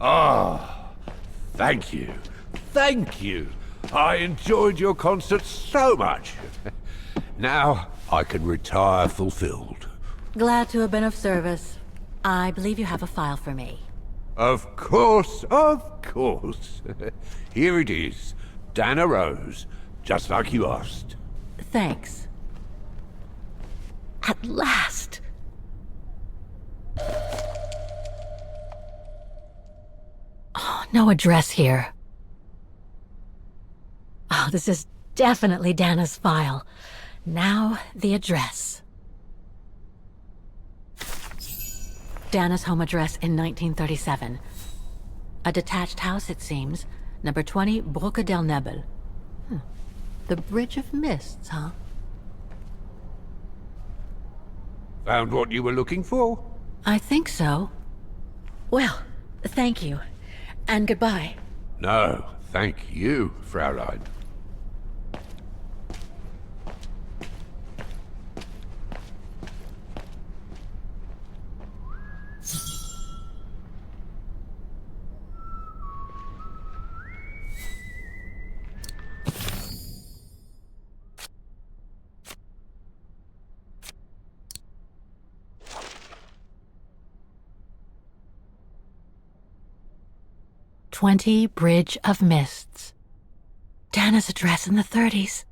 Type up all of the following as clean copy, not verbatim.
Ah, thank you. Thank you. I enjoyed your concert so much. Now I can retire fulfilled. Glad to have been of service. I believe you have a file for me. Of course, of course. Here it is. Dana Rose, just like you asked. Thanks. At last! Oh, no address here. Oh, this is definitely Dana's file. Now, the address. Dana's home address in 1937. A detached house, it seems. Number 20, Brücke der Nebel. The Bridge of Mists, huh? Found what you were looking for? I think so. Well, thank you. And goodbye. No, thank you, Fraulein. Bridge of Mists. Dana's address in the 30s.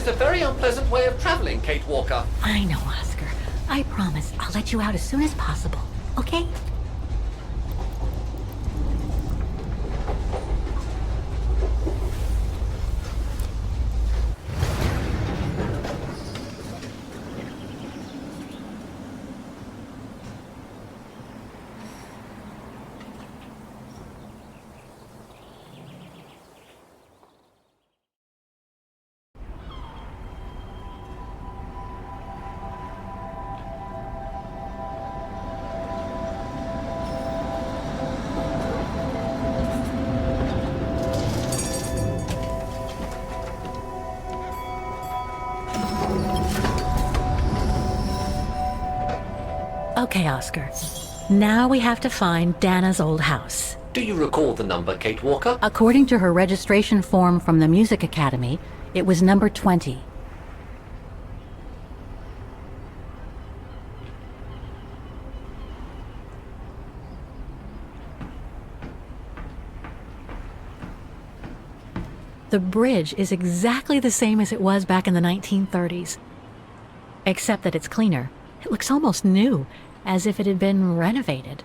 is a very unpleasant way of traveling, Kate Walker. I know, Oscar. I promise I'll let you out as soon as possible, okay? Okay, Oscar. Now we have to find Dana's old house. Do you recall the number, Kate Walker? According to her registration form from the Music Academy, it was number 20. The bridge is exactly the same as it was back in the 1930s, except that it's cleaner. It looks almost new, as if it had been renovated.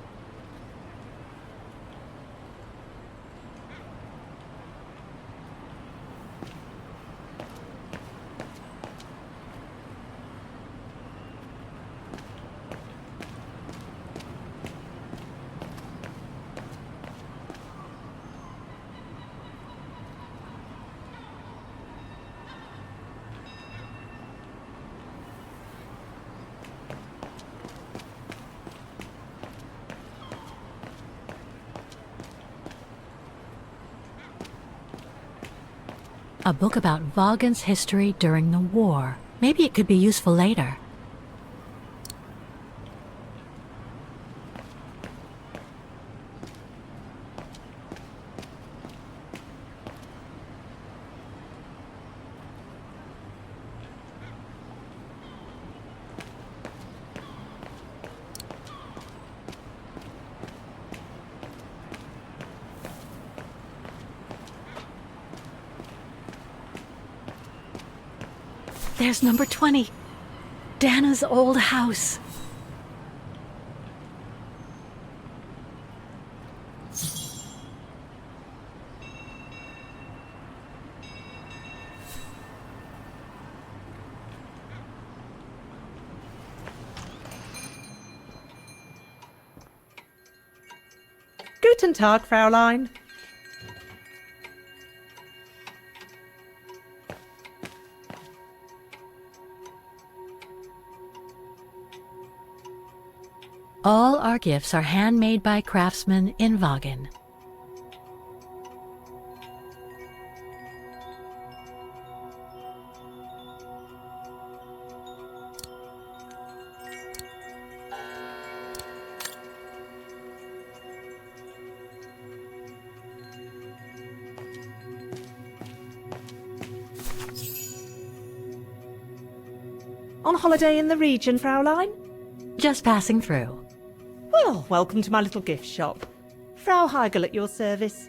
A book about Vaughan's history during the war. Maybe it could be useful later. There's number 20. Dana's old house. Guten Tag, Fräulein. All our gifts are handmade by craftsmen in Vaughan. On holiday in the region, Fräulein? Just passing through. Well, welcome to my little gift shop. Frau Heigl at your service.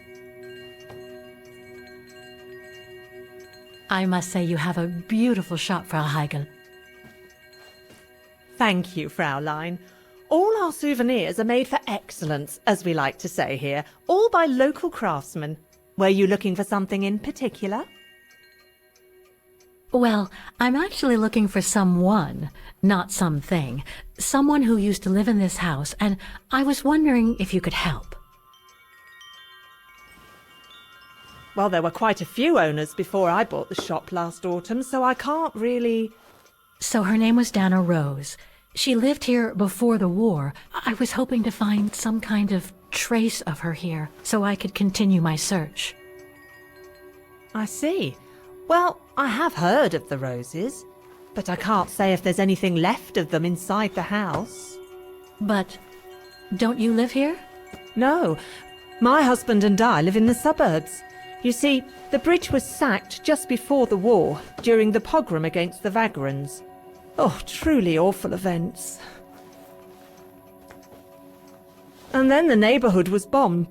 I must say you have a beautiful shop, Frau Heigl. Thank you, Fräulein. All our souvenirs are made for excellence, as we like to say here, all by local craftsmen. Were you looking for something in particular? Well, I'm actually looking for someone, not something. Someone who used to live in this house, and I was wondering if you could help. Well, there were quite a few owners before I bought the shop last autumn, so I can't really... So her name was Dana Rose. She lived here before the war. I was hoping to find some kind of trace of her here, so I could continue my search. I see. Well, I have heard of the Roses, but I can't say if there's anything left of them inside the house. But don't you live here? No, my husband and I live in the suburbs. You see, the bridge was sacked just before the war, during the pogrom against the Vagrants. Oh, truly awful events. And then the neighbourhood was bombed,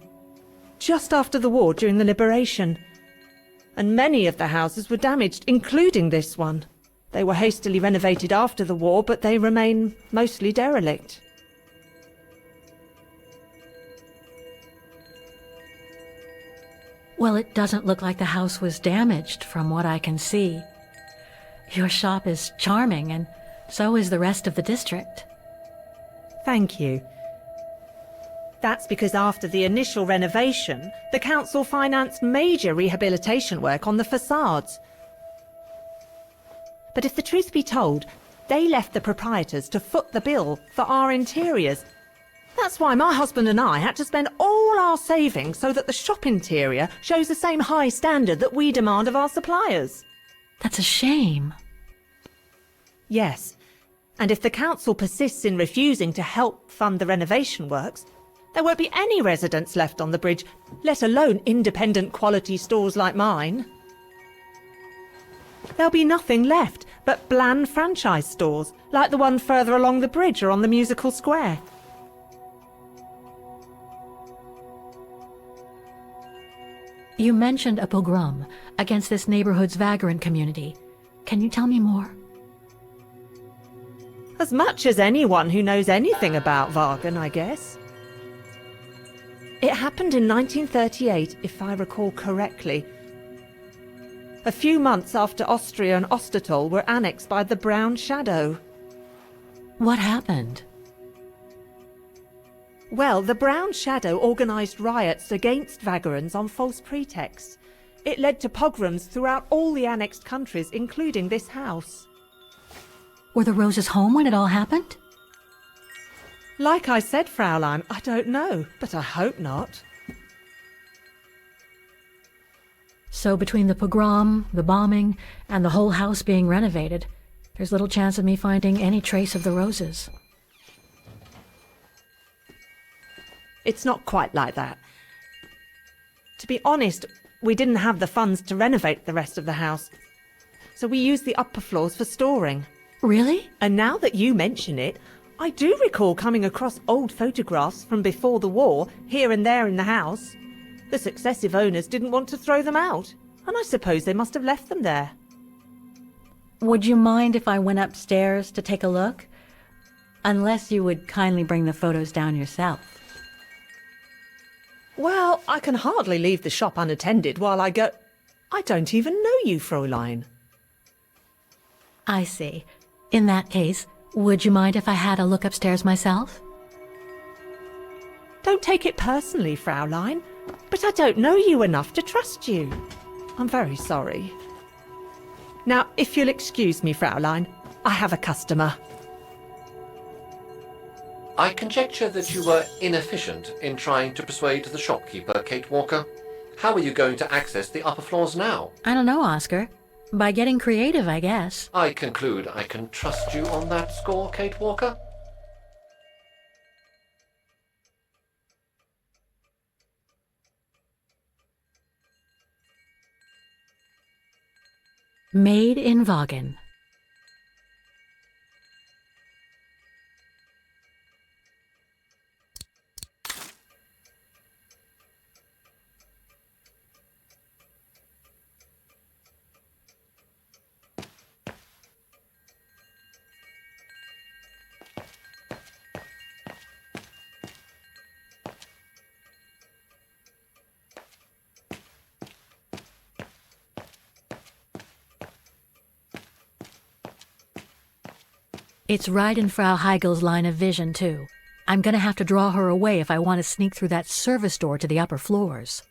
just after the war during the liberation. and many of the houses were damaged, including this one. They were hastily renovated after the war, but they remain mostly derelict. Well, it doesn't look like the house was damaged from what I can see. Your shop is charming, and so is the rest of the district. Thank you. That's because after the initial renovation, the council financed major rehabilitation work on the facades. But if the truth be told, they left the proprietors to foot the bill for our interiors. That's why my husband and I had to spend all our savings so that the shop interior shows the same high standard that we demand of our suppliers. That's a shame. Yes, and if the council persists in refusing to help fund the renovation works, there won't be any residents left on the bridge, let alone independent quality stores like mine. There'll be nothing left but bland franchise stores, like the one further along the bridge or on the musical square. You mentioned a pogrom against this neighborhood's vagrant community. Can you tell me more? As much as anyone who knows anything about Wagen, I guess. It happened in 1938, if I recall correctly. A few months after Austria and Ostertal were annexed by the Brown Shadow. What happened? Well, the Brown Shadow organised riots against vagrants on false pretexts. It led to pogroms throughout all the annexed countries, including this house. Were the Roses home when it all happened? Like I said, Fraulein, I don't know, but I hope not. So between the pogrom, the bombing, and the whole house being renovated, there's little chance of me finding any trace of the Roses. It's not quite like that. To be honest, we didn't have the funds to renovate the rest of the house, so we used the upper floors for storing. Really? And now that you mention it, I do recall coming across old photographs from before the war, here and there in the house. The successive owners didn't want to throw them out, and I suppose they must have left them there. Would you mind if I went upstairs to take a look? Unless you would kindly bring the photos down yourself. Well, I can hardly leave the shop unattended while I go... I don't even know you, Fräulein. I see. In that case, would you mind if I had a look upstairs myself? Don't take it personally, Fraulein, but I don't know you enough to trust you. I'm very sorry. Now, if you'll excuse me, Fraulein, I have a customer. I conjecture that you were inefficient in trying to persuade the shopkeeper, Kate Walker. How are you going to access the upper floors now? I don't know, Oscar. By getting creative, I guess. I conclude I can trust you on that score, Kate Walker? Made in Wagen. It's right in Frau Heigel's line of vision, too. I'm gonna have to draw her away if I want to sneak through that service door to the upper floors.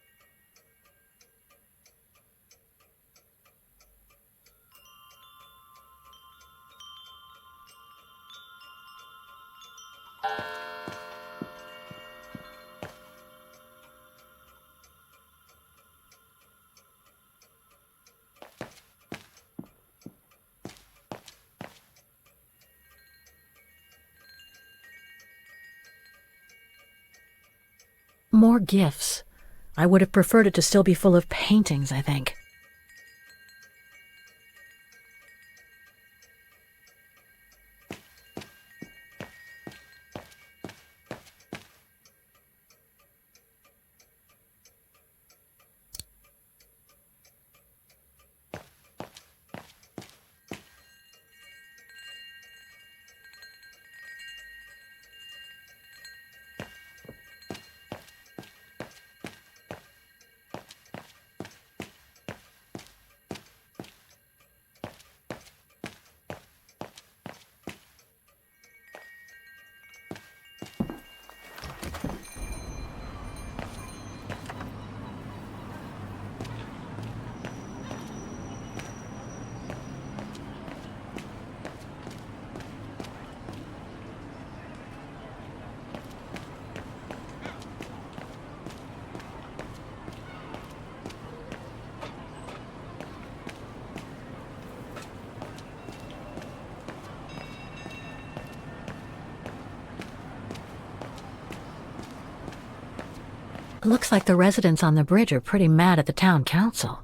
More gifts. I would have preferred it to still be full of paintings, I think. Looks like the residents on the bridge are pretty mad at the town council.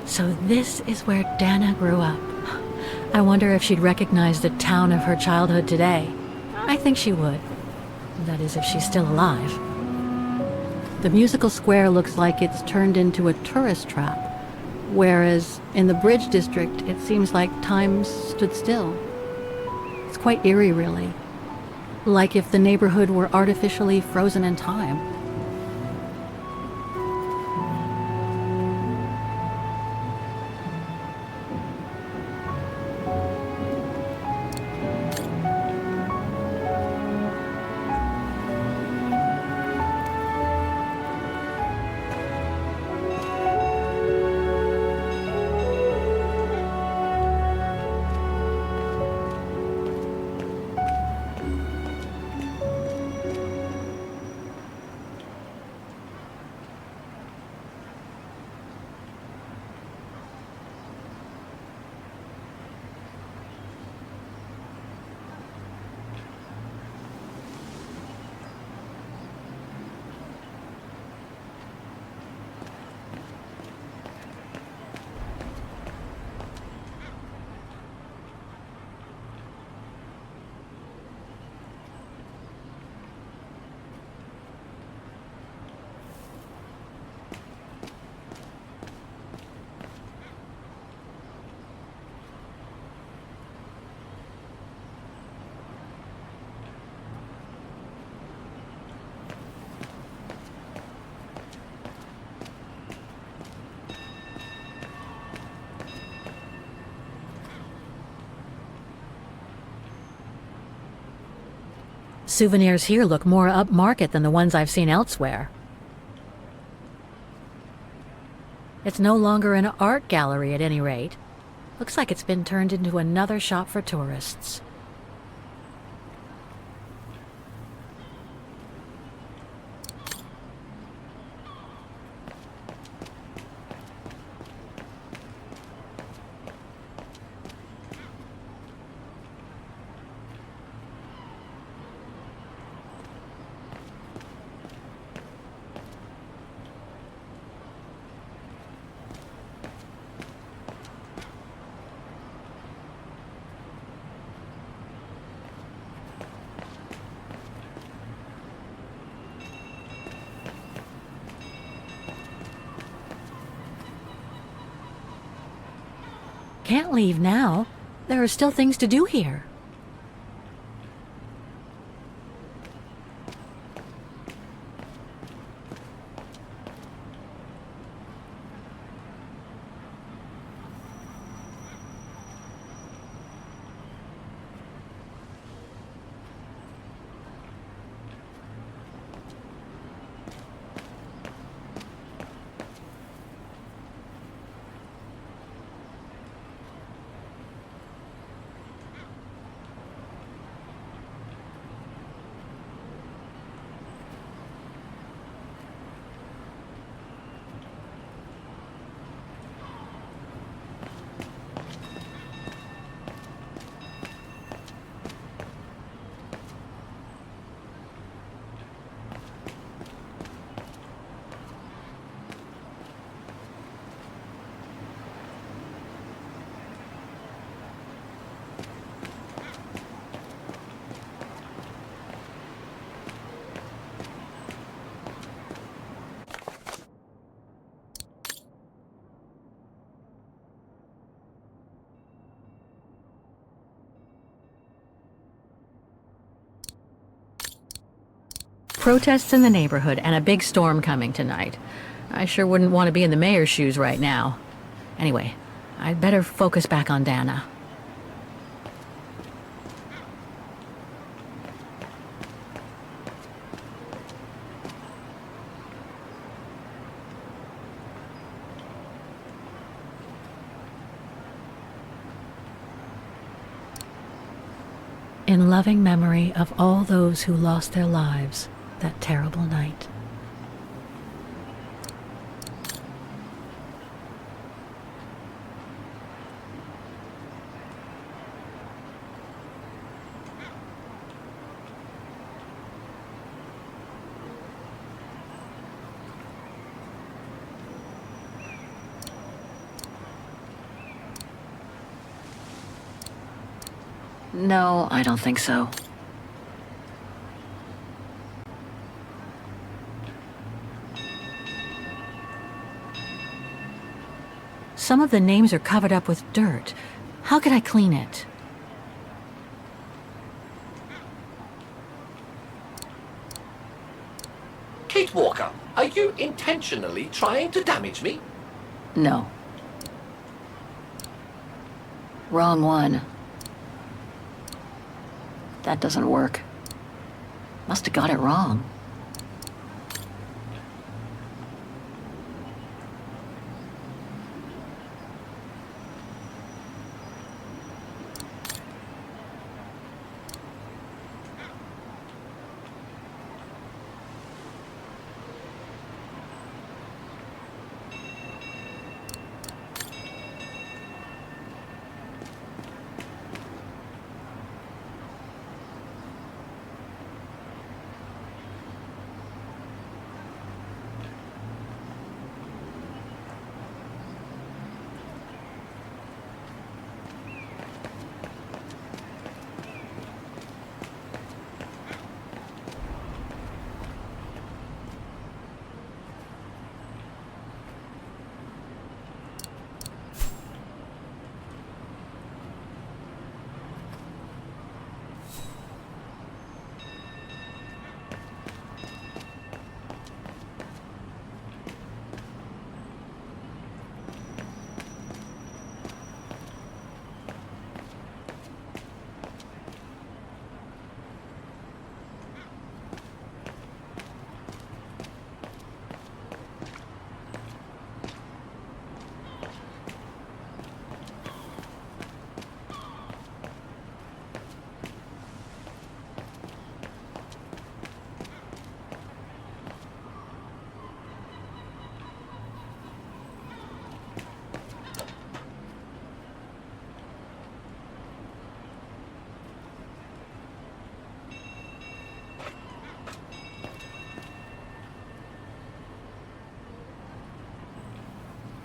So this is where Dana grew up. I wonder if she'd recognize the town of her childhood today. I think she would. That is, if she's still alive. The musical square looks like it's turned into a tourist trap, whereas in the Bridge District, it seems like time stood still. It's quite eerie, really. Like if the neighborhood were artificially frozen in time. Souvenirs here look more upmarket than the ones I've seen elsewhere. It's no longer an art gallery at any rate. Looks like it's been turned into another shop for tourists. Can't leave now. There are still things to do here. Protests in the neighborhood and a big storm coming tonight. I sure wouldn't want to be in the mayor's shoes right now. Anyway, I'd better focus back on Dana. In loving memory of all those who lost their lives that terrible night. No, I don't think so. Some of the names are covered up with dirt. How could I clean it? Kate Walker, are you intentionally trying to damage me? No. Wrong one. That doesn't work. Must have got it wrong.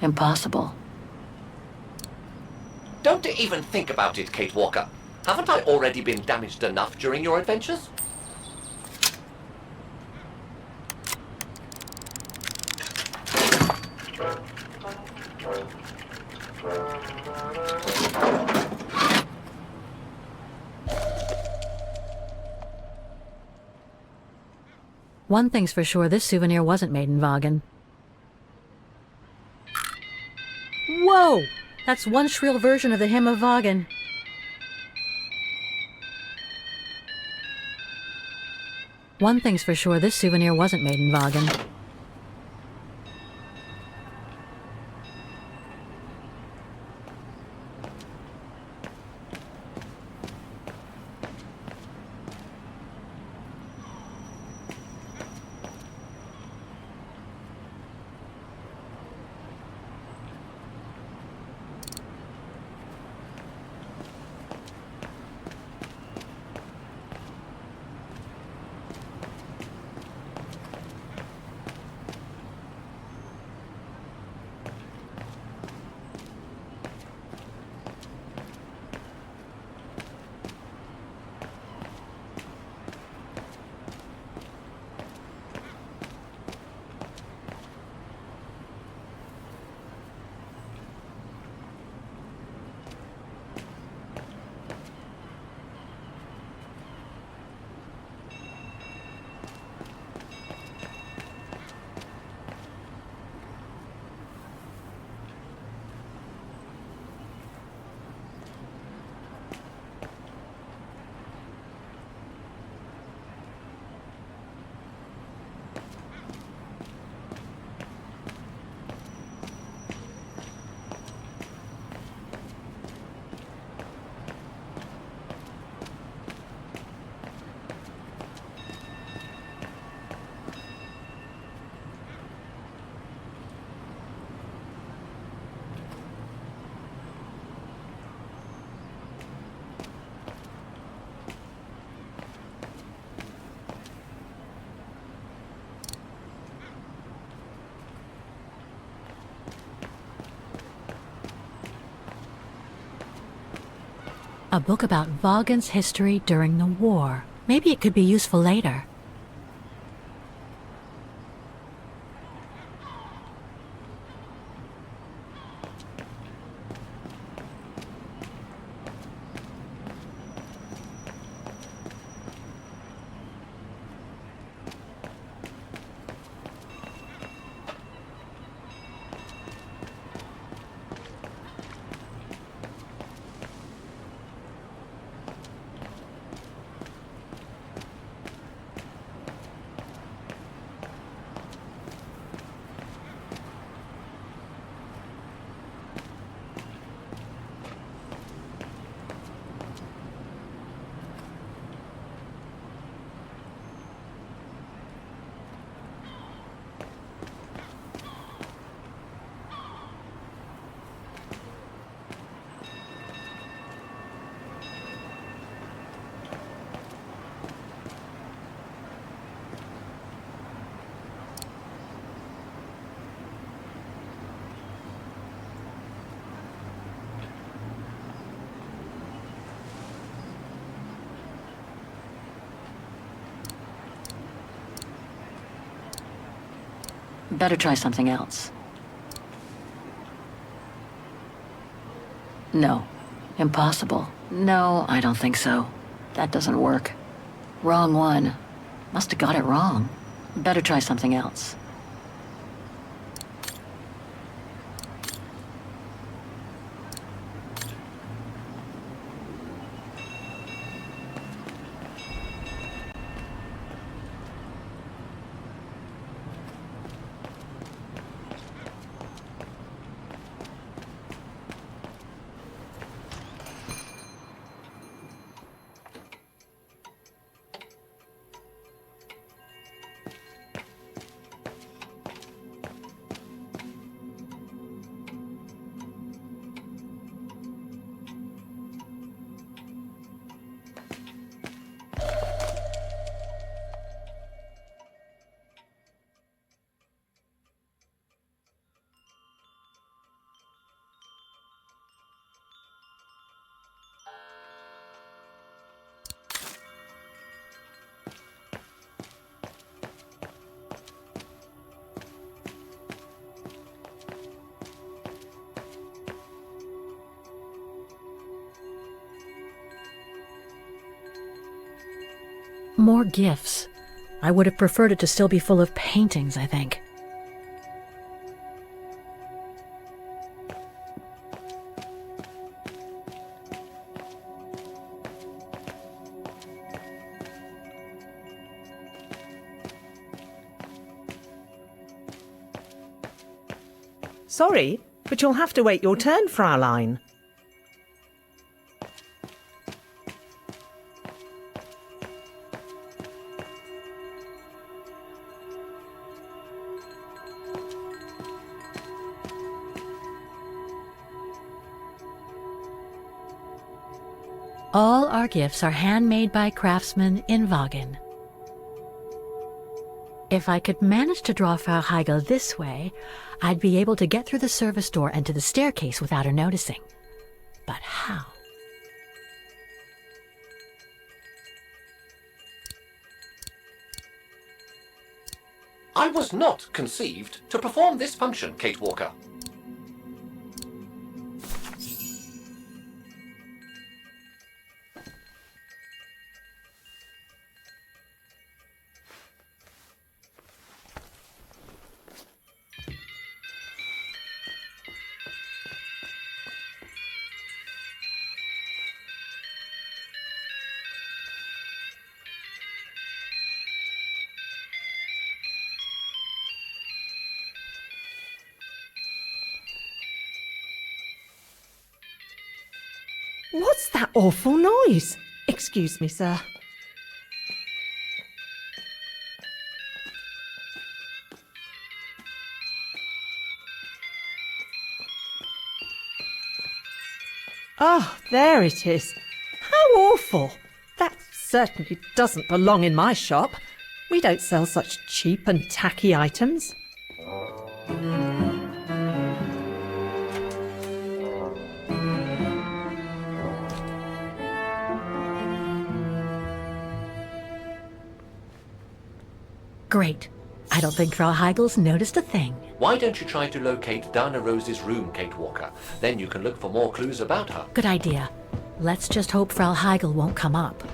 Impossible. Don't even think about it, Kate Walker. Haven't I already been damaged enough during your adventures? One thing's for sure, this souvenir wasn't made in Vagen. Whoa! That's one shrill version of the Hymn of Vagen. One thing's for sure, this souvenir wasn't made in Vagen. A book about Vaughan's history during the war. Maybe it could be useful later. Better try something else. No. Impossible. No, I don't think so. That doesn't work. Wrong one. Must have got it wrong. Better try something else. More gifts. I would have preferred it to still be full of paintings, I think. Sorry, but you'll have to wait your turn, Fraulein. All our gifts are handmade by craftsmen in Vaughan. If I could manage to draw Frau Heigl this way, I'd be able to get through the service door and to the staircase without her noticing. But how? I was not conceived to perform this function, Kate Walker. What's that awful noise? Excuse me, sir. Oh, there it is. How awful. That certainly doesn't belong in my shop. We don't sell such cheap and tacky items. Great. I don't think Frau Heigel's noticed a thing. Why don't you try to locate Dana Rose's room, Kate Walker? Then you can look for more clues about her. Good idea. Let's just hope Frau Heigel won't come up.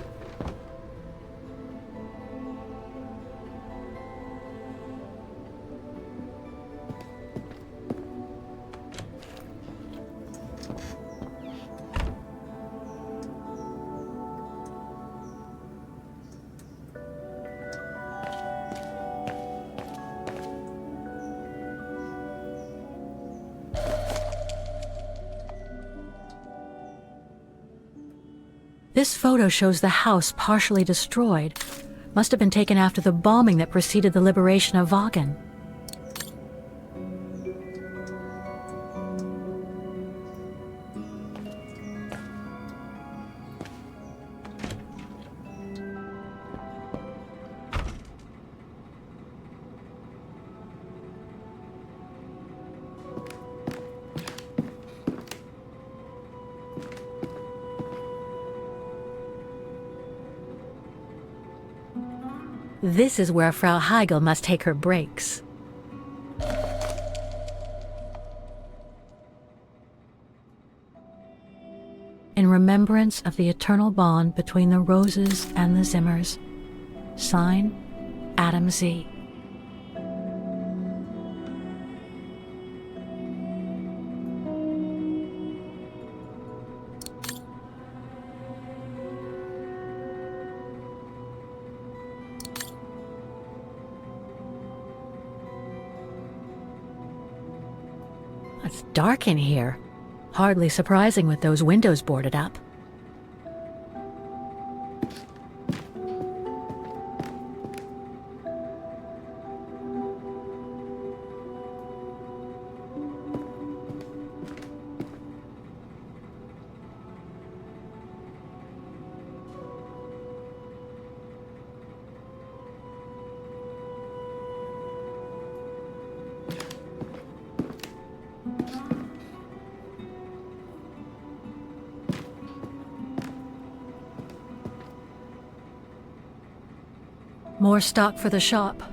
This photo shows the house partially destroyed. Must have been taken after the bombing that preceded the liberation of Vagen. This is where Frau Heigel must take her breaks. In remembrance of the eternal bond between the Roses and the Zimmers. Sign, Adam Z. It's dark in here. Hardly surprising with those windows boarded up. More stock for the shop.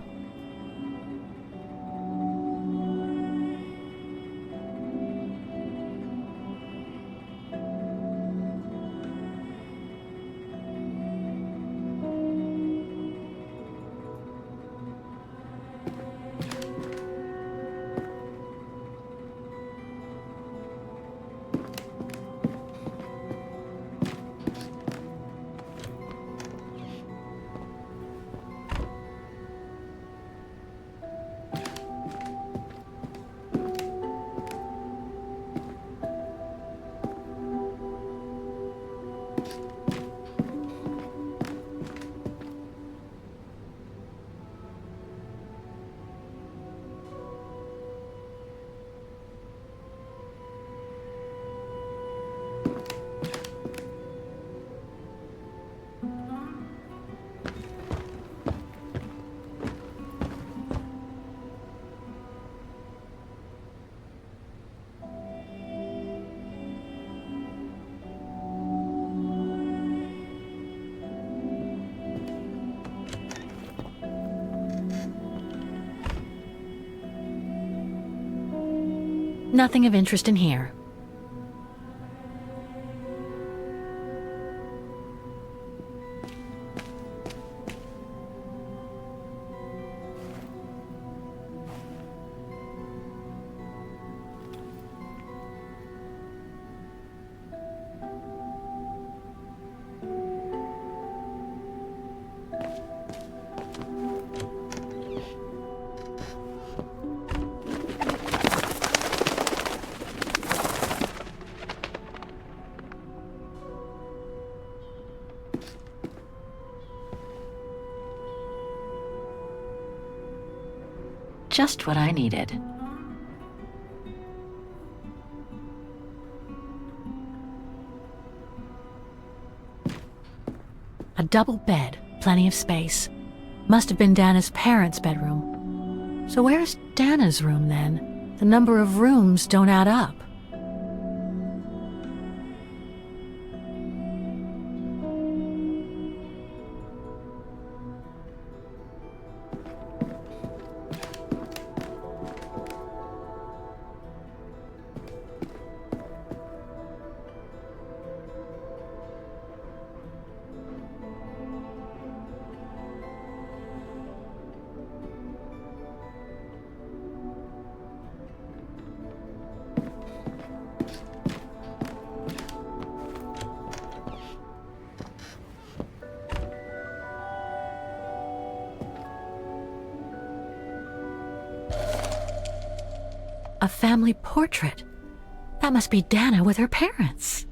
Nothing of interest in here. Just what I needed. A double bed, plenty of space. Must have been Dana's parents' bedroom. So where's Dana's room then? The number of rooms don't add up. A family portrait. That must be Dana with her parents.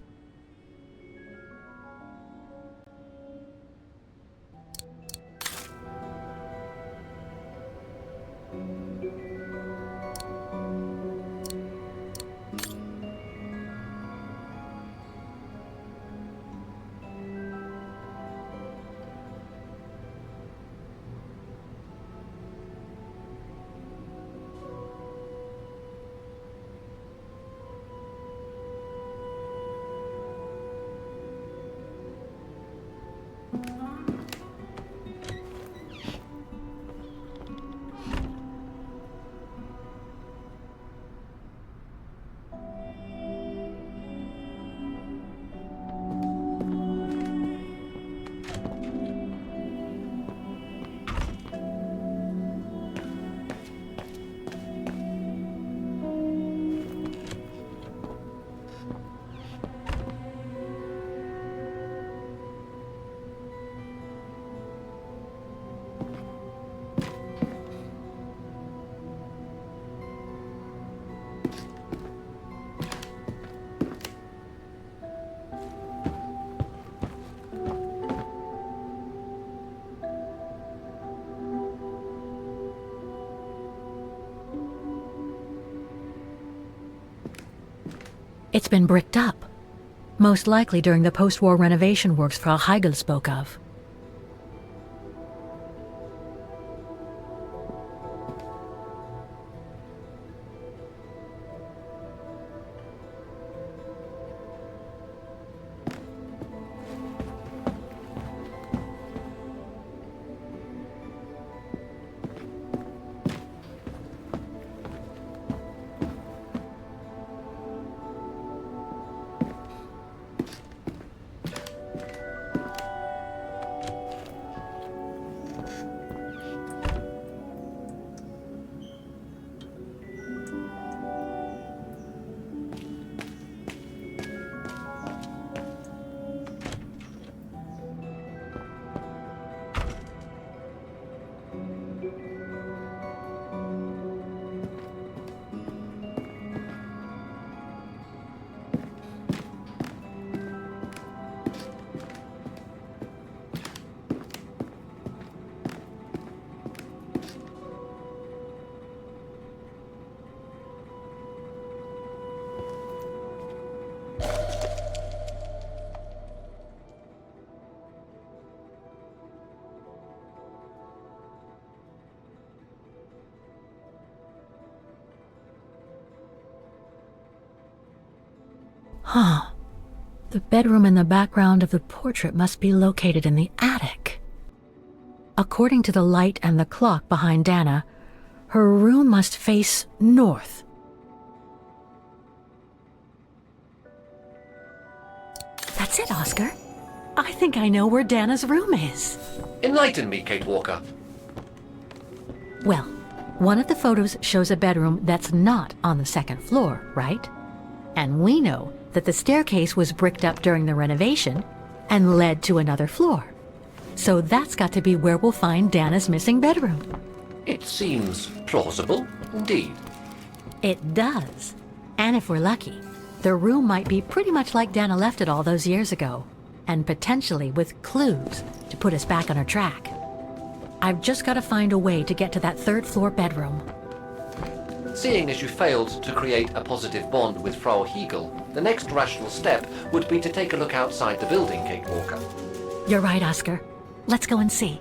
It's been bricked up, most likely during the post-war renovation works Frau Heigl spoke of. Huh. The bedroom in the background of the portrait must be located in the attic. According to the light and the clock behind Dana, her room must face north. That's it, Oscar. I think I know where Dana's room is. Enlighten me, Kate Walker. Well, one of the photos shows a bedroom that's not on the second floor, right? And we know that the staircase was bricked up during the renovation and led to another floor. So that's got to be where we'll find Dana's missing bedroom. It seems plausible, indeed. It does. And if we're lucky, the room might be pretty much like Dana left it all those years ago, and potentially with clues to put us back on her track. I've just got to find a way to get to that third floor bedroom. Seeing as you failed to create a positive bond with Frau Heigl, the next rational step would be to take a look outside the building, Kate Walker. You're right, Oscar. Let's go and see.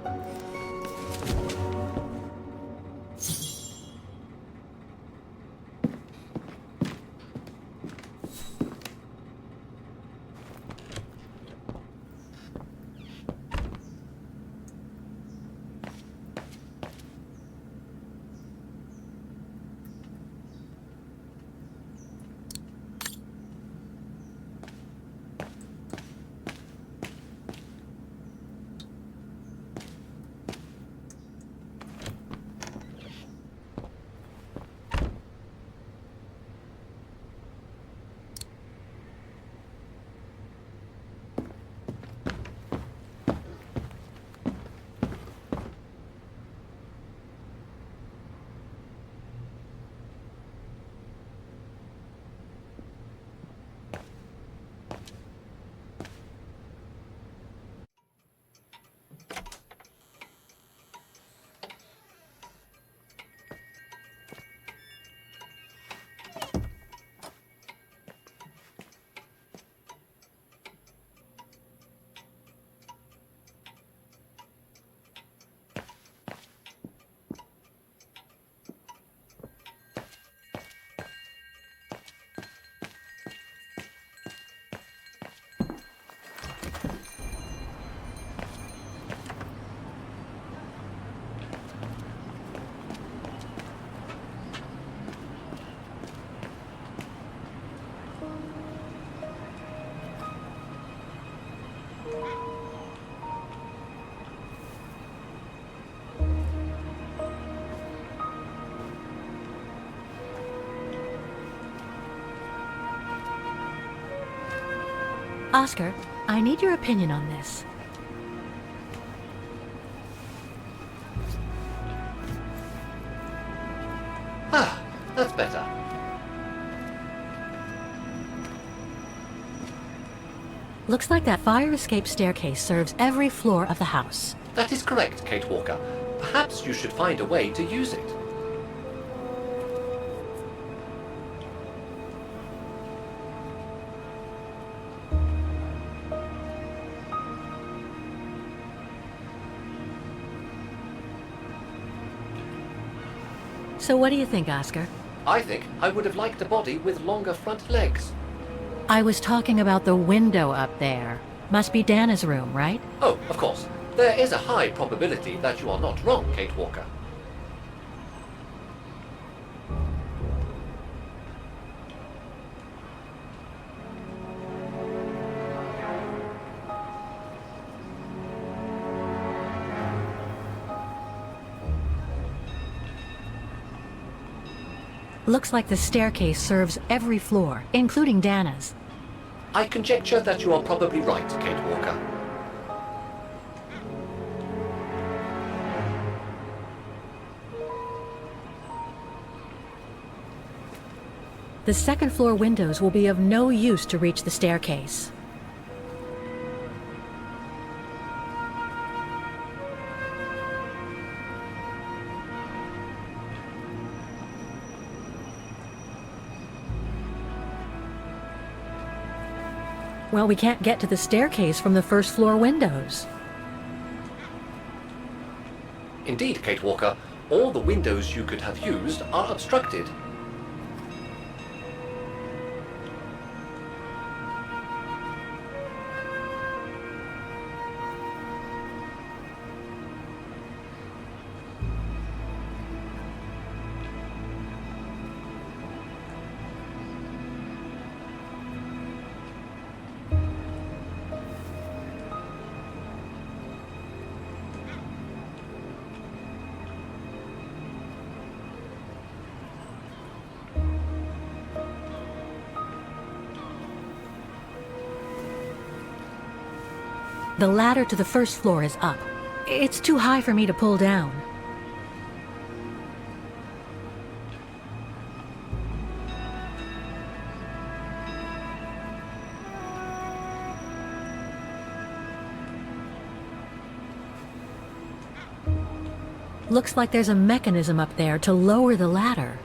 Oscar, I need your opinion on this. Ah, that's better. Looks like that fire escape staircase serves every floor of the house. That is correct, Kate Walker. Perhaps you should find a way to use it. So what do you think, Oscar? I think I would have liked a body with longer front legs. I was talking about the window up there. Must be Dana's room, right? Oh, of course. There is a high probability that you are not wrong, Kate Walker. Looks like the staircase serves every floor, including Dana's. I conjecture that you are probably right, Kate Walker. The second floor windows will be of no use to reach the staircase. Well, we can't get to the staircase from the first floor windows. Indeed, Kate Walker, all the windows you could have used are obstructed. The ladder to the first floor is up. It's too high for me to pull down. Looks like there's a mechanism up there to lower the ladder.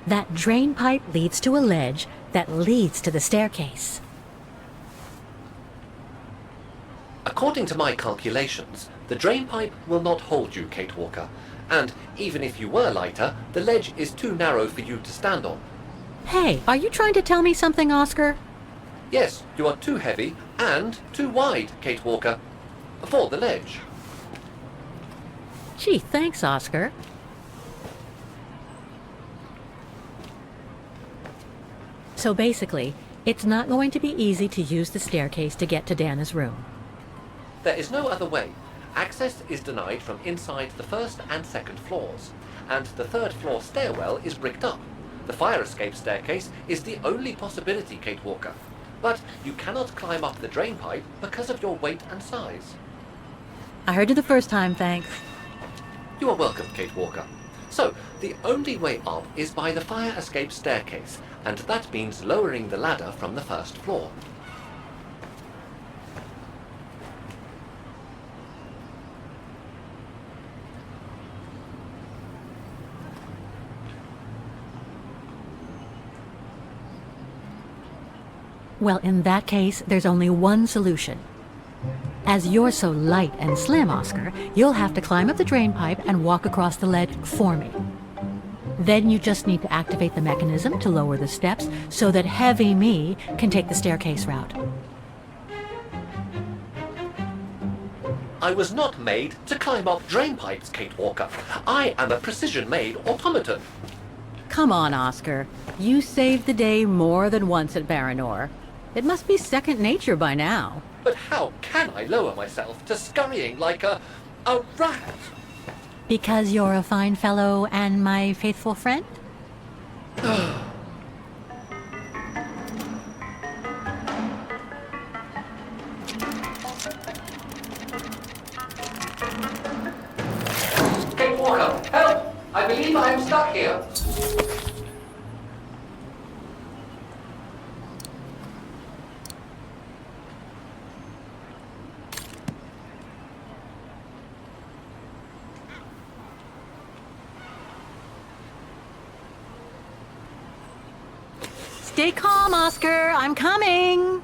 That drain pipe leads to a ledge that leads to the staircase. According to my calculations, the drain pipe will not hold you, Kate Walker. And even if you were lighter, the ledge is too narrow for you to stand on. Hey, are you trying to tell me something, Oscar? Yes, you are too heavy and too wide, Kate Walker, for the ledge. Gee, thanks, Oscar. So basically, it's not going to be easy to use the staircase to get to Dana's room. There is no other way. Access is denied from inside the first and second floors, and the third floor stairwell is bricked up. The fire escape staircase is the only possibility, Kate Walker. But you cannot climb up the drain pipe because of your weight and size. I heard you the first time, thanks. You are welcome, Kate Walker. So, the only way up is by the fire escape staircase, and that means lowering the ladder from the first floor. Well, in that case, there's only one solution. As you're so light and slim, Oscar, you'll have to climb up the drain pipe and walk across the ledge for me. Then you just need to activate the mechanism to lower the steps so that heavy me can take the staircase route. I was not made to climb up drain pipes, Kate Walker. I am a precision-made automaton. Come on, Oscar. You saved the day more than once at Baranor. It must be second nature by now. But how can I lower myself to scurrying like a rat? Because you're a fine fellow and my faithful friend? Kate Walker, help! I believe I am stuck here. Stay calm, Oscar. I'm coming.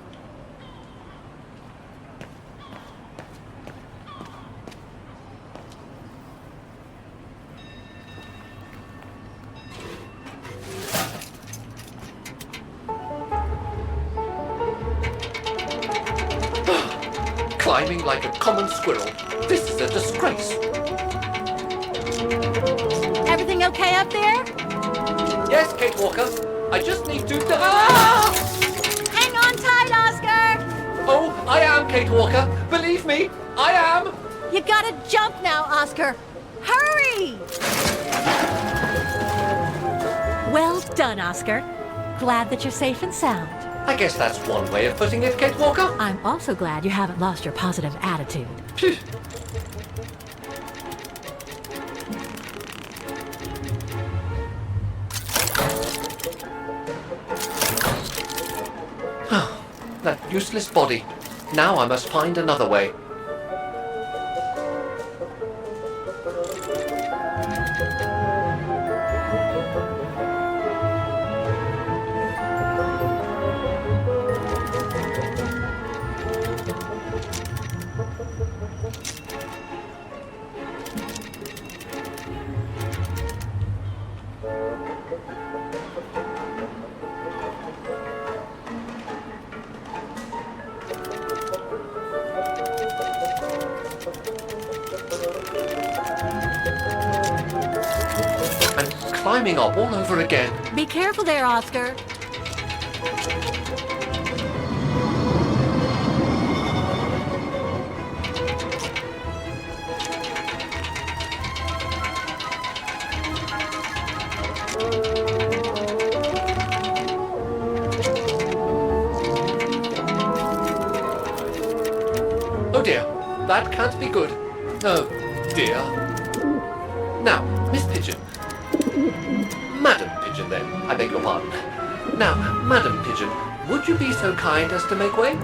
Climbing like a common squirrel. This is a disgrace. Everything okay up there? Yes, Kate Walker. I just need to... Ah! Hang on tight, Oscar. Oh, I am Kate Walker. Believe me, I am. You gotta jump now, Oscar. Hurry! Well done, Oscar. Glad that you're safe and sound. I guess that's one way of putting it, Kate Walker. I'm also glad you haven't lost your positive attitude. Phew. That useless body. Now I must find another way. Climbing up all over again. Be careful there, Oscar. Oh dear, that can't be good. Oh dear. Now, Miss Pigeon. Madam Pigeon, then. I beg your pardon. Now, Madam Pigeon, would you be so kind as to make way?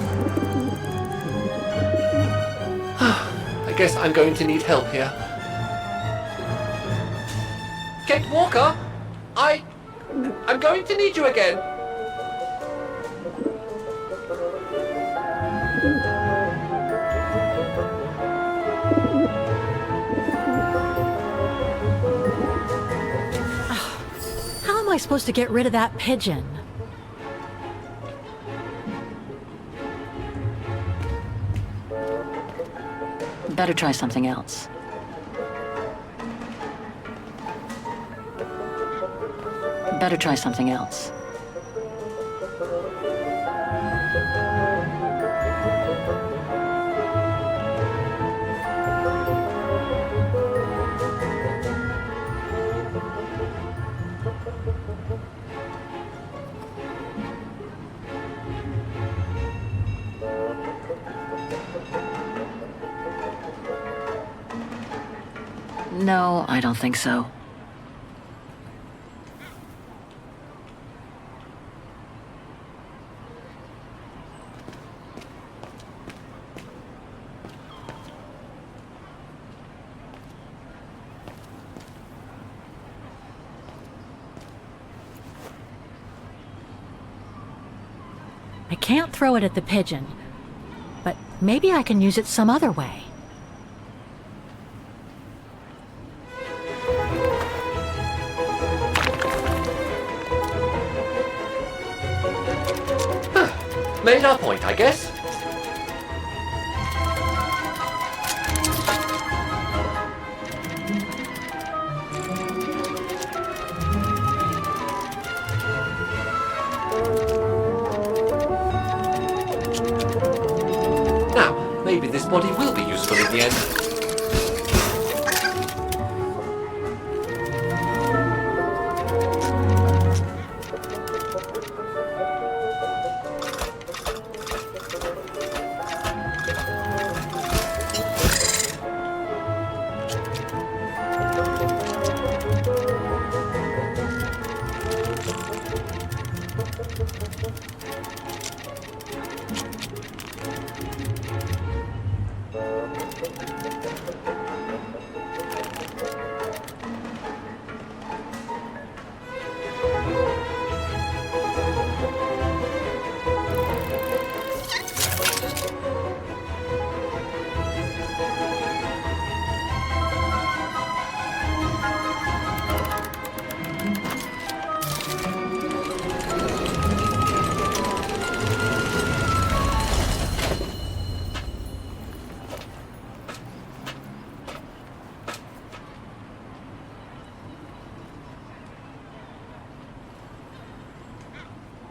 I guess I'm going to need help here. Kate Walker, I'm going to need you again. How am I supposed to get rid of that pigeon? Better try something else. Better try something else. No, I don't think so. I can't throw it at the pigeon, but maybe I can use it some other way. Made our point, I guess. Now, maybe this body will be useful in the end.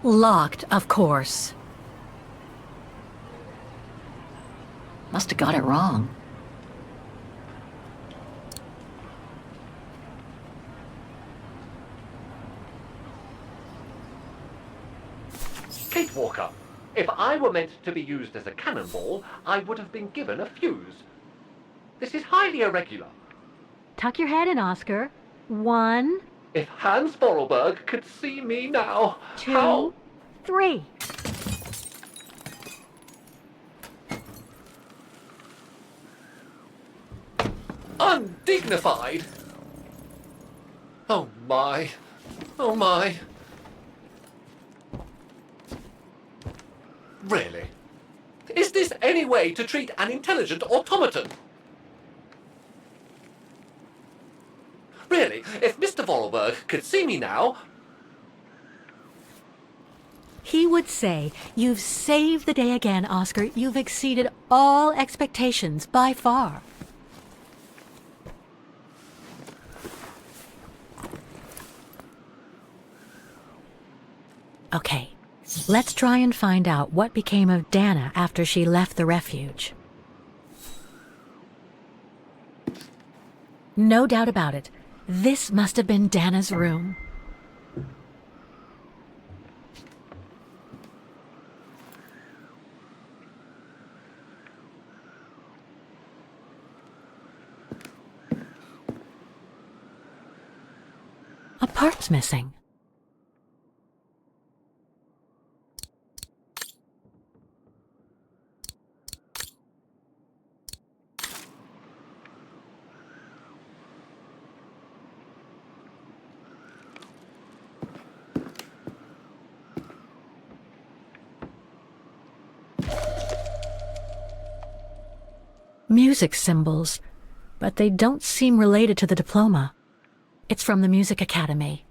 Locked, of course. Must have got it wrong. Kate Walker, if I were meant to be used as a cannonball, I would have been given a fuse. This is highly irregular. Tuck your head in, Oscar. 1, If Hans Vorarlberg could see me now, 2, how... 3. Undignified! Oh my. Oh my. Really? Is this any way to treat an intelligent automaton? Really, if Mr. Vorarlberg could see me now... He would say, "You've saved the day again, Oscar. You've exceeded all expectations by far." Okay, let's try and find out what became of Dana after she left the refuge. No doubt about it. This must have been Dana's room. A part's missing. Music symbols, but they don't seem related to the diploma. It's from the Music Academy.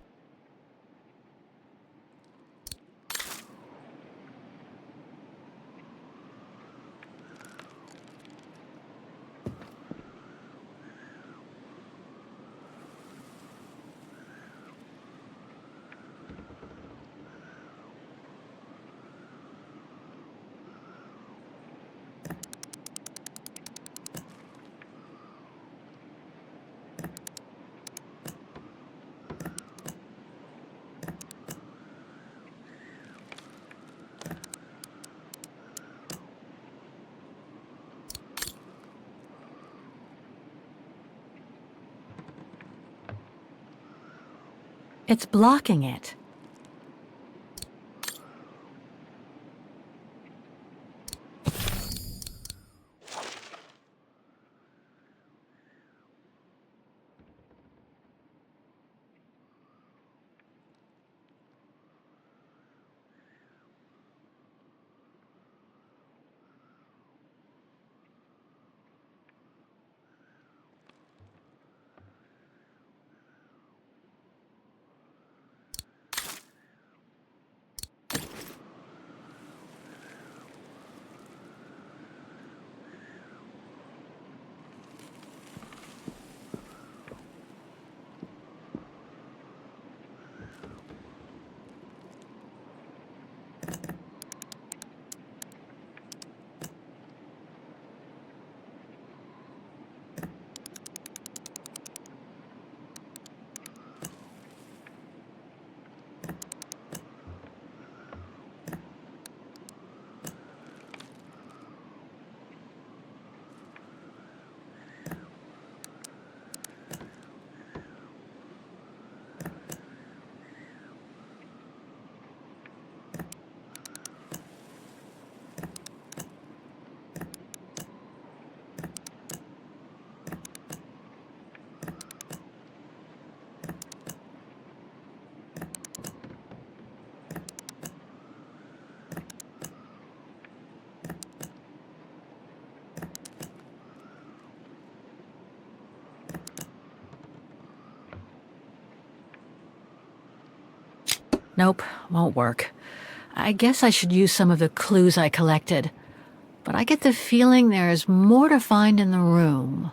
It's blocking it. Nope, won't work. I guess I should use some of the clues I collected. But I get the feeling there's more to find in the room.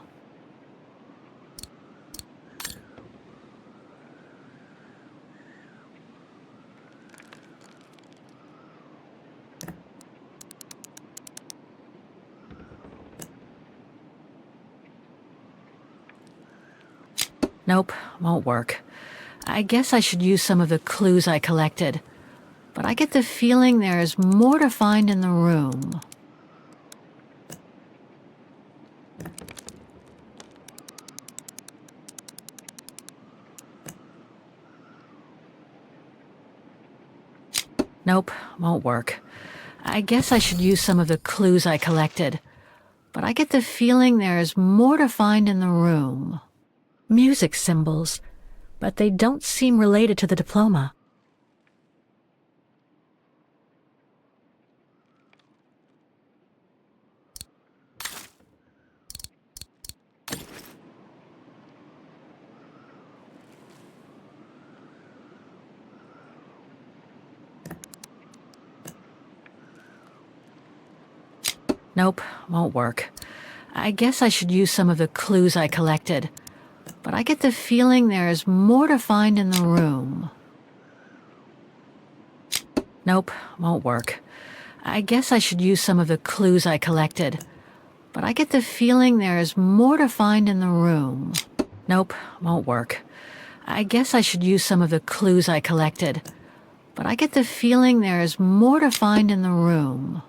Nope, won't work. I guess I should use some of the clues I collected. But I get the feeling there's more to find in the room. Nope, won't work. I guess I should use some of the clues I collected. But I get the feeling there's more to find in the room. Music symbols, but they don't seem related to the diploma. Nope, won't work. I guess I should use some of the clues I collected. But I get the feeling there's more to find in the room. Nope, won't work. I guess I should use some of the clues I collected. But I get the feeling there's more to find in the room. Nope, won't work. I guess I should use some of the clues I collected. But I get the feeling there's more to find in the room.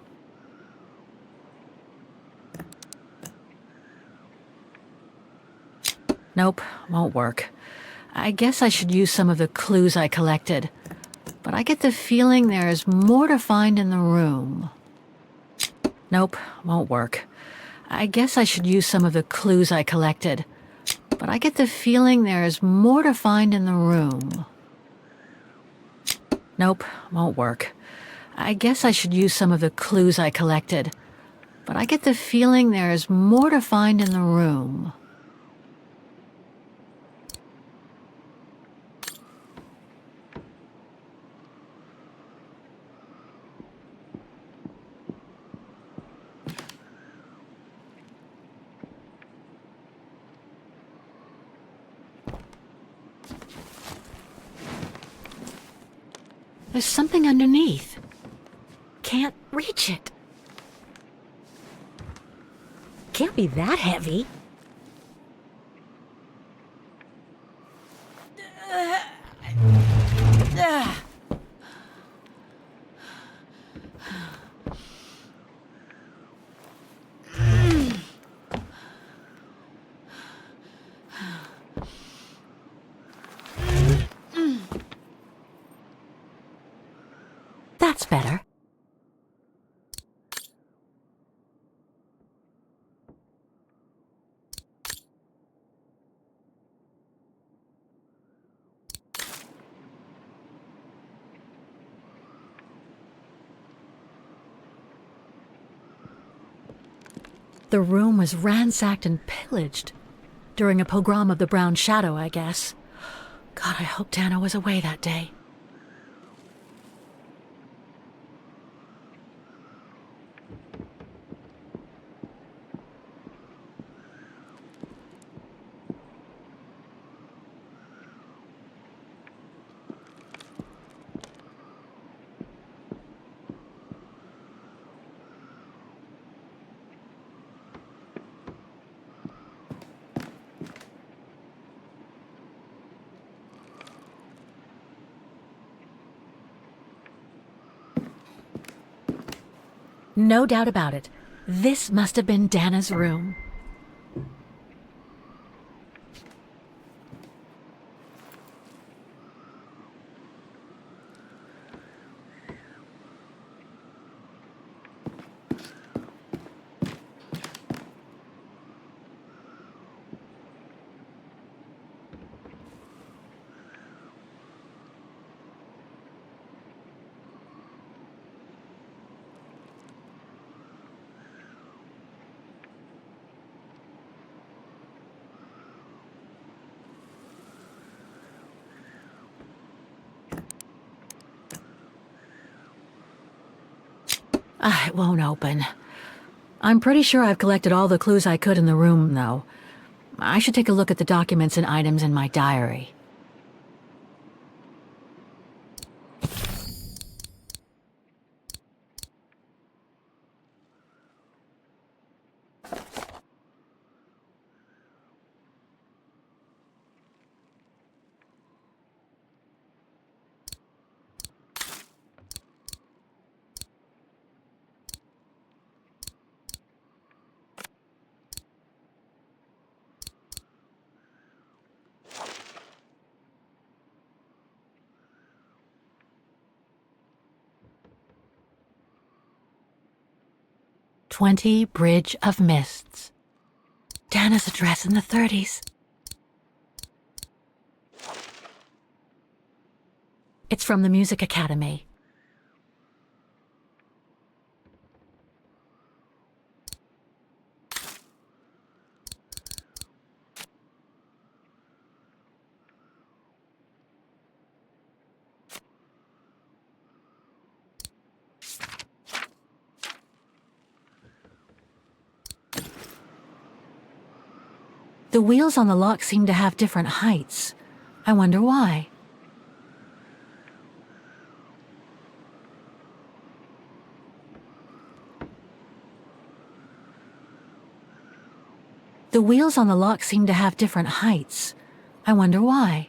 Nope, won't work. I guess I should use some of the clues I collected. But I get the feeling there's more to find in the room. Nope, won't work. I guess I should use some of the clues I collected. But I get the feeling there's more to find in the room. Nope, won't work. I guess I should use some of the clues I collected. But I get the feeling there's more to find in the room. There's something underneath. Can't reach it. Can't be that heavy. That's better. The room was ransacked and pillaged. During a pogrom of the Brown Shadow, I guess. God, I hope Dana was away that day. No doubt about it. This must have been Dana's room. It won't open. I'm pretty sure I've collected all the clues I could in the room, though. I should take a look at the documents and items in my diary. "20 Bridge of Mists." Dana's address in the 30s. It's from the Music Academy. The wheels on the lock seem to have different heights. I wonder why. The wheels on the lock seem to have different heights. I wonder why.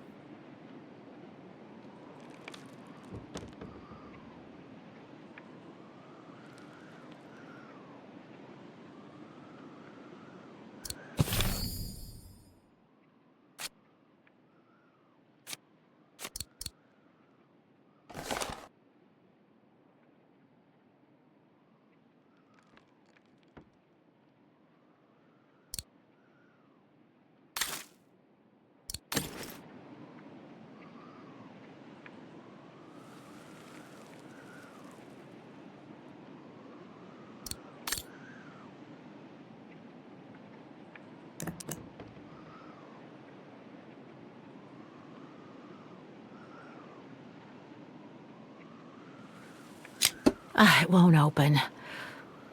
It won't open.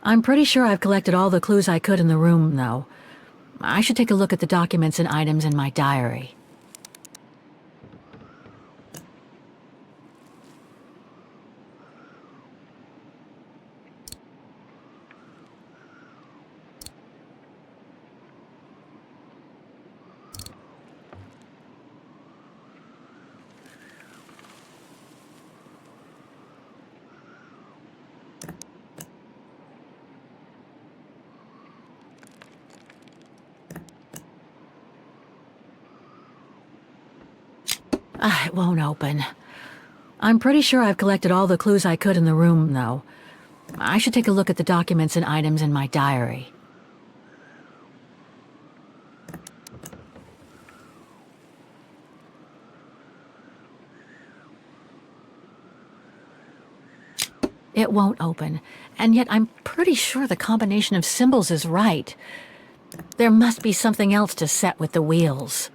I'm pretty sure I've collected all the clues I could in the room, though. I should take a look at the documents and items in my diary. It won't open. I'm pretty sure I've collected all the clues I could in the room, though. I should take a look at the documents and items in my diary. It won't open, and yet I'm pretty sure the combination of symbols is right. There must be something else to set with the wheels.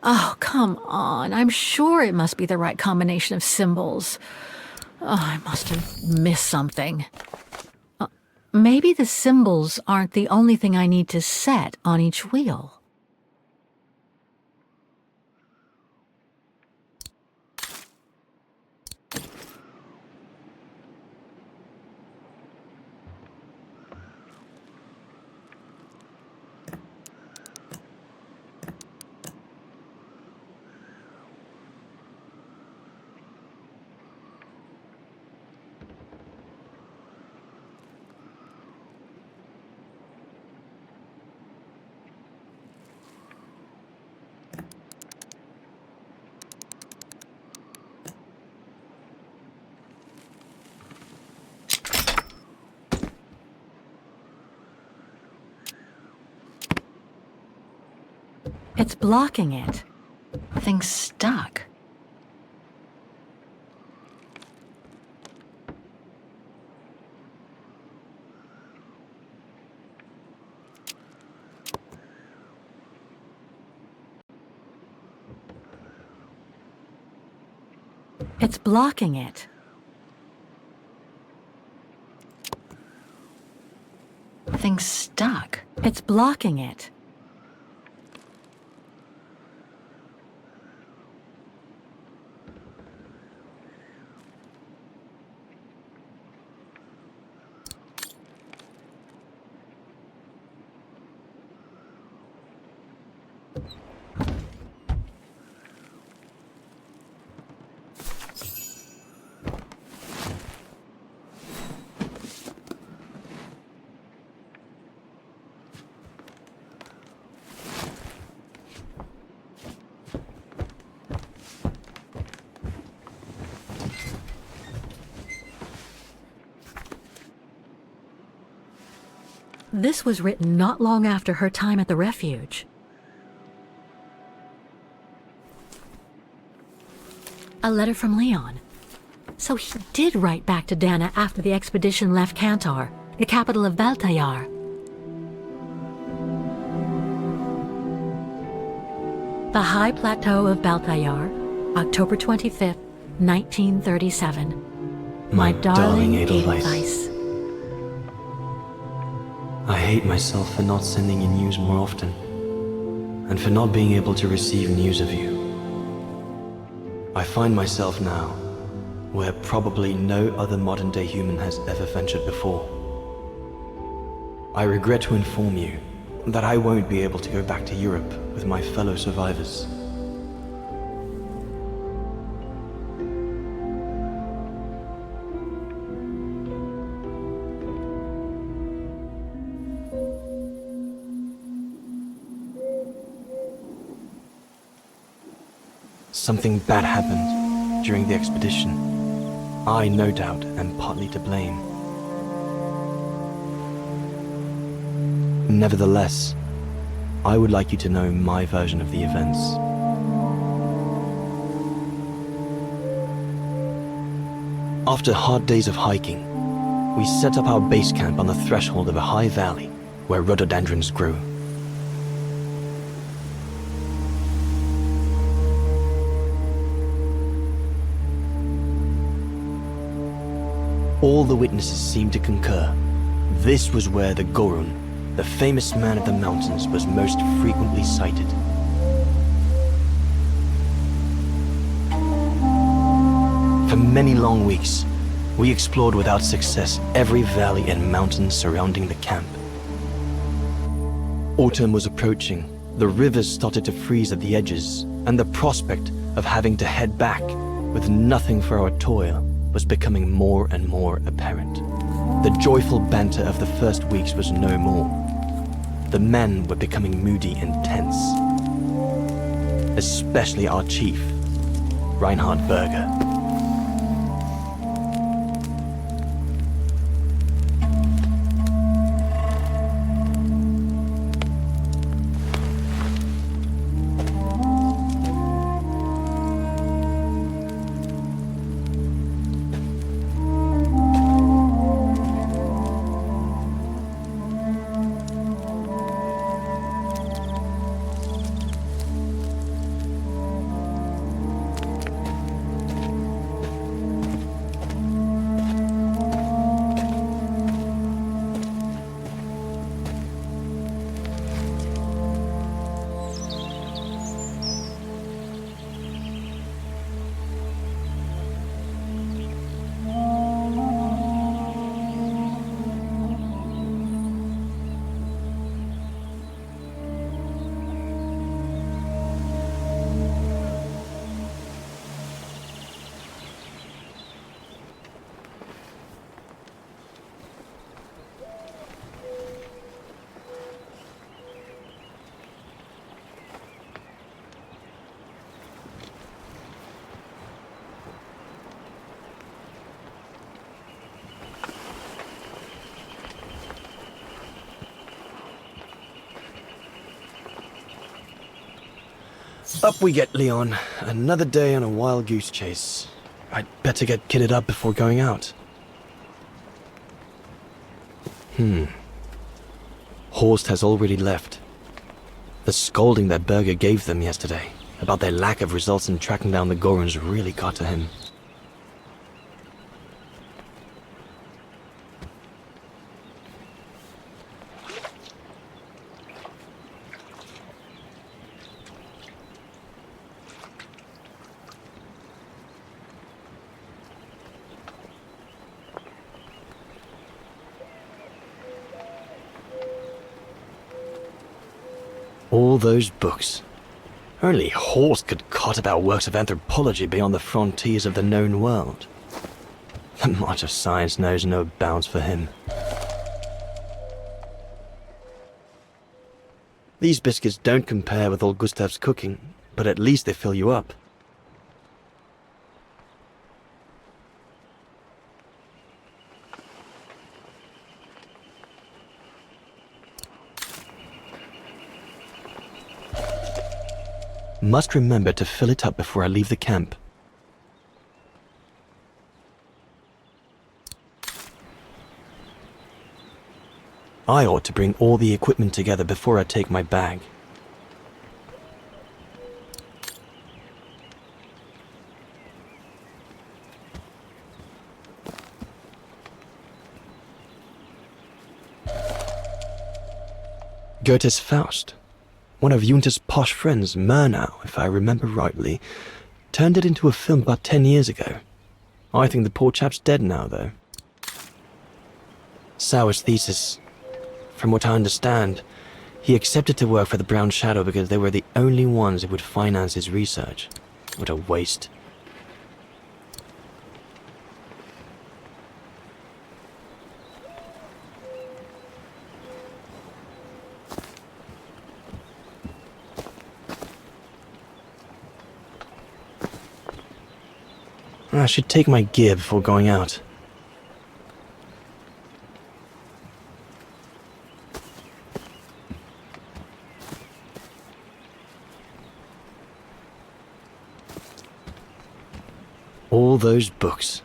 Oh, come on. I'm sure it must be the right combination of symbols. Oh, I must have missed something. Maybe the symbols aren't the only thing I need to set on each wheel. It's blocking it. Thing's stuck. It's blocking it. Thing's stuck. It's blocking it. This was written not long after her time at the refuge. A letter from Leon. So he did write back to Dana after the expedition left Kantar, the capital of Baltayar. The High Plateau of Baltayar, October 25th, 1937. My darling Edelweiss. I hate myself for not sending you news more often, and for not being able to receive news of you. I find myself now where probably no other modern-day human has ever ventured before. I regret to inform you that I won't be able to go back to Europe with my fellow survivors. Something bad happened during the expedition. I, no doubt, am partly to blame. Nevertheless, I would like you to know my version of the events. After hard days of hiking, we set up our base camp on the threshold of a high valley where rhododendrons grew. All the witnesses seemed to concur. This was where the Gorun, the famous man of the mountains, was most frequently sighted. For many long weeks, we explored without success every valley and mountain surrounding the camp. Autumn was approaching, the rivers started to freeze at the edges, and the prospect of having to head back with nothing for our toil was becoming more and more apparent. The joyful banter of the first weeks was no more. The men were becoming moody and tense. Especially our chief, Reinhard Berger. Up we get, Leon. Another day on a wild goose chase. I'd better get kitted up before going out. Horst has already left. The scolding that Berger gave them yesterday about their lack of results in tracking down the Gorons really got to him. All those books. Only Horst could cot about works of anthropology beyond the frontiers of the known world. The march of science knows no bounds for him. These biscuits don't compare with old Gustav's cooking, but at least they fill you up. Must remember to fill it up before I leave the camp. I ought to bring all the equipment together before I take my bag. Goethe's Faust. One of Junter's posh friends, Murnau, if I remember rightly, turned it into a film about 10 years ago. I think the poor chap's dead now, though. Sauer's thesis. From what I understand, he accepted to work for the Brown Shadow because they were the only ones who would finance his research. What a waste. I should take my gear before going out. All those books.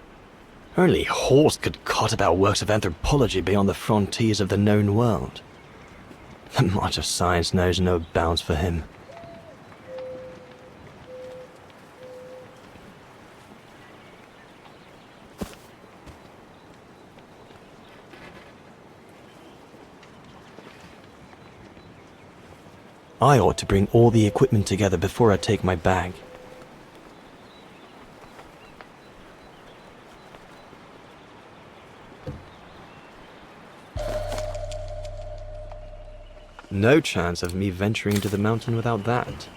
Only Horst could cot about works of anthropology beyond the frontiers of the known world. The march of science knows no bounds for him. I ought to bring all the equipment together before I take my bag. No chance of me venturing into the mountain without that.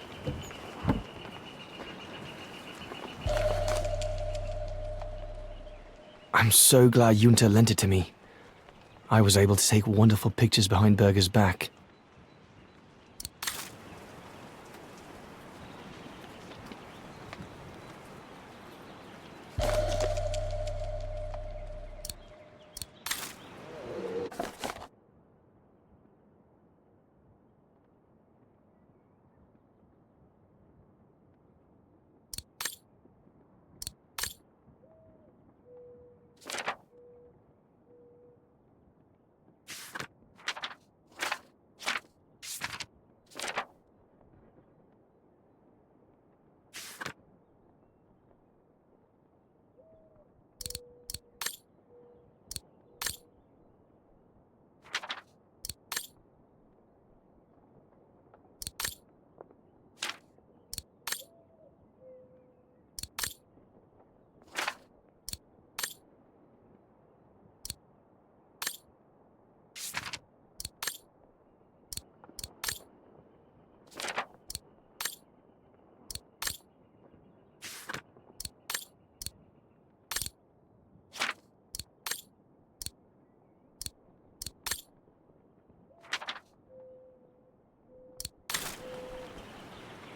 I'm so glad Junter lent it to me. I was able to take wonderful pictures behind Berger's back.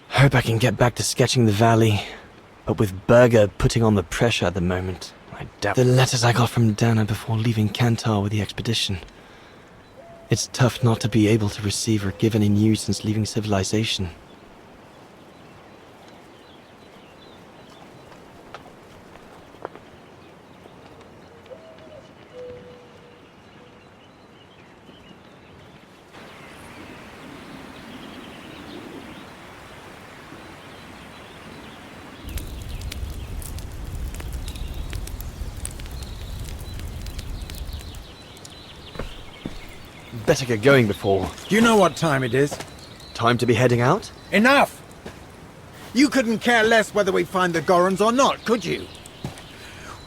Hope I can get back to sketching the valley, but with Berger putting on the pressure at the moment, I doubt the letters I got from Dana before leaving Kantar with the expedition. It's tough not to be able to receive or give any news since leaving civilization. better get going before... Do you know what time it is? Time to be heading out? Enough! You couldn't care less whether we find the Gorons or not, could you?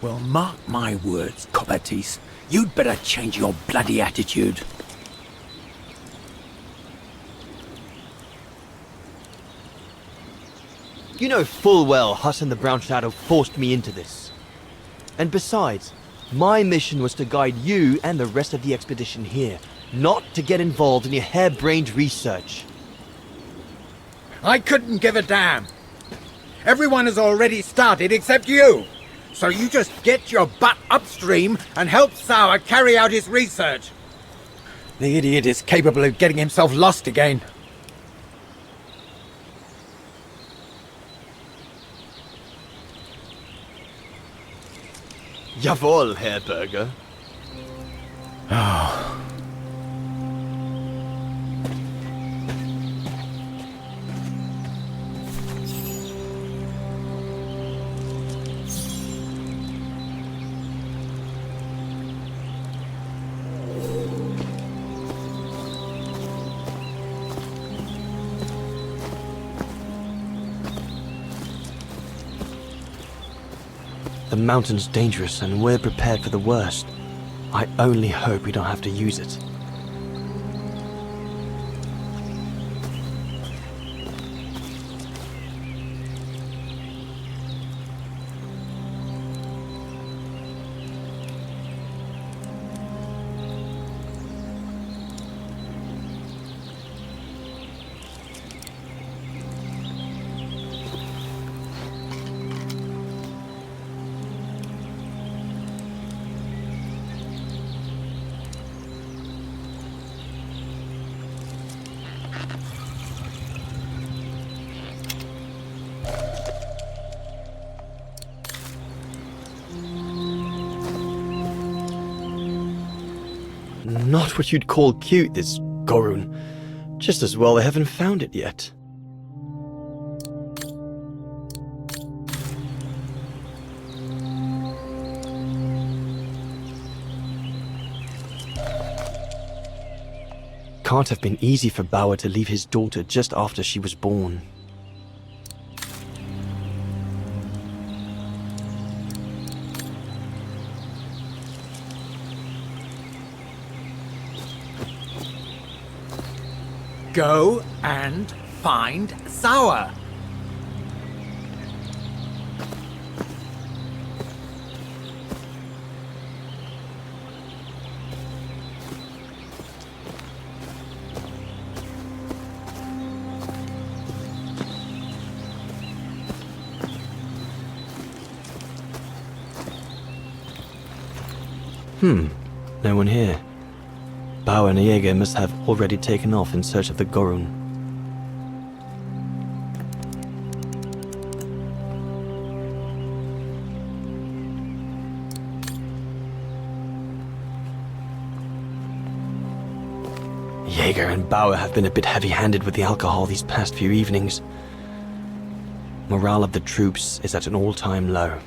Well, mark my words, Copperteeth. You'd better change your bloody attitude. You know full well Huss and the Brown Shadow forced me into this. And besides, my mission was to guide you and the rest of the expedition here, not to get involved in your harebrained research. I couldn't give a damn. Everyone has already started except you. So you just get your butt upstream and help Sour carry out his research. The idiot is capable of getting himself lost again. Jawohl, Herr Berger. The mountain's dangerous and we're prepared for the worst. I only hope we don't have to use it. Not what you'd call cute, this Gorun. Just as well they haven't found it yet. Can't have been easy for Bauer to leave his daughter just after she was born. Go and find Sour. No one here. Bauer and Jaeger must have already taken off in search of the Gorun. Jaeger and Bauer have been a bit heavy-handed with the alcohol these past few evenings. Morale of the troops is at an all-time low.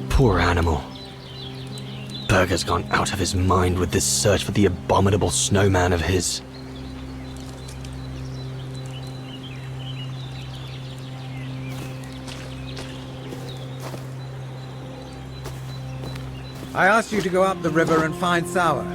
Poor animal. Berger's gone out of his mind with this search for the abominable snowman of his. I asked you to go up the river and find Sour.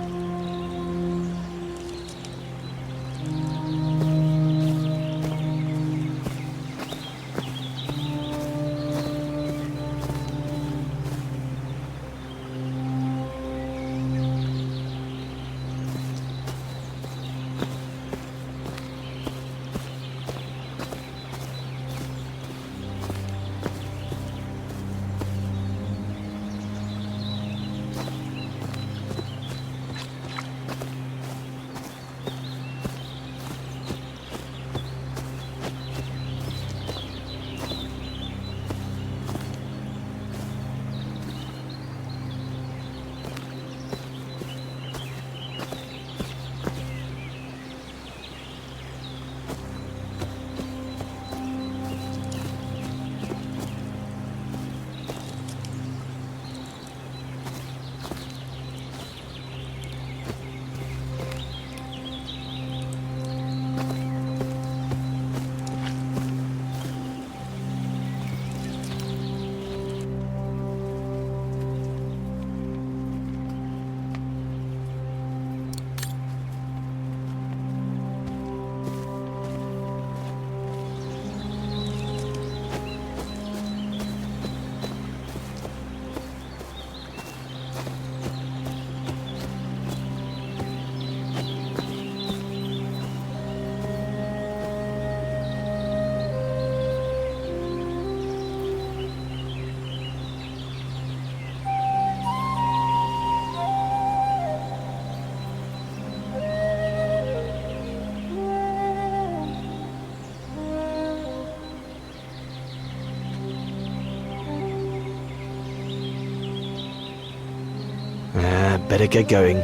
Better get going.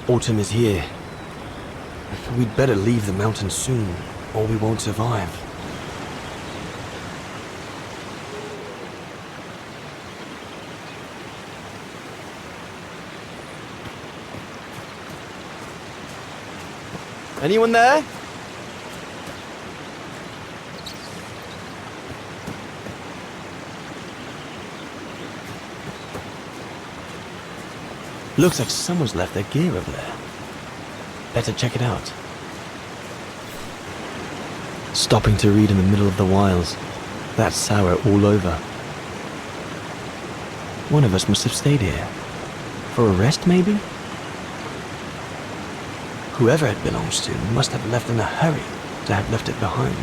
Autumn is here. We'd better leave the mountain soon, or we won't survive. Anyone there? Looks like someone's left their gear over there. Better check it out. Stopping to read in the middle of the wilds. That's sour all over. One of us must have stayed here. For a rest, maybe? Whoever it belongs to must have left in a hurry to have left it behind.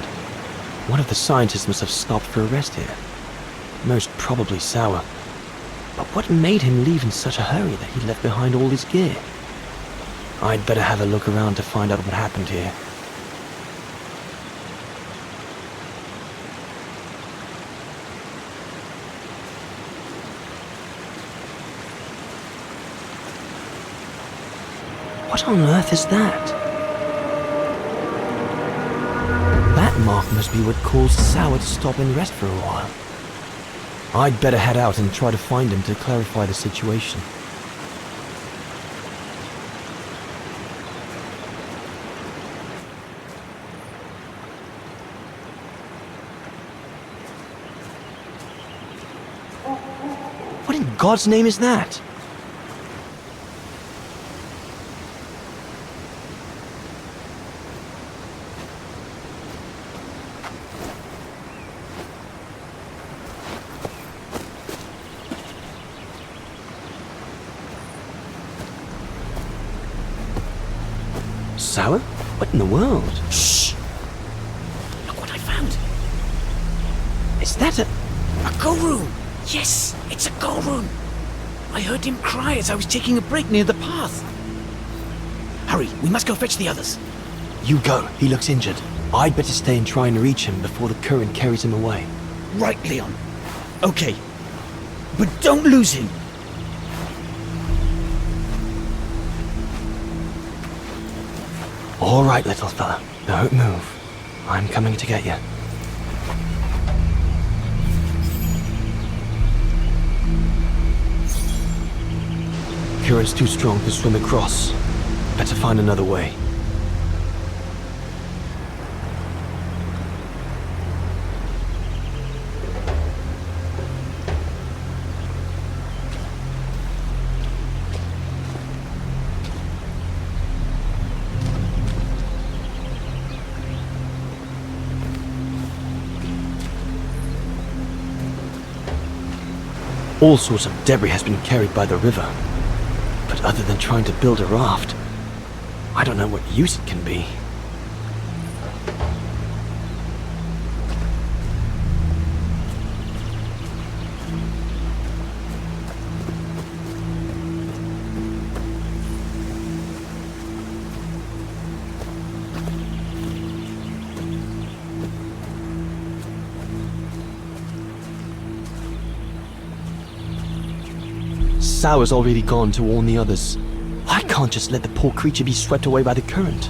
One of the scientists must have stopped for a rest here. Most probably Sour. But what made him leave in such a hurry that he left behind all his gear? I'd better have a look around to find out what happened here. What on earth is that? That mark must be what caused Sour to stop and rest for a while. I'd better head out and try to find him to clarify the situation. What in God's name is that? Sour? What in the world? Shh! Look what I found. Is that a go room. Yes, it's a go room. I heard him cry as I was taking a break near the path. Hurry, we must go fetch the others. You go. He looks injured. I'd better stay and try and reach him before the current carries him away. Right, Leon. Okay. But don't lose him. All right, little fella. Don't move. I'm coming to get you. Current's too strong to swim across. Better find another way. All sorts of debris has been carried by the river. But other than trying to build a raft, I don't know what use it can be. Sour's already gone to warn the others. I can't just let the poor creature be swept away by the current.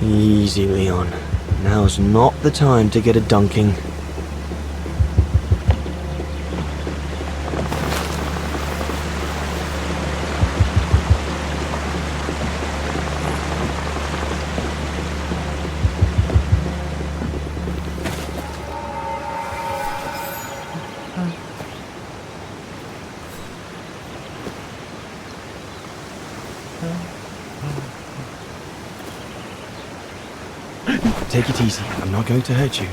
Easy, Leon. Now's not the time to get a dunking. Take it easy. I'm not going to hurt you.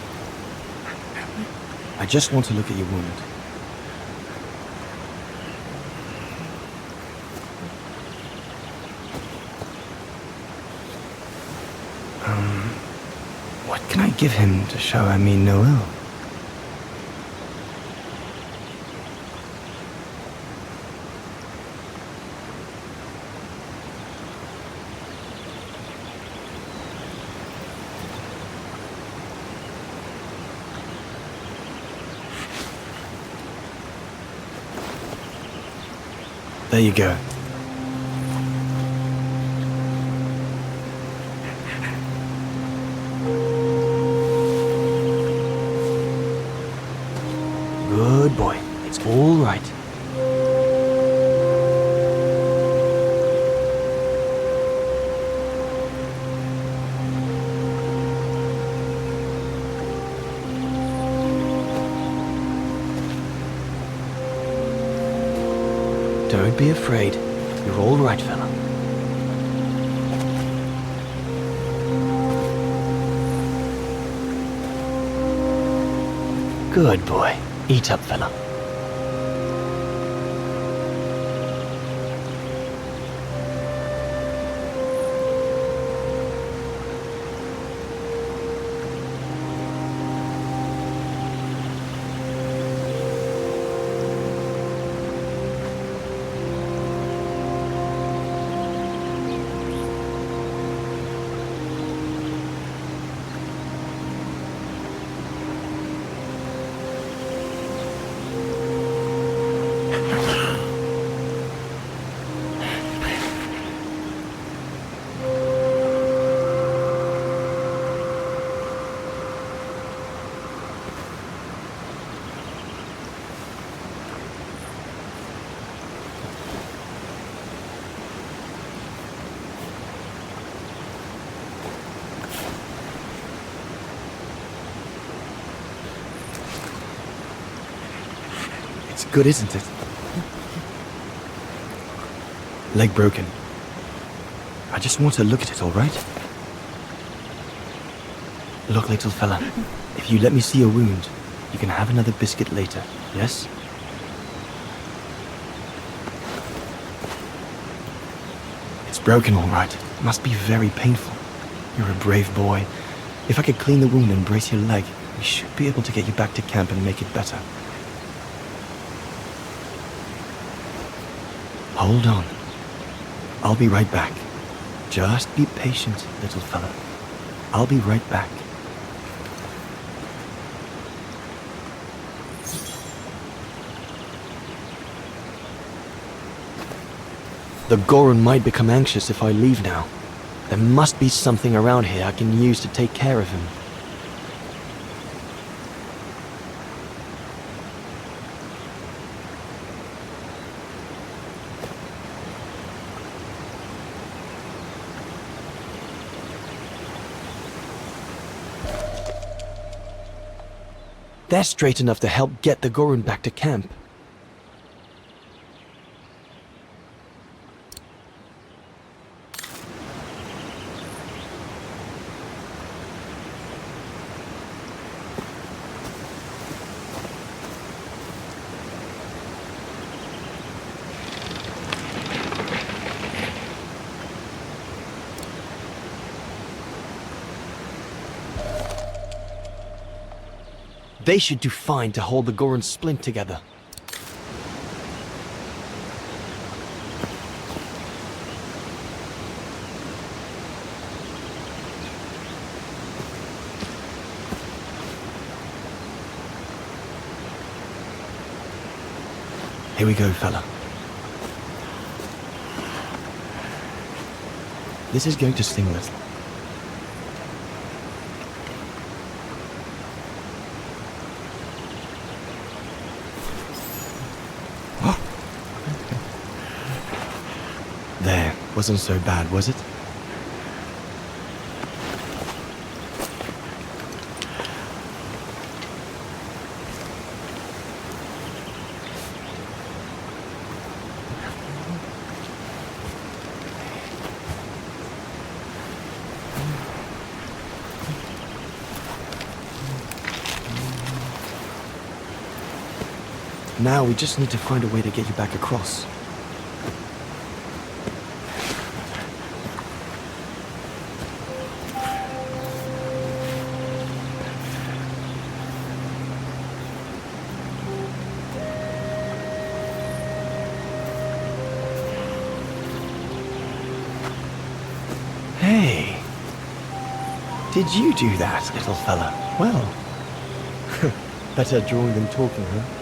I just want to look at your wound. What can I give him to show I mean no ill? There you go. Good boy. It's all right. Don't be afraid. You're all right, fella. Good boy. Eat up, fella. It's good, isn't it? Leg broken. I just want to look at it, all right? Look, little fella. If you let me see your wound, you can have another biscuit later, yes? It's broken, all right. It must be very painful. You're a brave boy. If I could clean the wound and brace your leg, we should be able to get you back to camp and make it better. Hold on. I'll be right back. Just be patient, little fella. I'll be right back. The Goron might become anxious if I leave now. There must be something around here I can use to take care of him. They're straight enough to help get the Goron back to camp. They should do fine to hold the Goron splint together. Here we go, fella. This is going to sting a little. wasn't so bad, was it? Now we just need to find a way to get you back across. Hey, did you do that, little fella? Well, better drawing than talking, huh?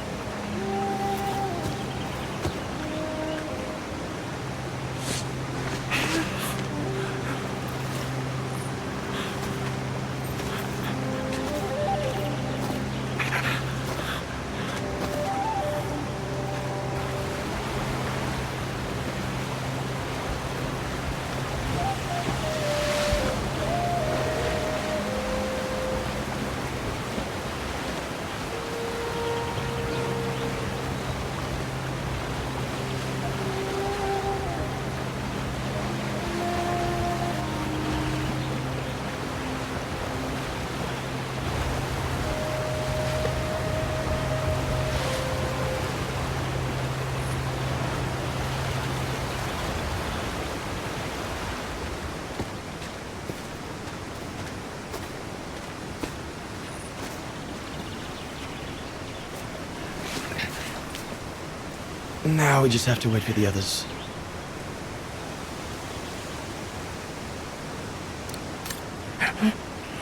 Now we just have to wait for the others.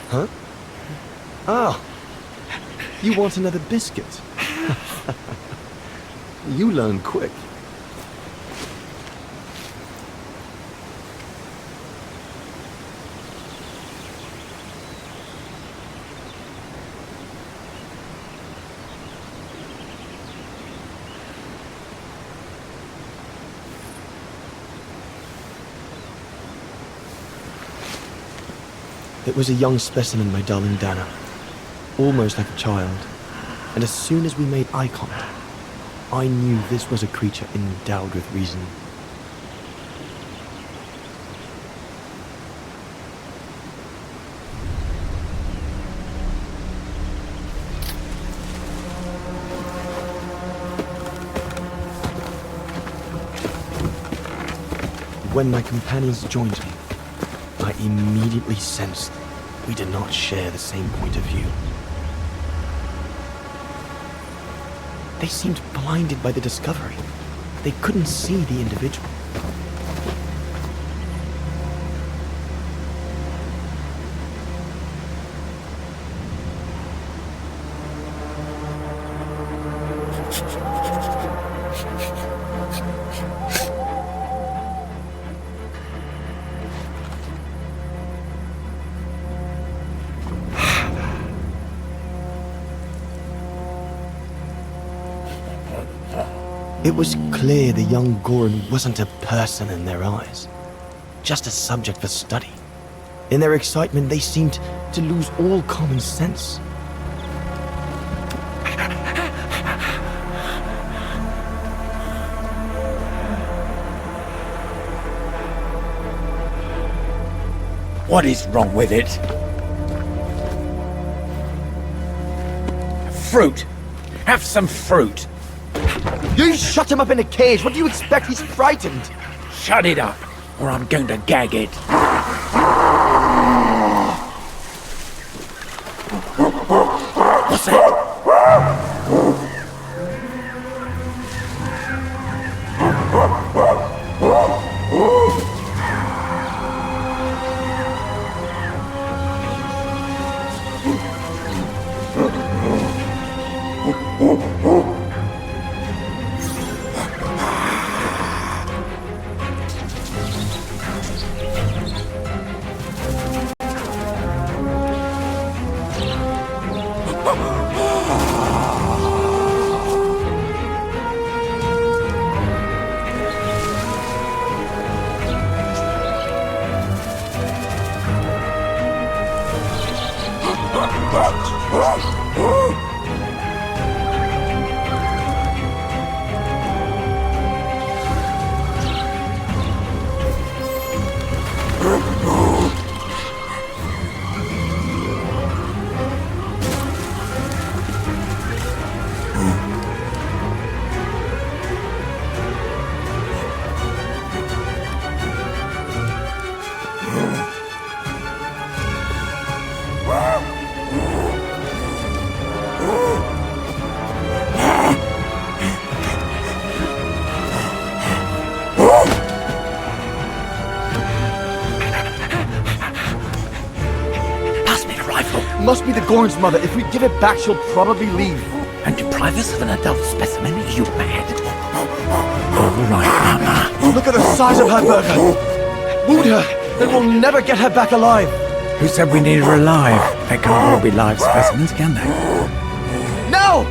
Huh? Ah! You want another biscuit? You learn quick. It was a young specimen, my darling Dana. Almost like a child. And as soon as we made eye contact, I knew this was a creature endowed with reason. When my companions joined me, I immediately sensed we did not share the same point of view. They seemed blinded by the discovery. They couldn't see the individual. It was clear the young Goran wasn't a person in their eyes, just a subject for study. In their excitement, they seemed to lose all common sense. What is wrong with it? Fruit! Have some fruit! You shut him up in a cage! What do you expect? He's frightened! Shut it up, or I'm going to gag it. What's that? Must be the Gorn's mother. If we give it back, she'll probably leave. And deprive us of an adult specimen? Are you mad? All right, Mama. Look at the size of her, Burger. Wound her. Then we'll never get her back alive. Who said we need her alive? They can't all be live specimens, can they? No!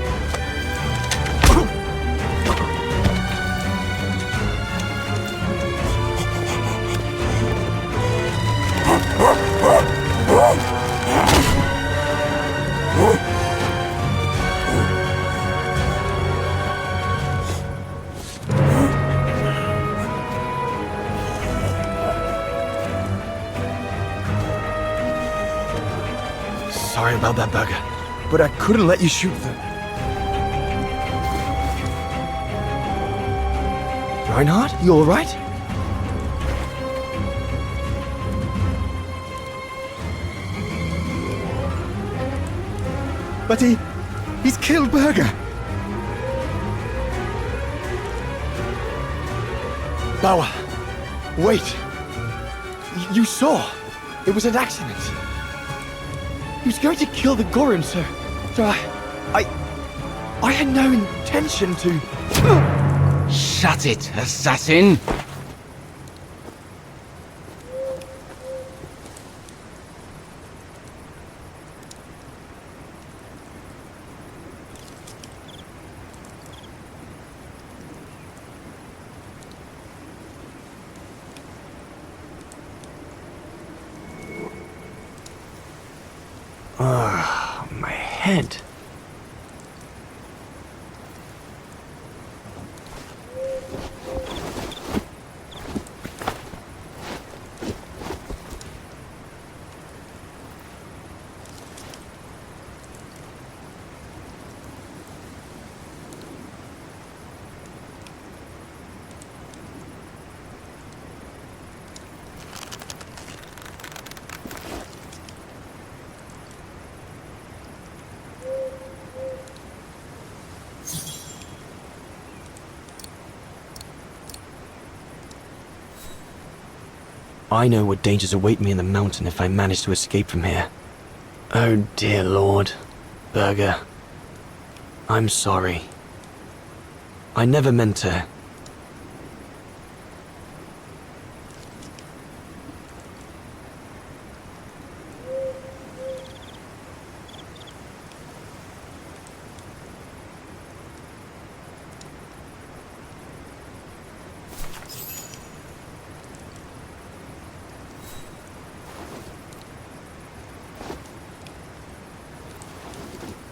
Sorry about that, Burger, but I couldn't let you shoot them. Reinhard, you all right? But he's killed Burger. Bauer, wait. You saw. It was an accident. He was going to kill the Gorin, sir. So I had no intention to... Shut it, assassin! My head. I know what dangers await me in the mountain if I manage to escape from here. Oh dear Lord, Burger. I'm sorry. I never meant to...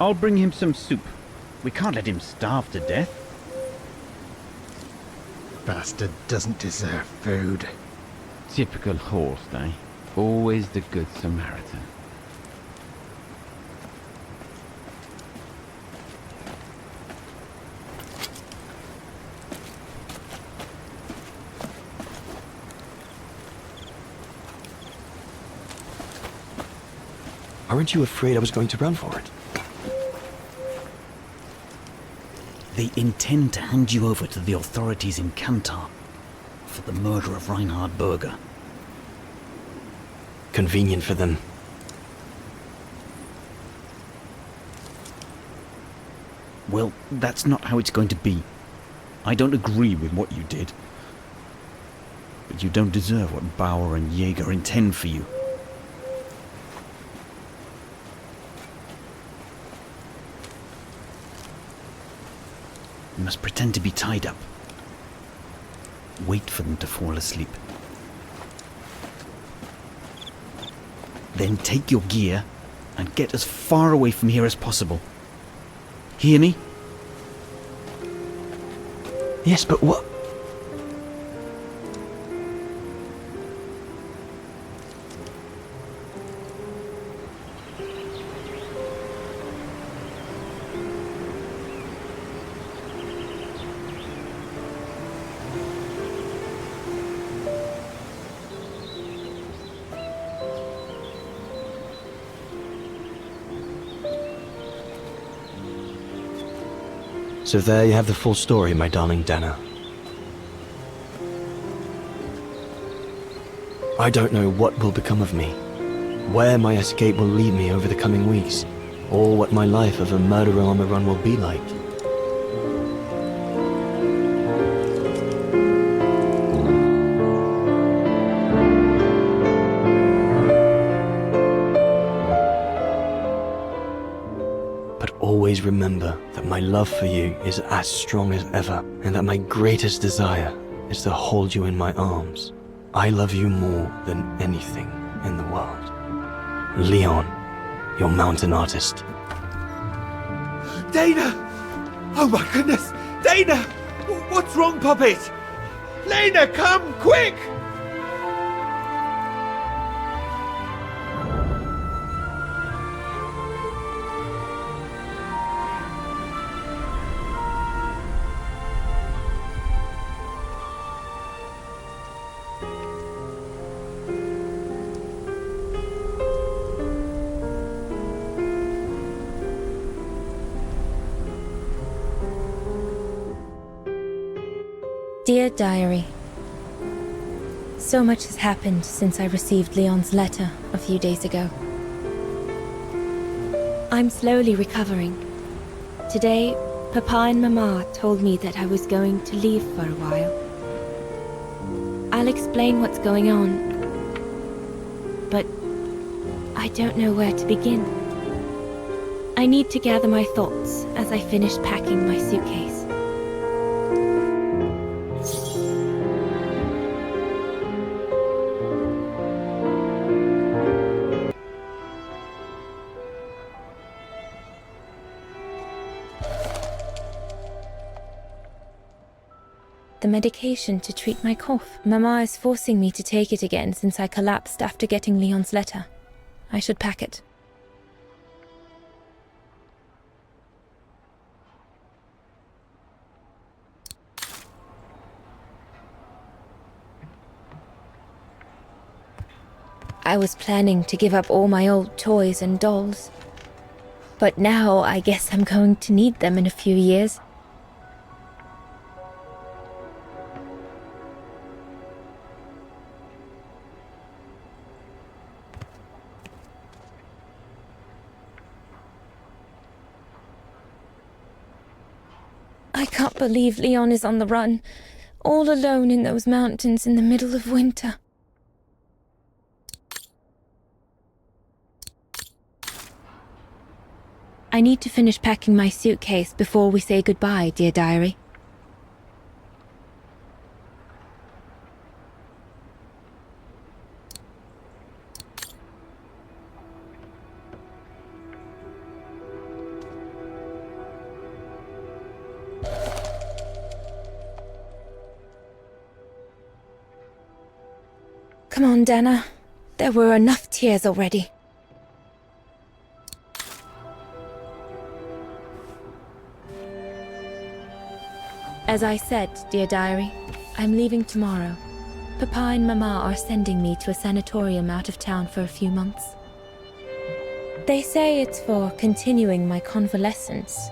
I'll bring him some soup. We can't let him starve to death. Bastard doesn't deserve food. Typical horse, eh? Always the good Samaritan. Aren't you afraid I was going to run for it? They intend to hand you over to the authorities in Kantar for the murder of Reinhard Burger. Convenient for them. Well, that's not how it's going to be. I don't agree with what you did. But you don't deserve what Bauer and Jaeger intend for you. You must pretend to be tied up. Wait for them to fall asleep. Then take your gear and get as far away from here as possible. Hear me? Yes, but what? So there you have the full story, my darling Dana. I don't know what will become of me, where my escape will lead me over the coming weeks, or what my life of a murderer on the run will be like. But always remember that my love for you is as strong as ever, and that my greatest desire is to hold you in my arms. I love you more than anything in the world. Leon, your mountain artist. Dana! Oh my goodness! Dana! What's wrong, Puppet? Lena, come, quick! Dear Diary, so much has happened since I received Leon's letter a few days ago. I'm slowly recovering. Today, Papa and Mama told me that I was going to leave for a while. I'll explain what's going on, but I don't know where to begin. I need to gather my thoughts as I finish packing my suitcase. The medication to treat my cough. Mama is forcing me to take it again since I collapsed after getting Leon's letter. I should pack it. I was planning to give up all my old toys and dolls. But now I guess I'm going to need them in a few years. I can't believe Leon is on the run, all alone in those mountains in the middle of winter. I need to finish packing my suitcase before we say goodbye, dear diary. Come on, Dana. There were enough tears already. As I said, dear diary, I'm leaving tomorrow. Papa and Mama are sending me to a sanatorium out of town for a few months. They say it's for continuing my convalescence.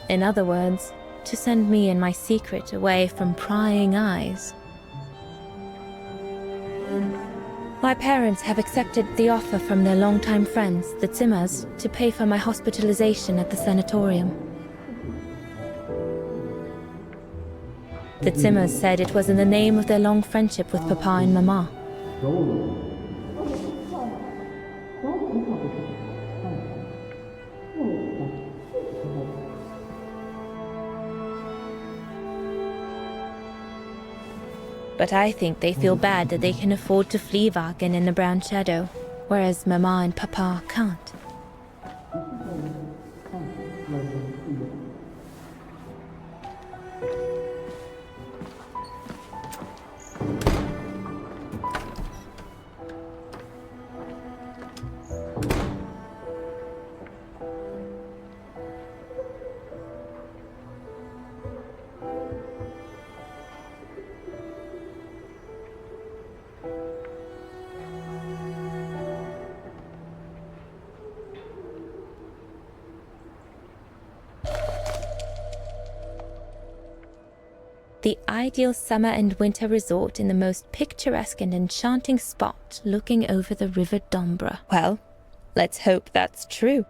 In other words, to send me and my secret away from prying eyes. My parents have accepted the offer from their longtime friends, the Zimmers, to pay for my hospitalization at the sanatorium. The Zimmers said it was in the name of their long friendship with Papa and Mama. But I think they feel bad that they can afford to flee Wagen in the Brown Shadow, whereas Mama and Papa can't. The ideal summer and winter resort in the most picturesque and enchanting spot looking over the River Dombra. Well, let's hope that's true.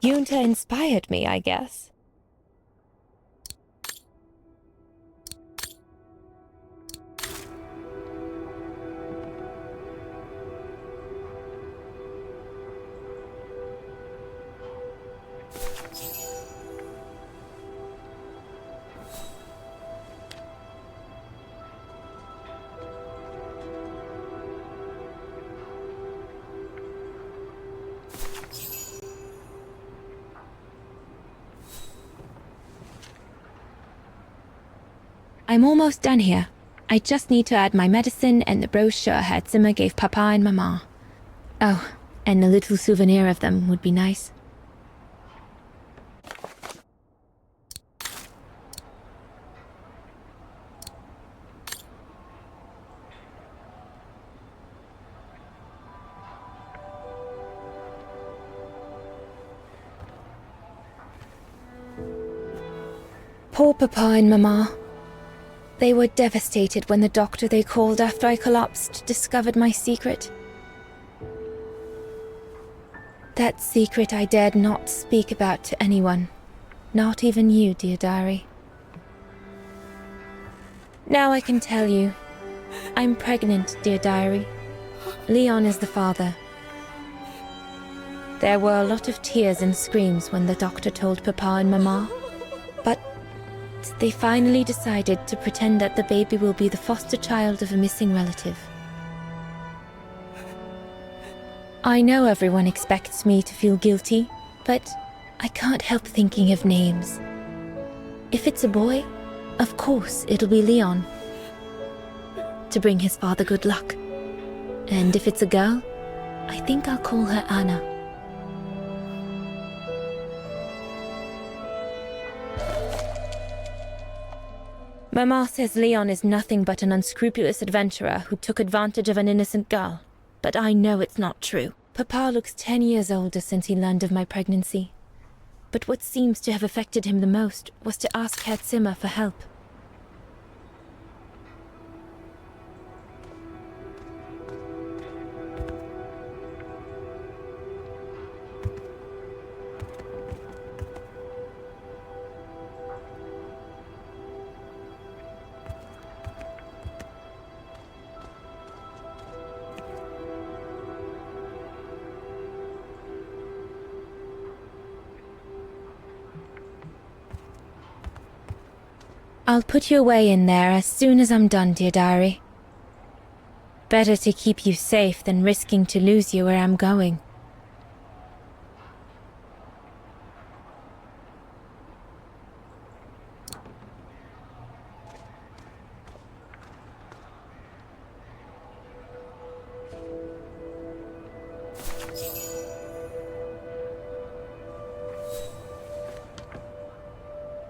Yunta inspired me, I guess. I'm almost done here. I just need to add my medicine and the brochure Herr Zimmer gave Papa and Mama. Oh, and a little souvenir of them would be nice. Poor Papa and Mama. They were devastated when the doctor they called after I collapsed discovered my secret. That secret I dared not speak about to anyone. Not even you, dear diary. Now I can tell you. I'm pregnant, dear diary. Leon is the father. There were a lot of tears and screams when the doctor told Papa and Mama. But they finally decided to pretend that the baby will be the foster child of a missing relative. I know everyone expects me to feel guilty, but I can't help thinking of names. If it's a boy, of course it'll be Leon, to bring his father good luck. And if it's a girl, I think I'll call her Anna. Mama says Leon is nothing but an unscrupulous adventurer who took advantage of an innocent girl. But I know it's not true. Papa looks 10 years older since he learned of my pregnancy. But what seems to have affected him the most was to ask Herr Zimmer for help. I'll put you away in there as soon as I'm done, dear diary. Better to keep you safe than risking to lose you where I'm going.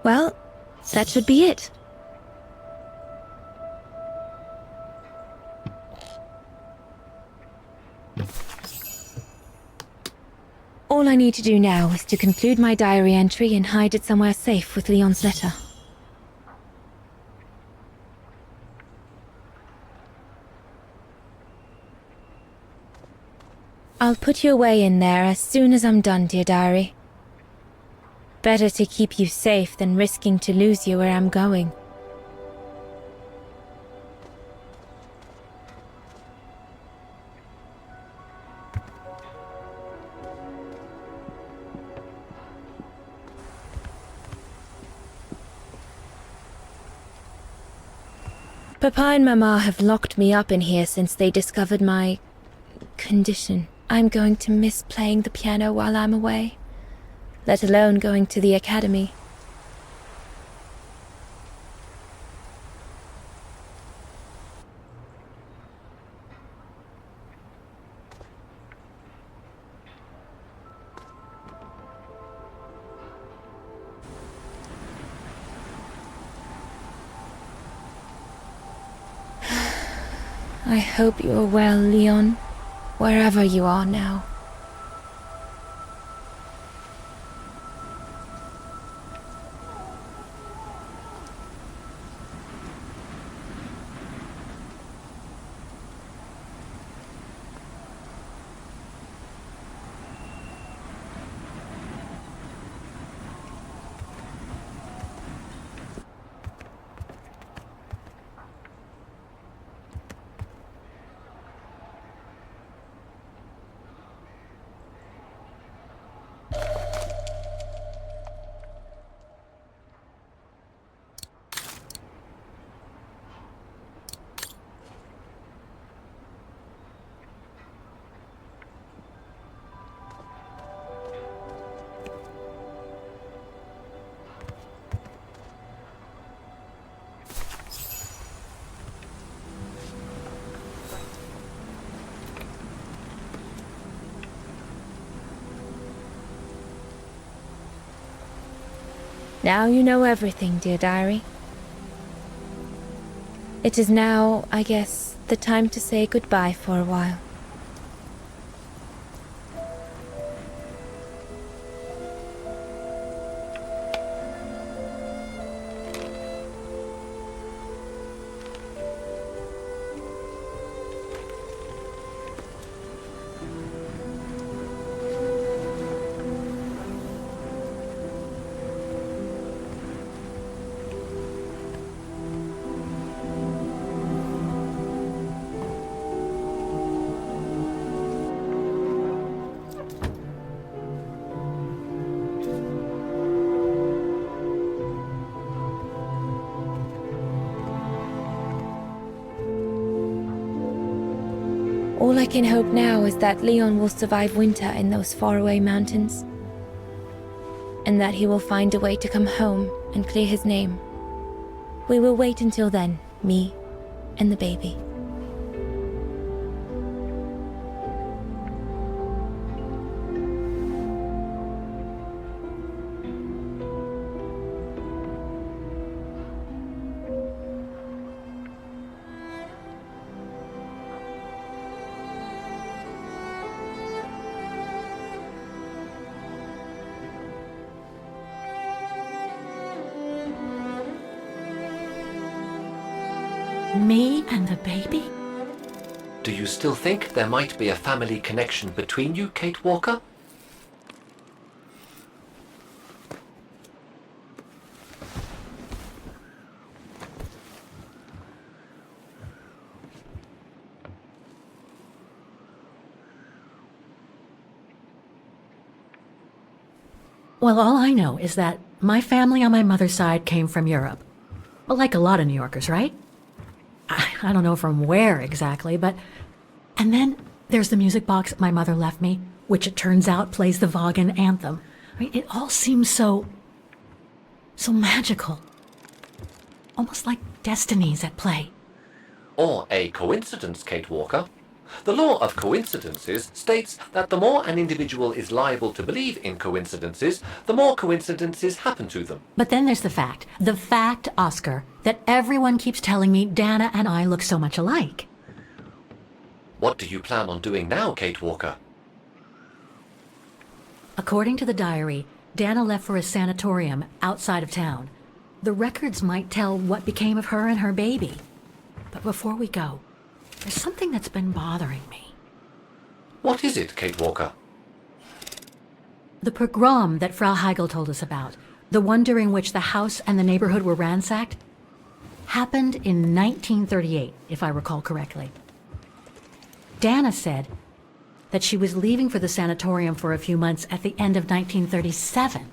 Well, that should be it. All I need to do now is to conclude my diary entry and hide it somewhere safe with Leon's letter. I'll put you away in there as soon as I'm done, dear diary. Better to keep you safe than risking to lose you where I'm going. Papa and Mama have locked me up in here since they discovered my condition. I'm going to miss playing the piano while I'm away, let alone going to the academy. I hope you are well, Leon, wherever you are now. Now you know everything, dear diary. It is now, I guess, the time to say goodbye for a while. All I can hope now is that Leon will survive winter in those faraway mountains, and that he will find a way to come home and clear his name. We will wait until then, me and the baby. Me and the baby? Do you still think there might be a family connection between you, Kate Walker? Well, all I know is that my family on my mother's side came from Europe. Well, like a lot of New Yorkers, right? I don't know from where exactly, but... And then there's the music box my mother left me, which it turns out plays the Vaughan anthem. I mean, it all seems so magical. Almost like destinies at play. Or a coincidence, Kate Walker. The law of coincidences states that the more an individual is liable to believe in coincidences, the more coincidences happen to them. But then there's the fact, Oscar, that everyone keeps telling me Dana and I look so much alike. What do you plan on doing now, Kate Walker? According to the diary, Dana left for a sanatorium outside of town. The records might tell what became of her and her baby. But before we go, there's something that's been bothering me. What is it, Kate Walker? The pogrom that Frau Heigl told us about, the one during which the house and the neighborhood were ransacked, happened in 1938, if I recall correctly. Dana said that she was leaving for the sanatorium for a few months at the end of 1937.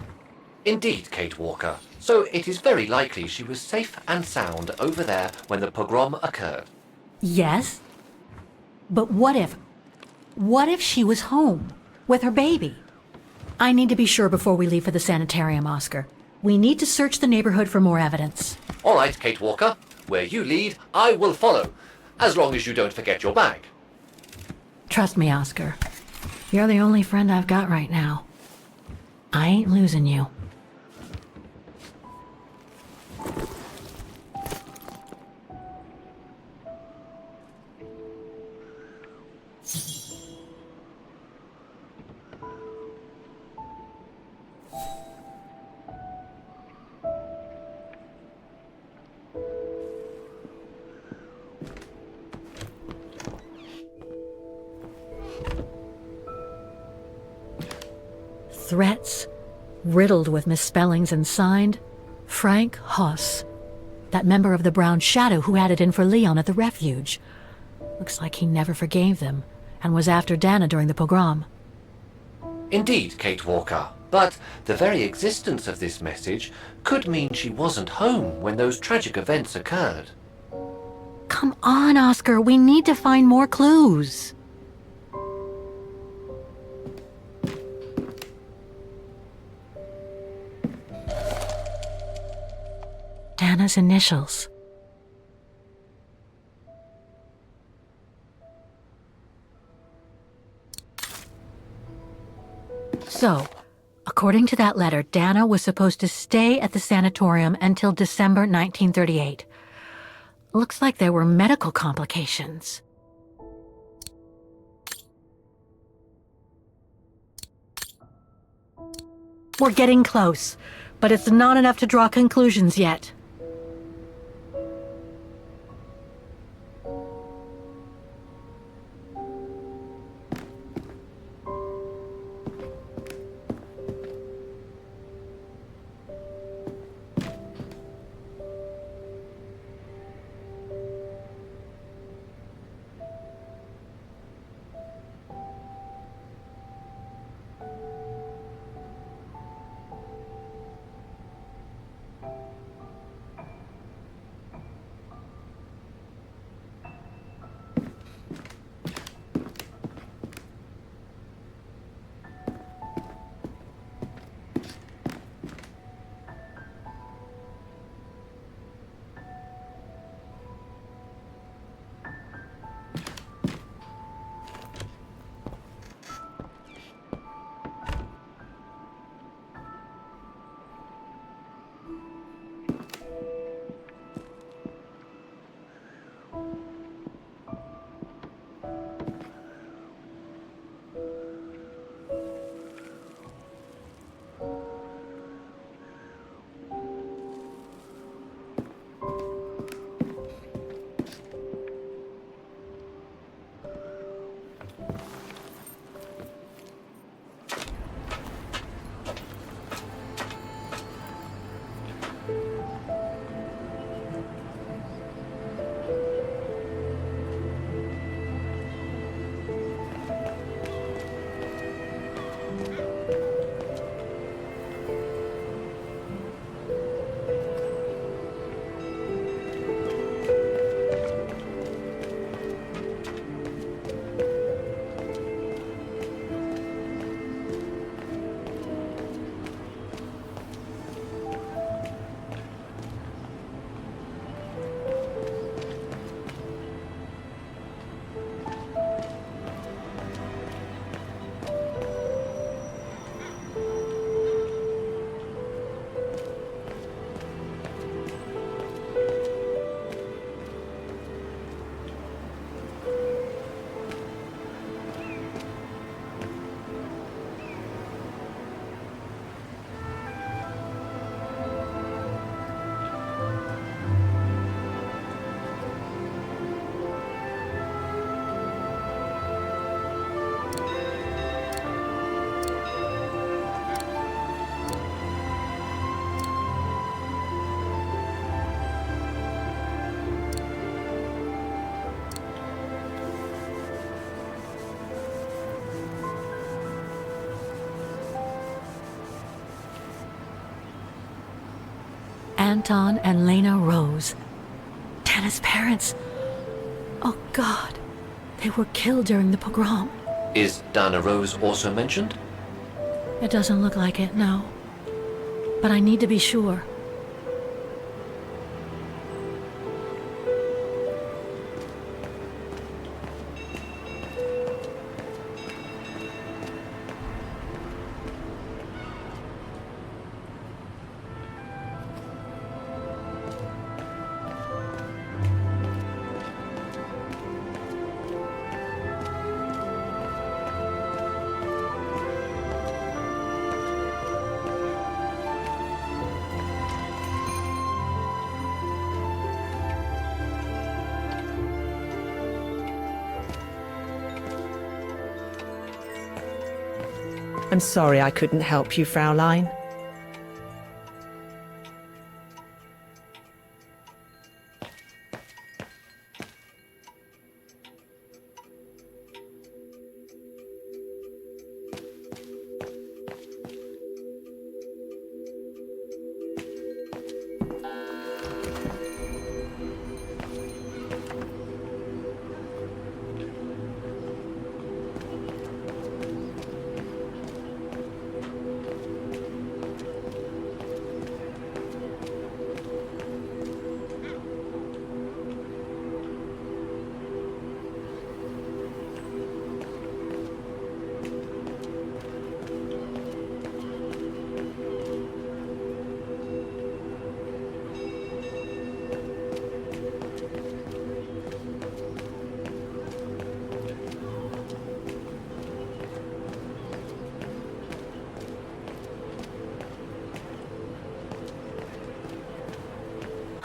Indeed, Kate Walker. So it is very likely she was safe and sound over there when the pogrom occurred. Yes, but what if she was home with her baby? I need to be sure before we leave for the sanitarium, Oscar. We need to search the neighborhood for more evidence. All right, Kate Walker. Where you lead, I will follow, as long as you don't forget your bag. Trust me, Oscar. You're the only friend I've got right now. I ain't losing you. threats, riddled with misspellings, and signed Frank Hoss, that member of the Brown Shadow who had it in for Leon at the refuge. Looks like he never forgave them and was after Dana during the pogrom. Indeed, Kate Walker. But the very existence of this message could mean she wasn't home when those tragic events occurred. Come on, Oscar, we need to find more clues. Dana's initials. So, according to that letter, Dana was supposed to stay at the sanatorium until December 1938. Looks like there were medical complications. We're getting close, but it's not enough to draw conclusions yet. Anton and Lena Rose. Dana's parents. Oh God, they were killed during the pogrom. Is Dana Rose also mentioned? It doesn't look like it, no. But I need to be sure. I'm sorry I couldn't help you, Fraulein.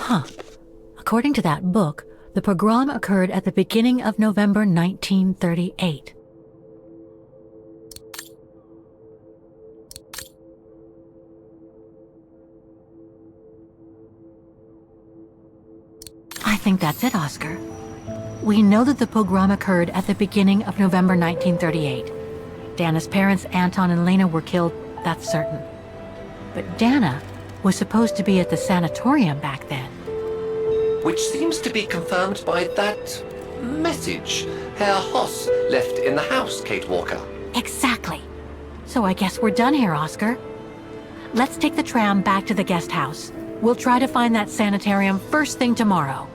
Huh. According to that book, the pogrom occurred at the beginning of November 1938. I think that's it, Oscar. We know that the pogrom occurred at the beginning of November 1938. Dana's parents, Anton and Lena, were killed, that's certain. But Dana was supposed to be at the sanatorium back then. Which seems to be confirmed by that message Herr Hoss left in the house, Kate Walker. Exactly. So I guess we're done here, Oscar. Let's take the tram back to the guest house. We'll try to find that sanitarium first thing tomorrow.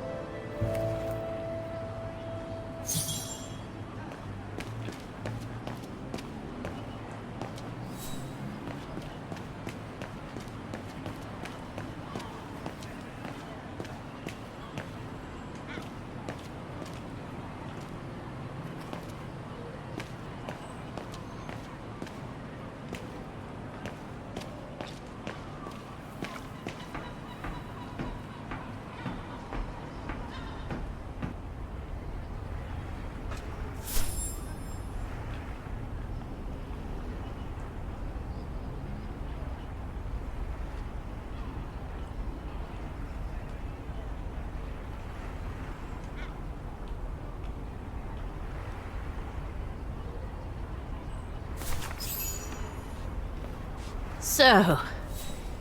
So,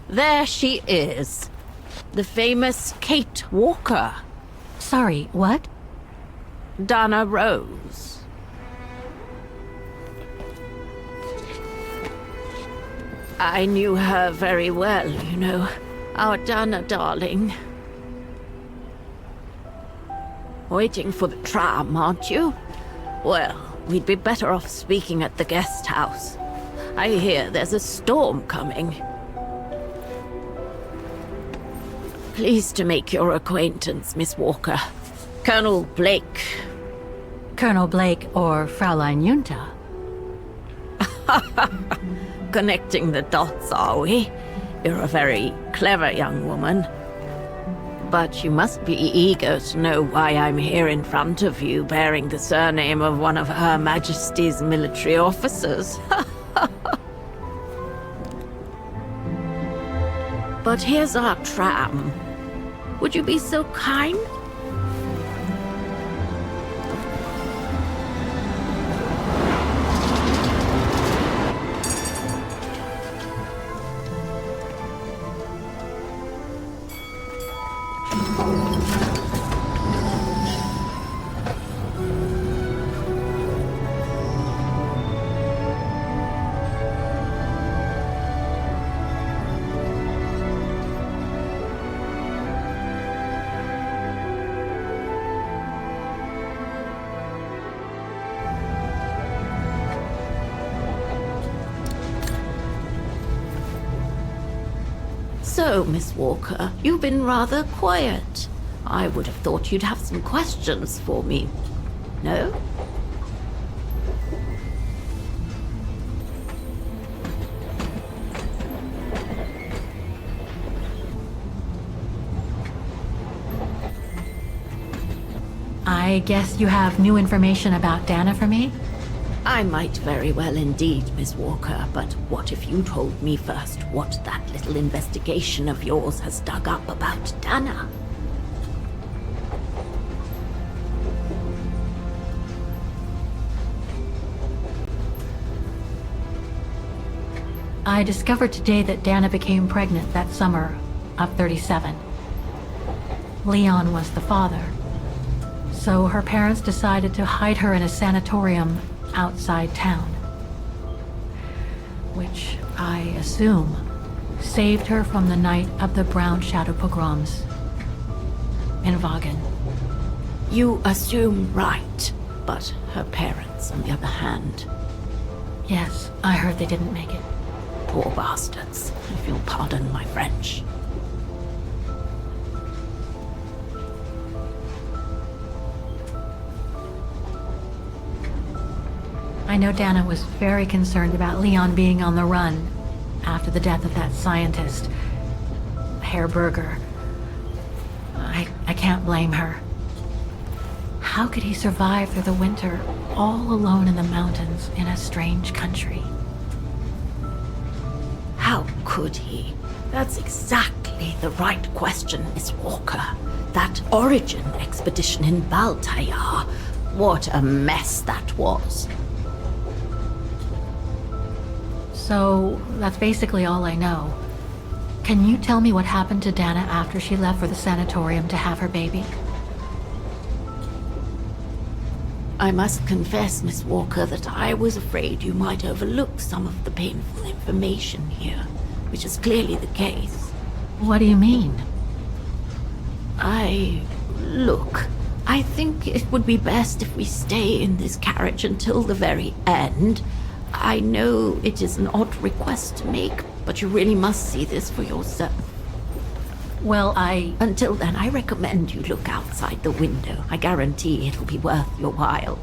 there she is. The famous Kate Walker. Sorry, what? Dana Rose. I knew her very well, you know. Our Dana darling. Waiting for the tram, aren't you? Well, we'd be better off speaking at the guest house. I hear there's a storm coming. Pleased to make your acquaintance, Miss Walker. Colonel Blake. Colonel Blake or Fraulein Junta? Connecting the dots, are we? You're a very clever young woman. But you must be eager to know why I'm here in front of you, bearing the surname of one of Her Majesty's military officers. But here's our tram. Would you be so kind? So, Miss Walker, you've been rather quiet. I would have thought you'd have some questions for me. No? I guess you have new information about Dana for me? I might very well indeed, Miss Walker, but what if you told me first what that little investigation of yours has dug up about Dana? I discovered today that Dana became pregnant that summer of 37. Leon was the father. So her parents decided to hide her in a sanatorium outside town. Which, I assume, saved her from the night of the Brown Shadow pogroms in Vagen. You assume right, but her parents, on the other hand... Yes, I heard they didn't make it. Poor bastards, if you'll pardon my French. I know Dana was very concerned about Leon being on the run after the death of that scientist, Herr Berger. I can't blame her. How could he survive through the winter, all alone in the mountains in a strange country? How could he? That's exactly the right question, Miss Walker. That origin expedition in Baltayar, what a mess that was. So, that's basically all I know. Can you tell me what happened to Dana after she left for the sanatorium to have her baby? I must confess, Miss Walker, that I was afraid you might overlook some of the painful information here, which is clearly the case. What do you mean? Look, I think it would be best if we stay in this carriage until the very end. I know it is an odd request to make, but you really must see this for yourself. Well, Until then, I recommend you look outside the window. I guarantee it'll be worth your while.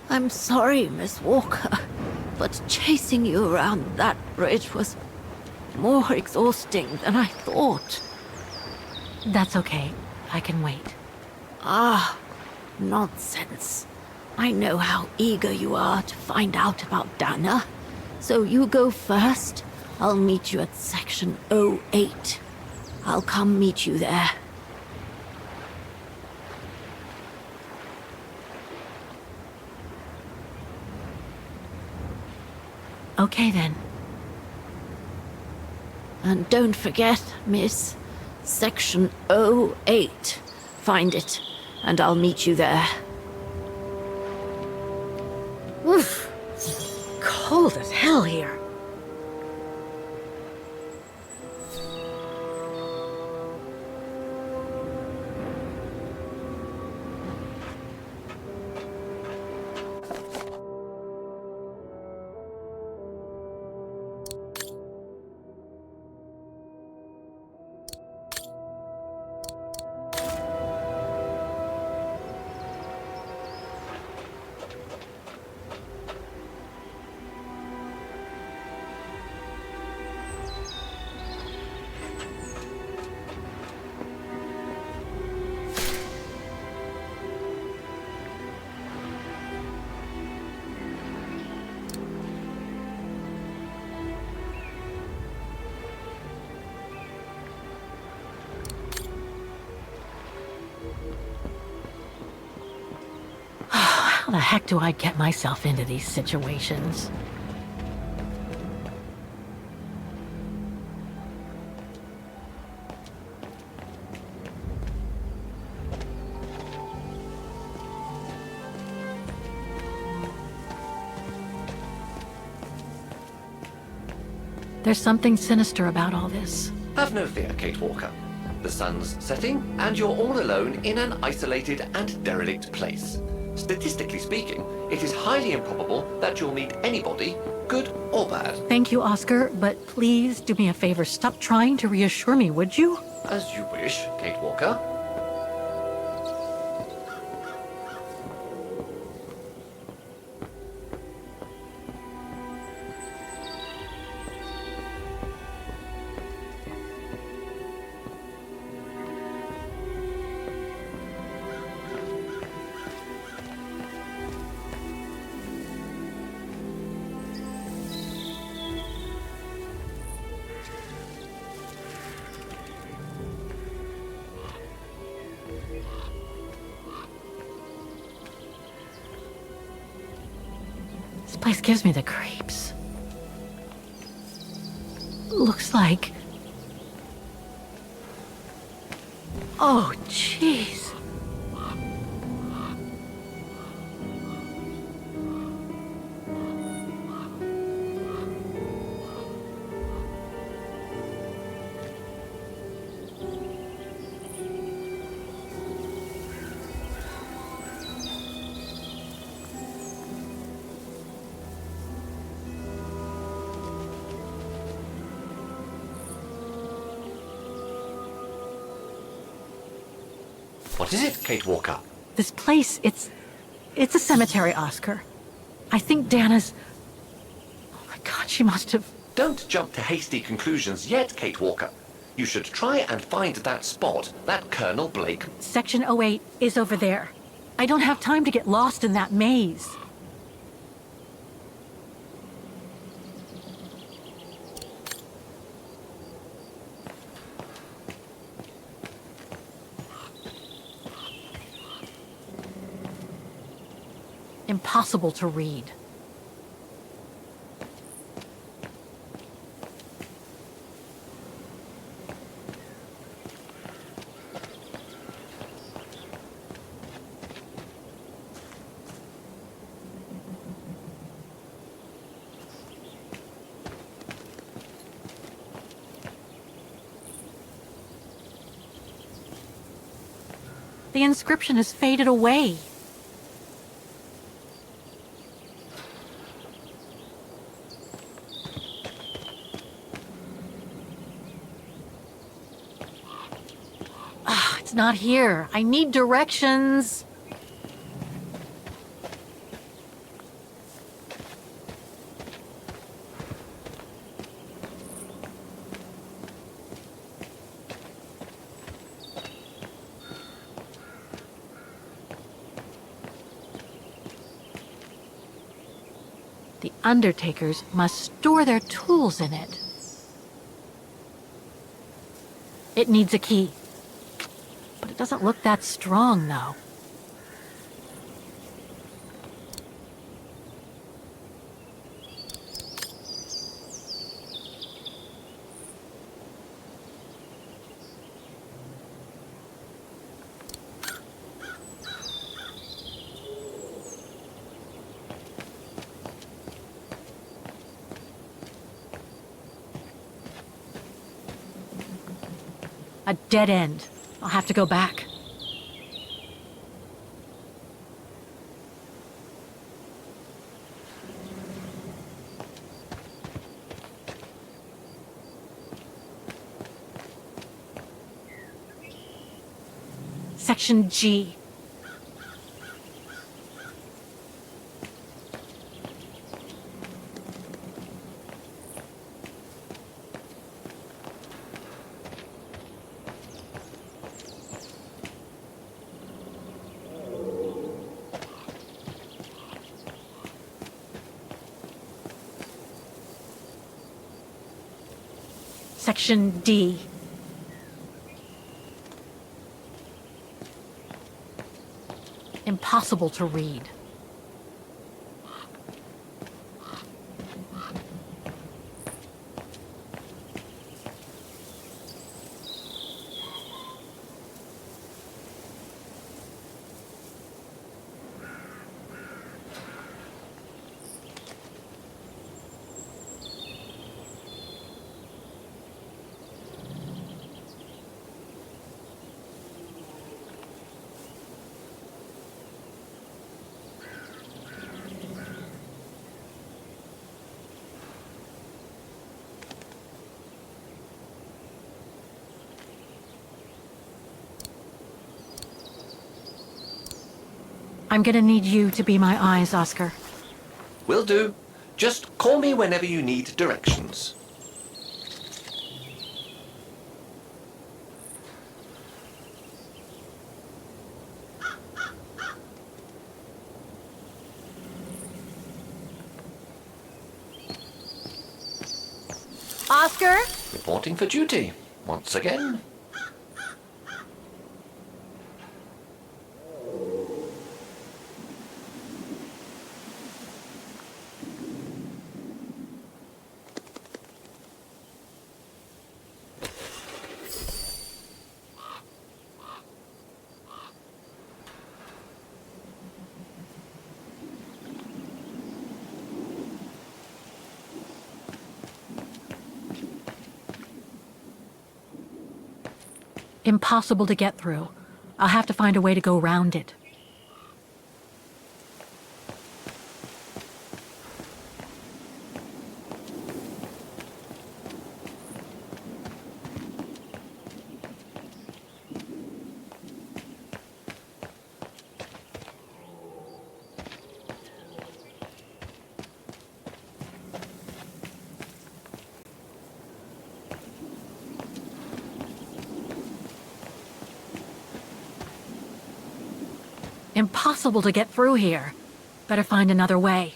I'm sorry, Miss Walker, but chasing you around that bridge was more exhausting than I thought. That's okay. I can wait. Nonsense. I know how eager you are to find out about Dana. So you go first. I'll meet you at section 08. I'll come meet you there. Okay, then. And don't forget, miss, section 08. Find it, and I'll meet you there. hell here? How the heck do I get myself into these situations? There's something sinister about all this. Have no fear, Kate Walker. The sun's setting, and you're all alone in an isolated and derelict place. Statistically speaking, it is highly improbable that you'll meet anybody, good or bad. Thank you, Oscar, but please do me a favor. Stop trying to reassure me, would you? As you wish, Kate Walker. This place gives me the creeps. Looks like... Oh, jeez. What is it, Kate Walker? This place, it's a cemetery, Oscar. I think Dana's... Oh my god, she must have... Don't jump to hasty conclusions yet, Kate Walker. You should try and find that spot, that Colonel Blake. Section 08 is over there. I don't have time to get lost in that maze. Impossible to read. The inscription has faded away. It's not here. I need directions. The undertakers must store their tools in it. It needs a key. But it doesn't look that strong, though. A dead end. I'll have to go back. Section G. Section D. Impossible to read. I'm gonna need you to be my eyes, Oscar. Will do. Just call me whenever you need directions. Oscar? Reporting for duty. Once again. Impossible to get through. I'll have to find a way to go around it. Impossible to get through here. Better find another way.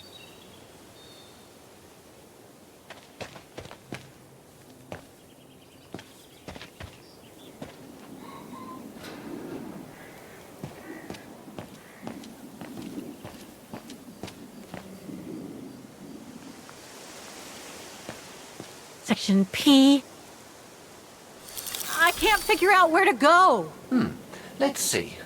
Section P. I can't figure out where to go. Let's see.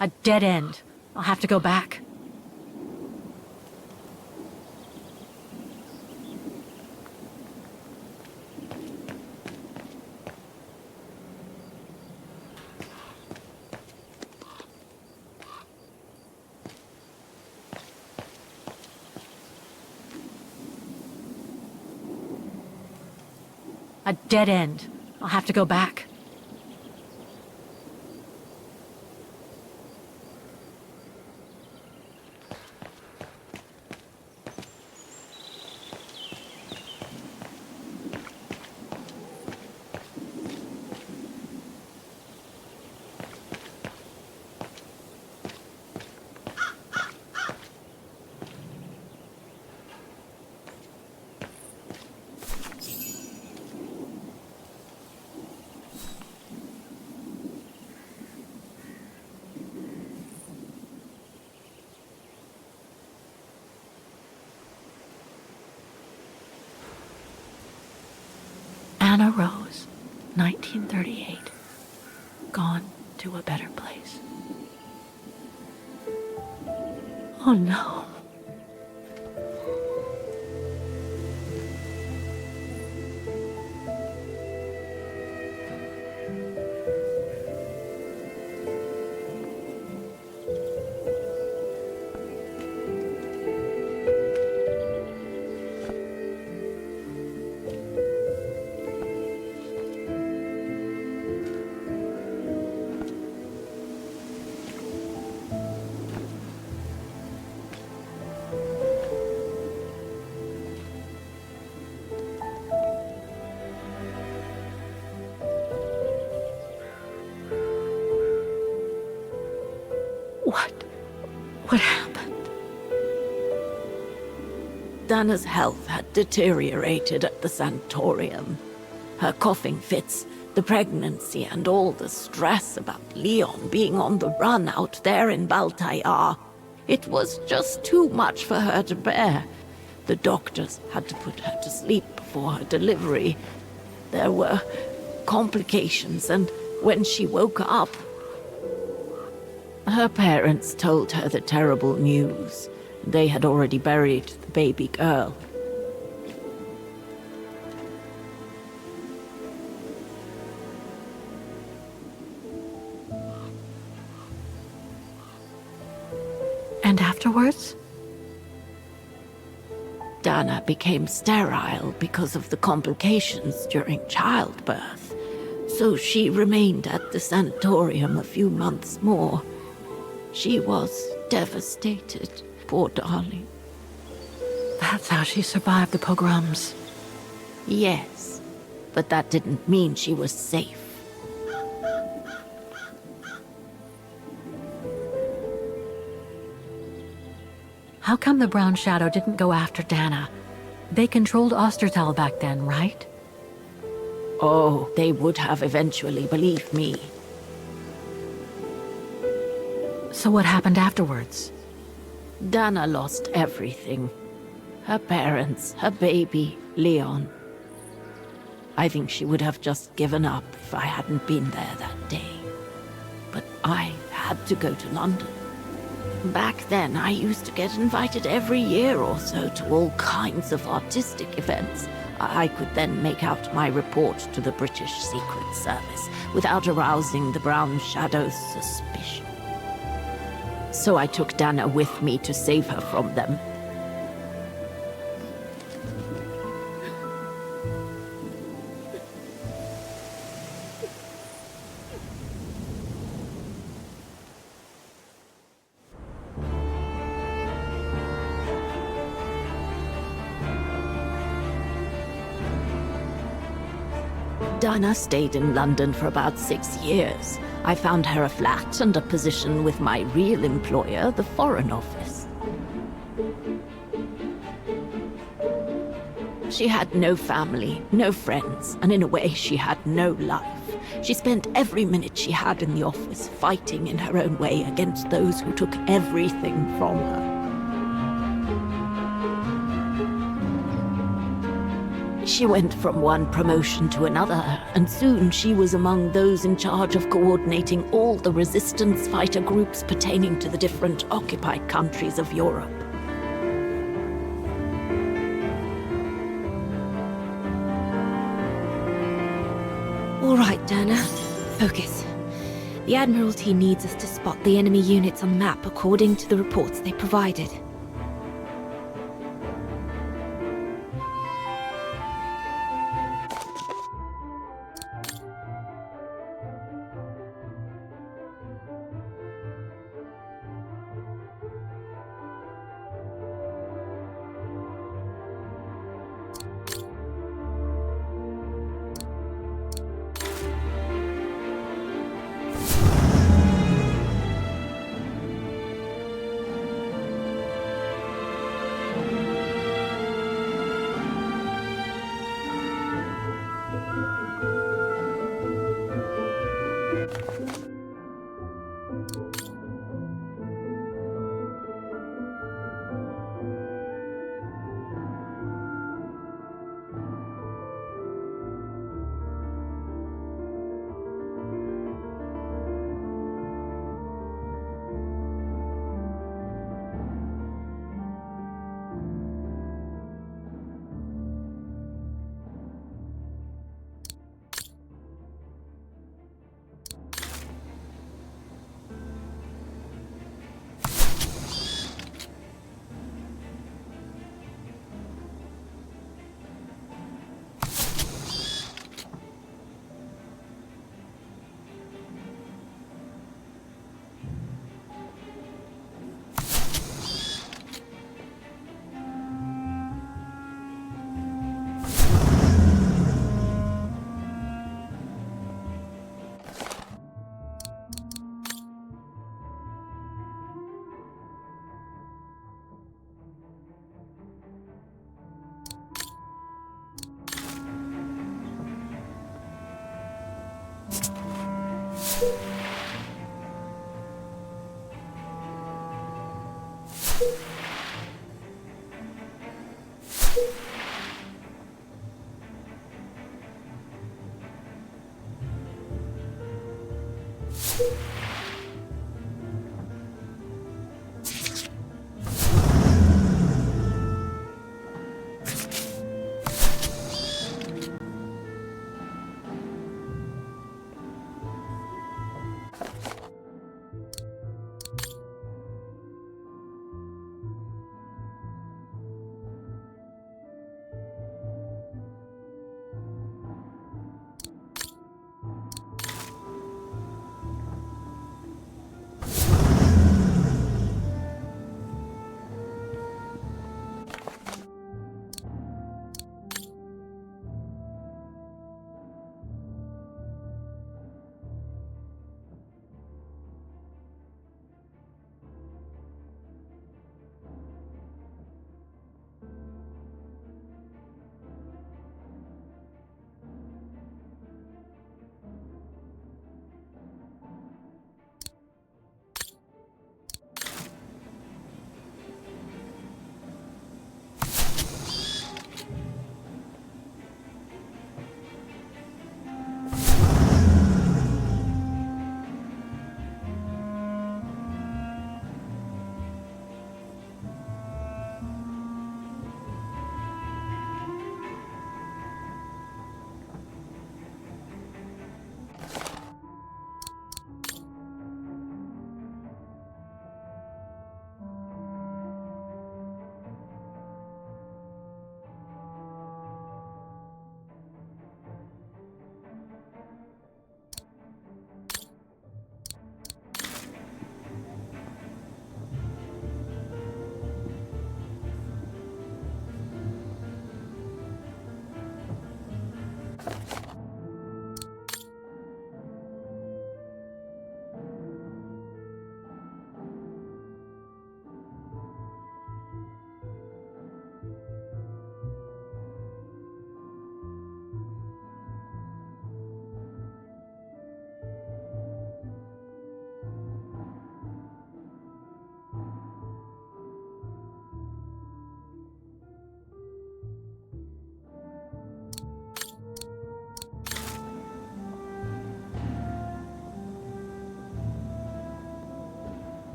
A dead end. I'll have to go back. A dead end. I'll have to go back. Anna Rose, 1938. Gone to a better place. Oh no. What happened? Dana's health had deteriorated at the sanatorium. Her coughing fits, the pregnancy, and all the stress about Leon being on the run out there in Baltayar. It was just too much for her to bear. The doctors had to put her to sleep before her delivery. There were complications, and when she woke up, her parents told her the terrible news. They had already buried the baby girl. And afterwards? Dana became sterile because of the complications during childbirth. So she remained at the sanatorium a few months more. She was devastated, poor darling. That's how she survived the pogroms. Yes, but that didn't mean she was safe. How come the Brown Shadow didn't go after Dana? They controlled Ostertal back then, right? Oh, they would have eventually, believe me. So what happened afterwards? Dana lost everything. Her parents, her baby, Leon. I think she would have just given up if I hadn't been there that day. But I had to go to London. Back then, I used to get invited every year or so to all kinds of artistic events. I could then make out my report to the British Secret Service without arousing the Brown Shadow's suspicion. So I took Dana with me to save her from them. Dana stayed in London for about 6 years. I found her a flat and a position with my real employer, the Foreign Office. She had no family, no friends, and in a way she had no life. She spent every minute she had in the office fighting in her own way against those who took everything from her. She went from one promotion to another, and soon she was among those in charge of coordinating all the resistance fighter groups pertaining to the different occupied countries of Europe. All right, Dana. Focus. The Admiralty needs us to spot the enemy units on the map according to the reports they provided.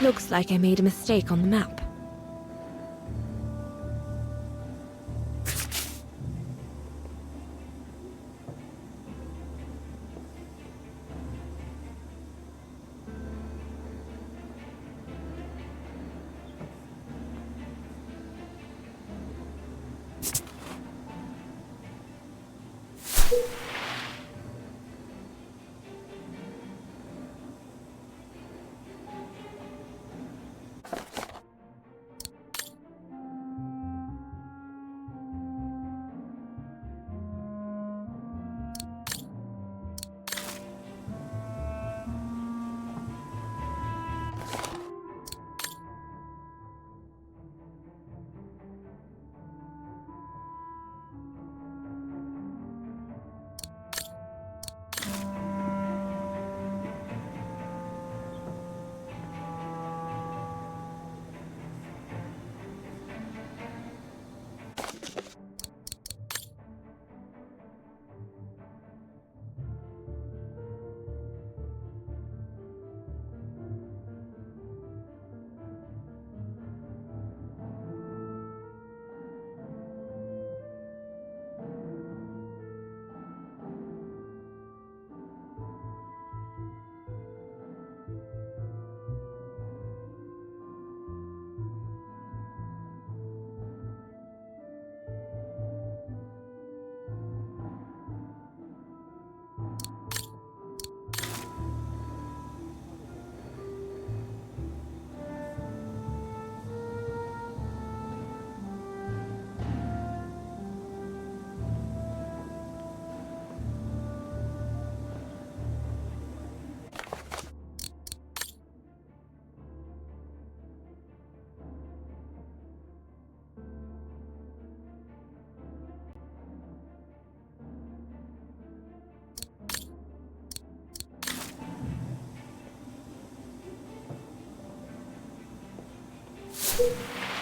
Looks like I made a mistake on the map.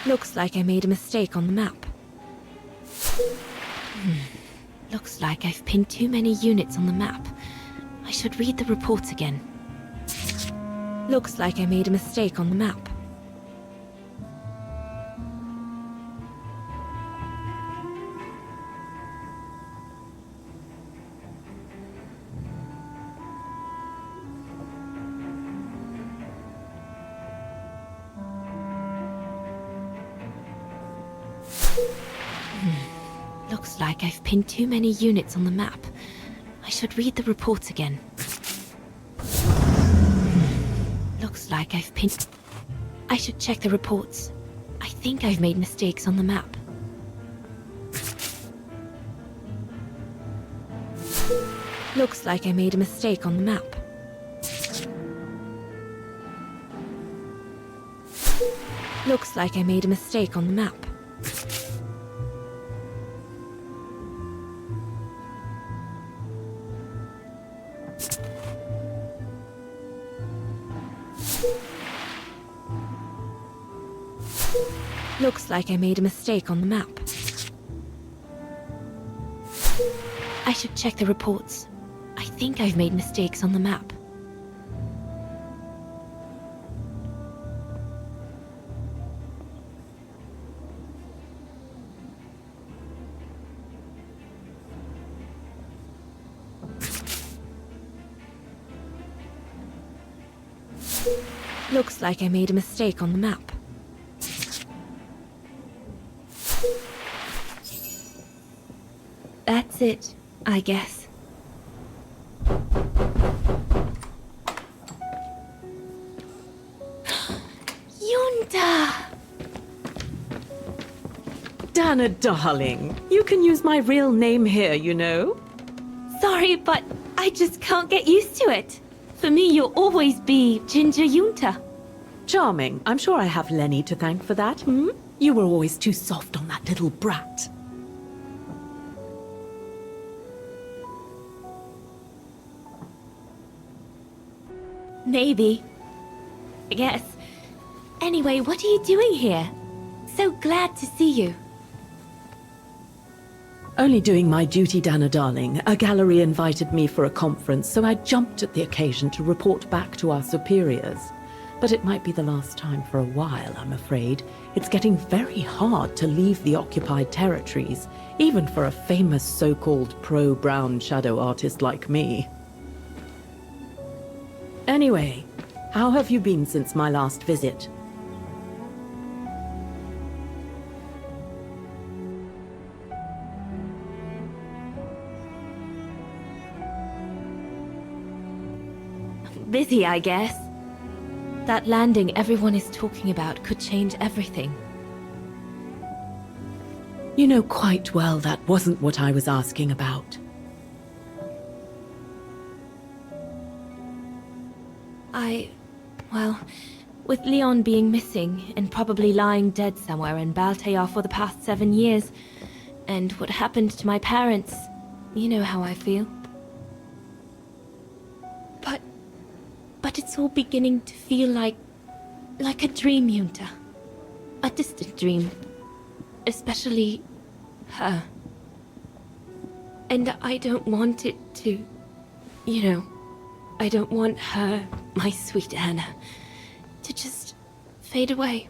Looks like I made a mistake on the map. Looks like I've pinned too many units on the map. I should read the reports again. Looks like I made a mistake on the map. Looks like I've pinned too many units on the map. I should read the reports again. Looks like I've pinned... I should check the reports. I think I've made mistakes on the map. Looks like I made a mistake on the map. Looks like I made a mistake on the map. Looks like I made a mistake on the map. I should check the reports. I think I've made mistakes on the map. Looks like I made a mistake on the map. That's it, I guess. Yunta! Dana, darling, you can use my real name here, you know. Sorry, but I just can't get used to it. For me, you'll always be Ginger Yunta. Charming. I'm sure I have Lenny to thank for that, hmm? You were always too soft on that little brat. Maybe. I guess. Anyway, what are you doing here? So glad to see you. Only doing my duty, Dana, darling. A gallery invited me for a conference, so I jumped at the occasion to report back to our superiors. But it might be the last time for a while, I'm afraid. It's getting very hard to leave the occupied territories, even for a famous so-called pro-brown shadow artist like me. Anyway, how have you been since my last visit? Busy, I guess. That landing everyone is talking about could change everything. You know quite well that wasn't what I was asking about. Well, with Leon being missing and probably lying dead somewhere in Baltair for the past 7 years, and what happened to my parents, you know how I feel. But it's all beginning to feel like a dream, Yunta. A distant dream. Especially her. And I don't want it to, I don't want her, my sweet Anna, to just fade away.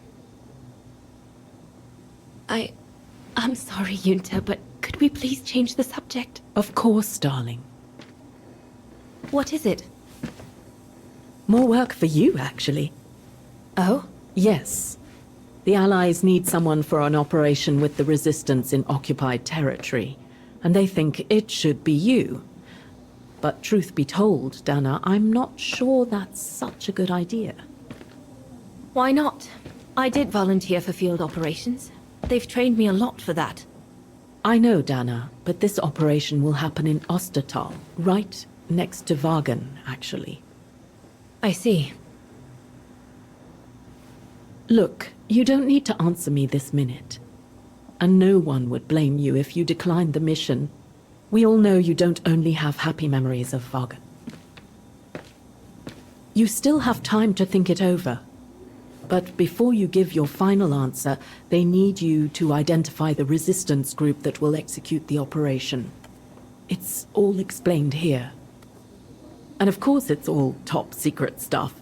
I'm sorry, Yunta, but could we please change the subject? Of course, darling. What is it? More work for you, actually. Oh? Yes. The Allies need someone for an operation with the Resistance in occupied territory, and they think it should be you. But truth be told, Dana, I'm not sure that's such a good idea. Why not? I did volunteer for field operations. They've trained me a lot for that. I know, Dana, but this operation will happen in Ostertal, right next to Wagen, actually. I see. Look, you don't need to answer me this minute. And no one would blame you if you declined the mission. We all know you don't only have happy memories of Wagen. You still have time to think it over. But before you give your final answer, they need you to identify the resistance group that will execute the operation. It's all explained here. And of course it's all top secret stuff.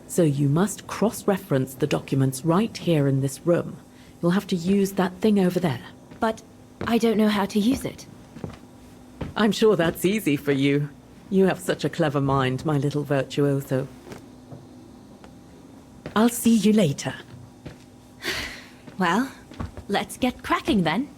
So you must cross-reference the documents right here in this room. You'll have to use that thing over there. But I don't know how to use it. I'm sure that's easy for you. You have such a clever mind, my little virtuoso. I'll see you later. Well, let's get cracking then.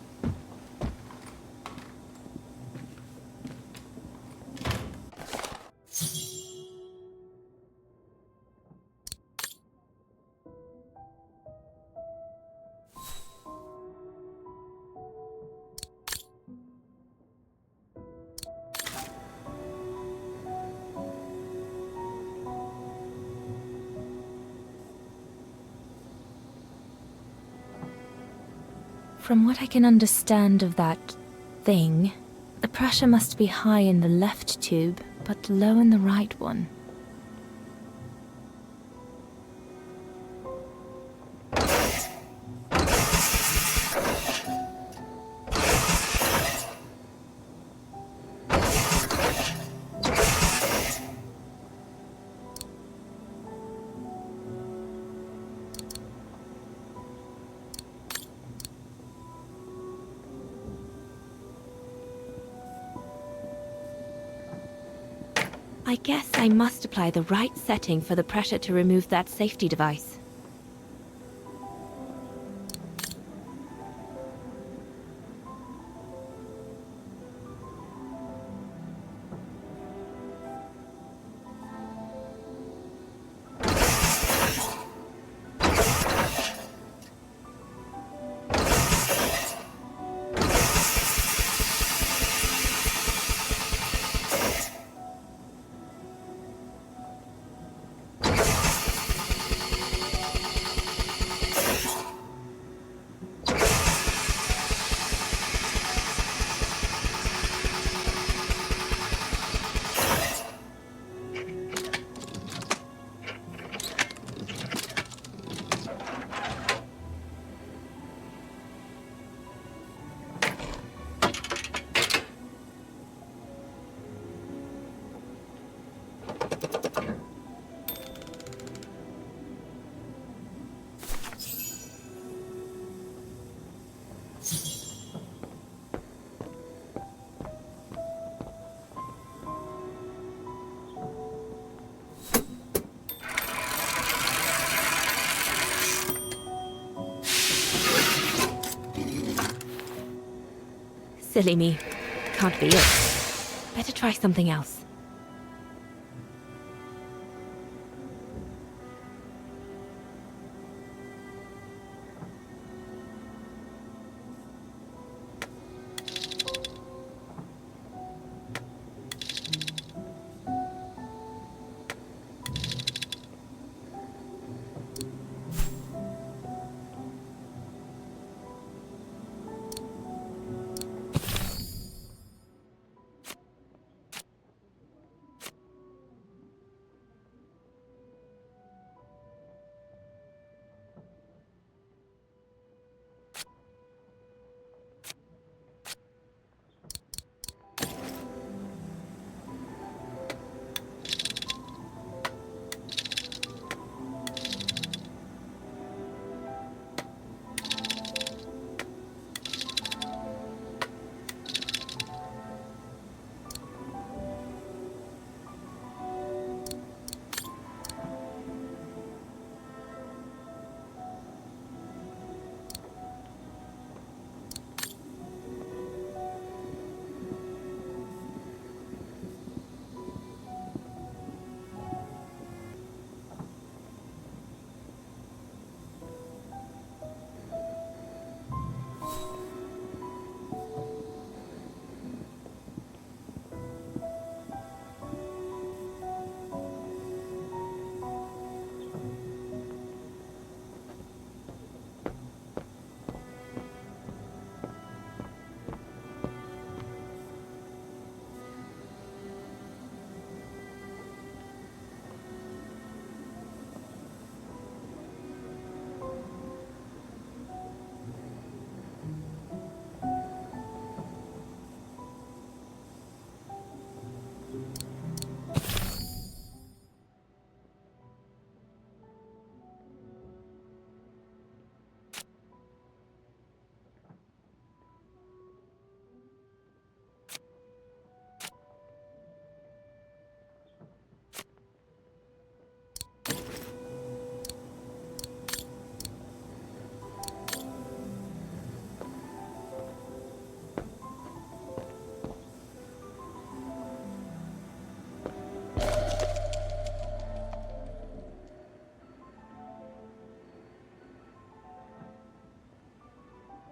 From what I can understand of that thing, the pressure must be high in the left tube, but low in the right one. I guess I must apply the right setting for the pressure to remove that safety device. Silly me. Can't be it. Better try something else.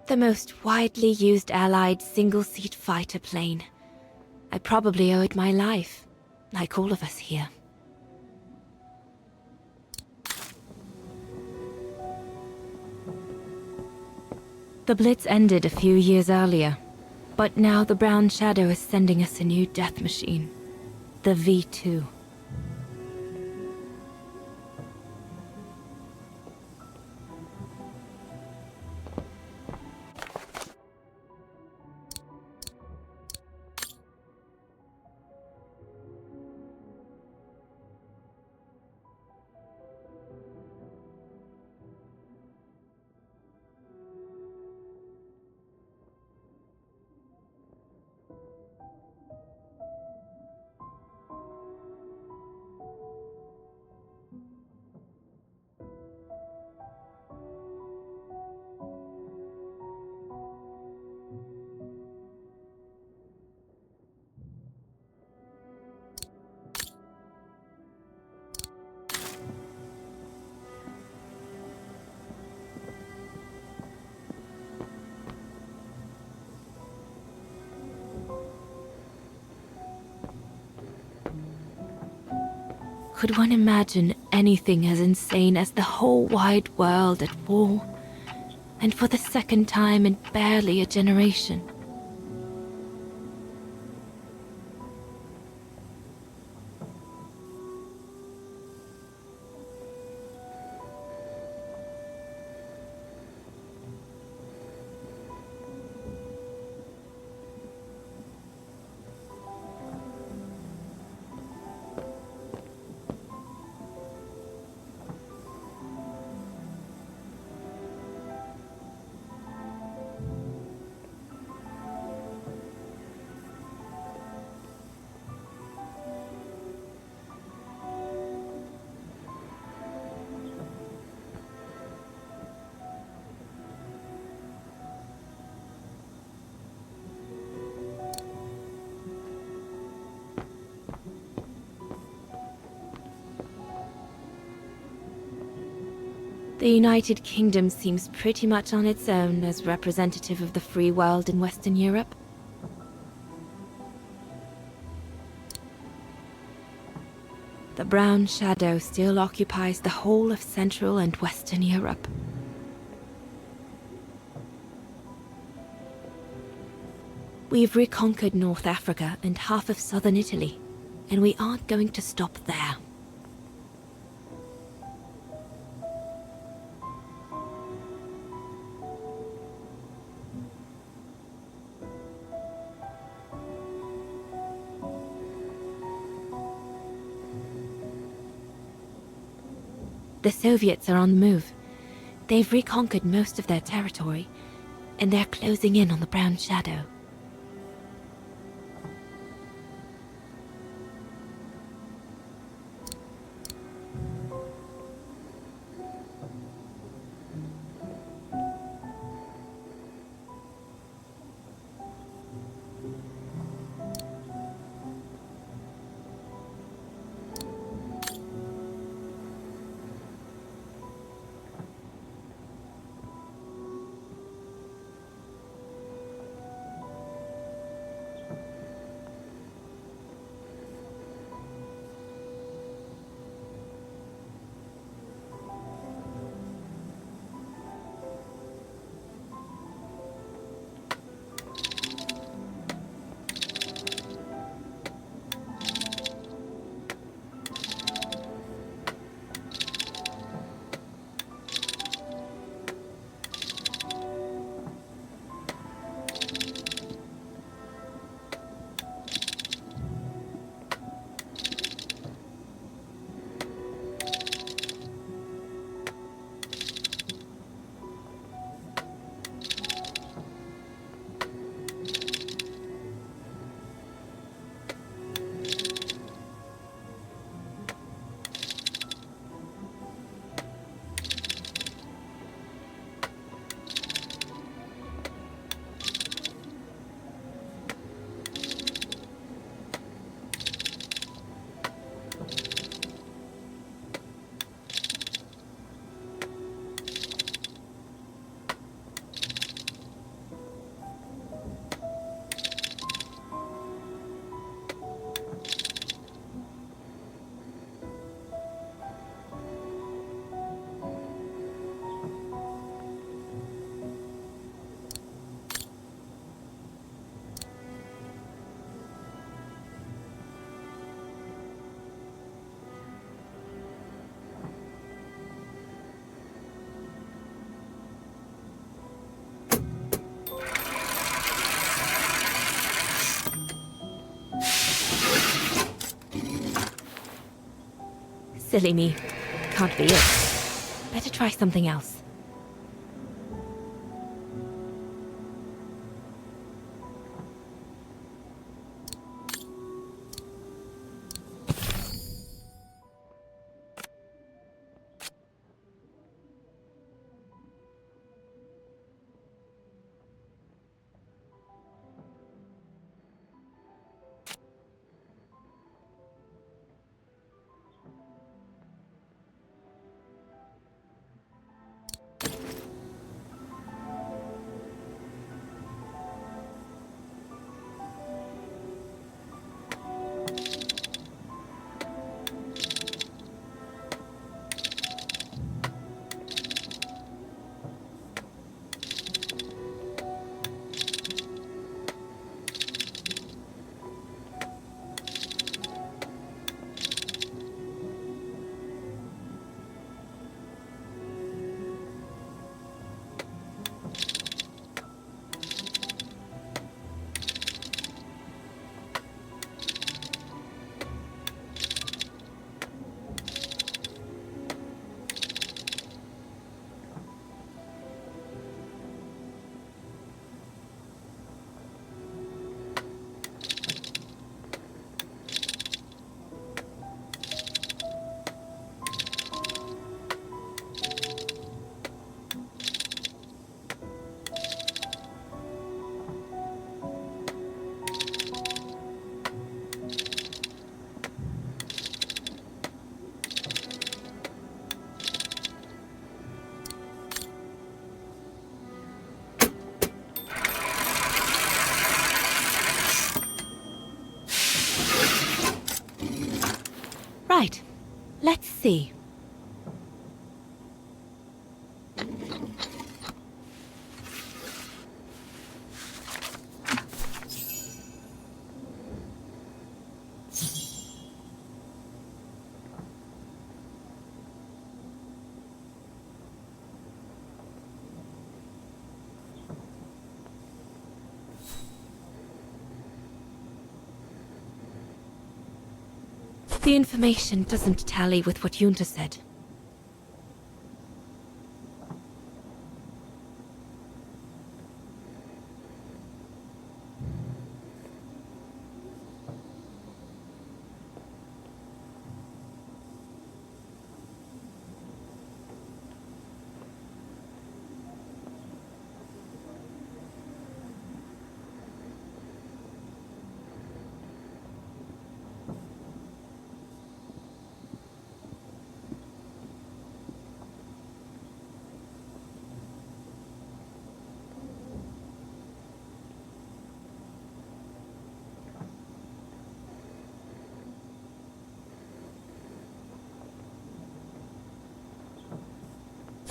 The most widely used Allied single-seat fighter plane. I probably owe it my life, like all of us here. The Blitz ended a few years earlier, but now the Brown Shadow is sending us a new death machine. The V2. Could one imagine anything as insane as the whole wide world at war? And for the second time in barely a generation. The United Kingdom seems pretty much on its own as representative of the free world in Western Europe. The brown shadow still occupies the whole of Central and Western Europe. We've reconquered North Africa and half of southern Italy, and we aren't going to stop there. The Soviets are on the move. They've reconquered most of their territory, and they're closing in on the brown shadow. Silly me. Can't be it. Better try something else. Let's see. The information doesn't tally with what Junta said.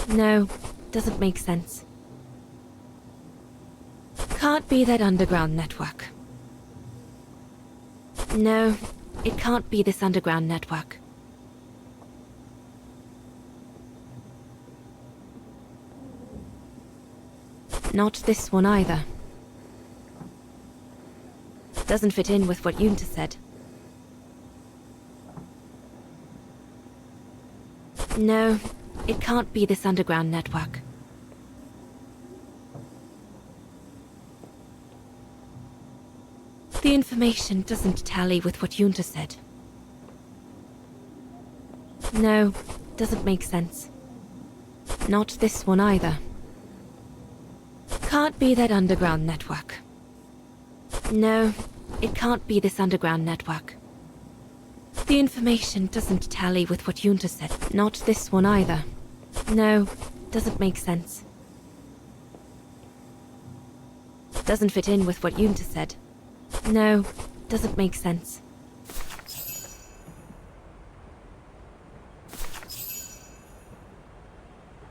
No, doesn't make sense. Can't be that underground network. No, it can't be this underground network. Not this one either. Doesn't fit in with what Junta said. No, it can't be this underground network. The information doesn't tally with what Junta said. No, doesn't make sense. Not this one either. Can't be that underground network. No, it can't be this underground network. The information doesn't tally with what Junta said. Not this one either. No, doesn't make sense. Doesn't fit in with what Junta said. No, doesn't make sense.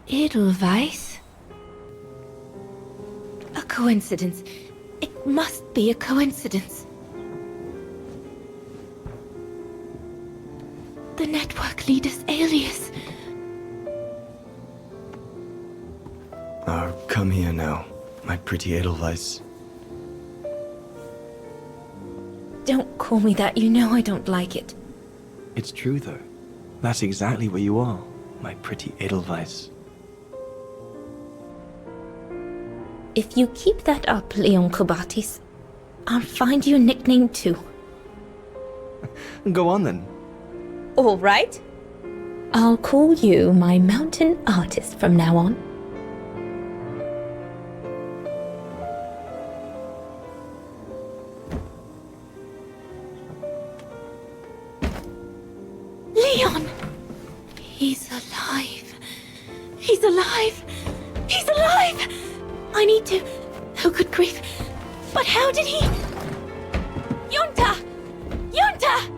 Edelweiss? A coincidence. It must be a coincidence. The network leader's alias. Oh, come here now, my pretty Edelweiss. Don't call me that, you know I don't like it. It's true, though. That's exactly what you are, my pretty Edelweiss. If you keep that up, Leon Kobatis, I'll find you a nickname too. Go on then. All right. I'll call you my mountain artist from now on. Leon! He's alive. He's alive. He's alive! I need to... Oh, good grief. But how did he... Junta! Junta!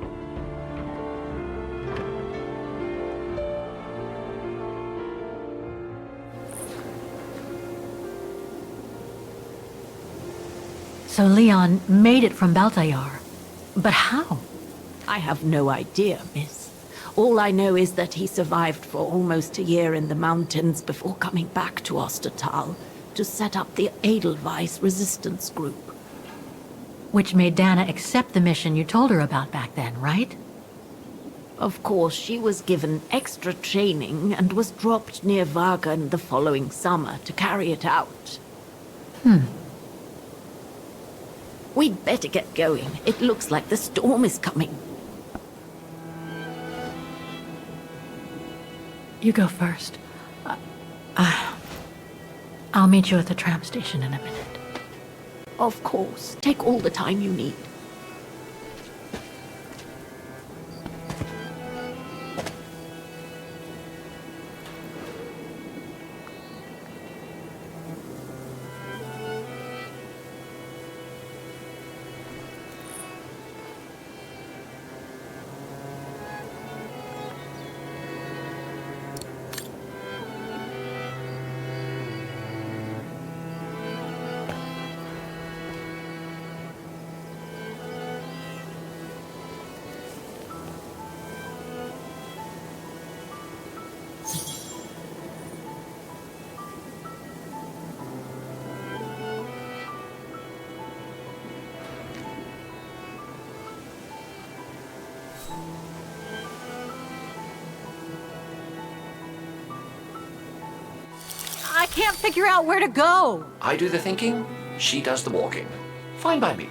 So Leon made it from Baltayar. But how? I have no idea, miss. All I know is that he survived for almost a year in the mountains before coming back to Ostertal to set up the Edelweiss resistance group. Which made Dana accept the mission you told her about back then, right? Of course, she was given extra training and was dropped near Vagan the following summer to carry it out. We'd better get going. It looks like the storm is coming. You go first. I'll meet you at the tram station in a minute. Of course. Take all the time you need. can't figure out where to go. I do the thinking, she does the walking. Fine by me.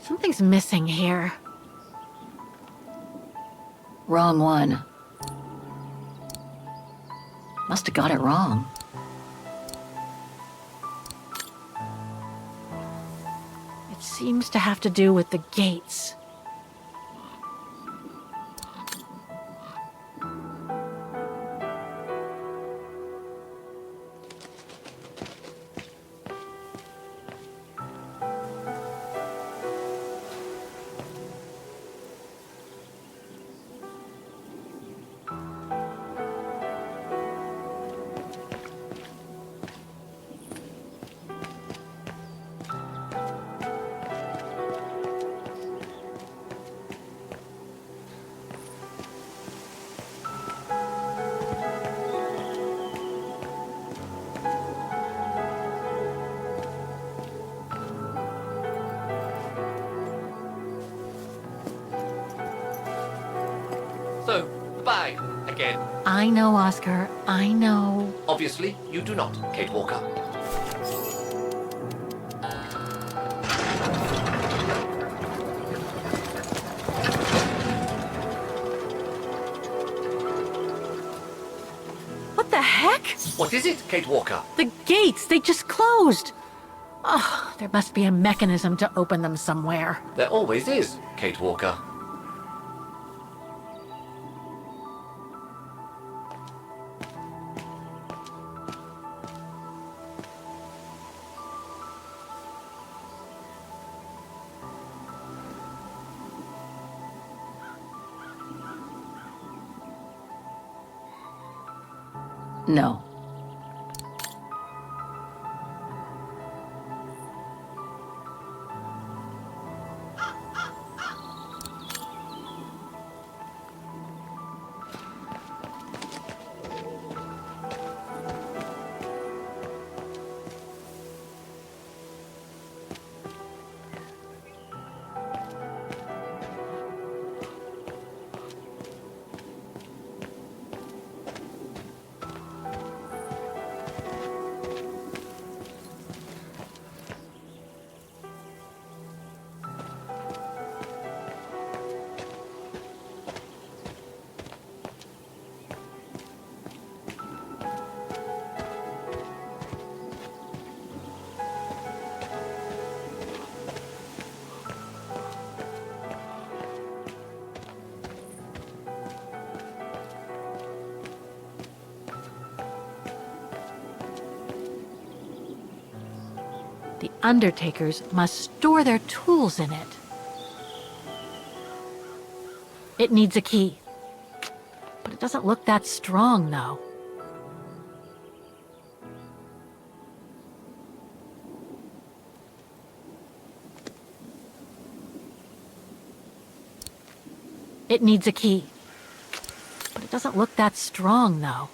Something's missing here. Wrong one. Must have got it wrong. It seems to have to do with the gates. So, the bag, again. I know, Oscar. I know. Obviously, you do not, Kate Walker. What the heck? What is it, Kate Walker? The gates, they just closed. Oh, there must be a mechanism to open them somewhere. There always is, Kate Walker. No. The undertakers must store their tools in it. It needs a key. But it doesn't look that strong, though. It needs a key. But it doesn't look that strong, though.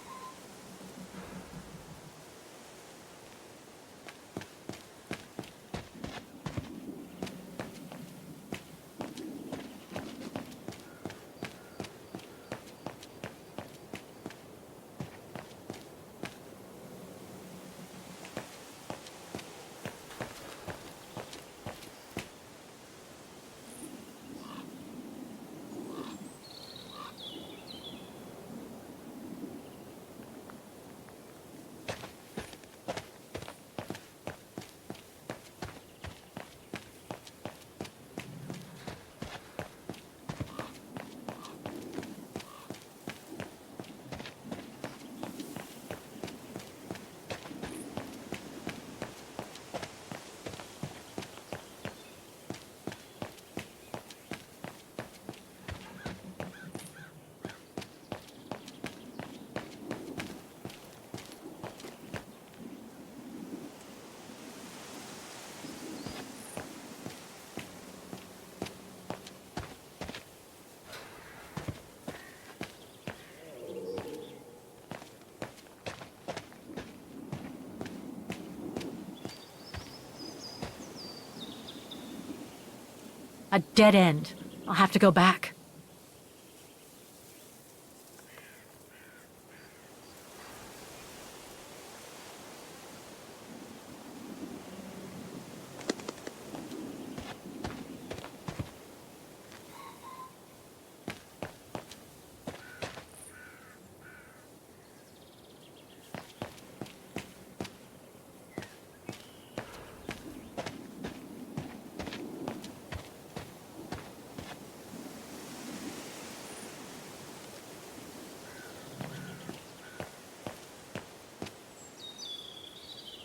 A dead end. I'll have to go back.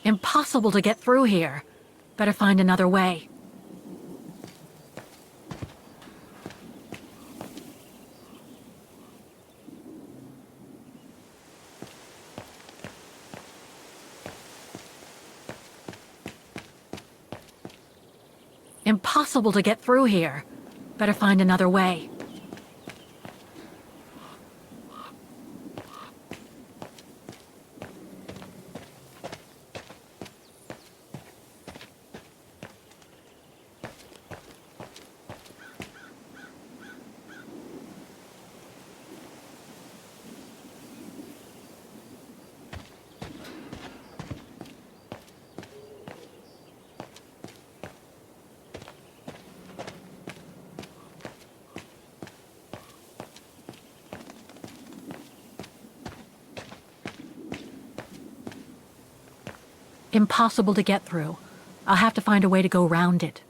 Impossible to get through here. Better find another way. Impossible to get through here. Better find another way. Impossible to get through. I'll have to find a way to go round it.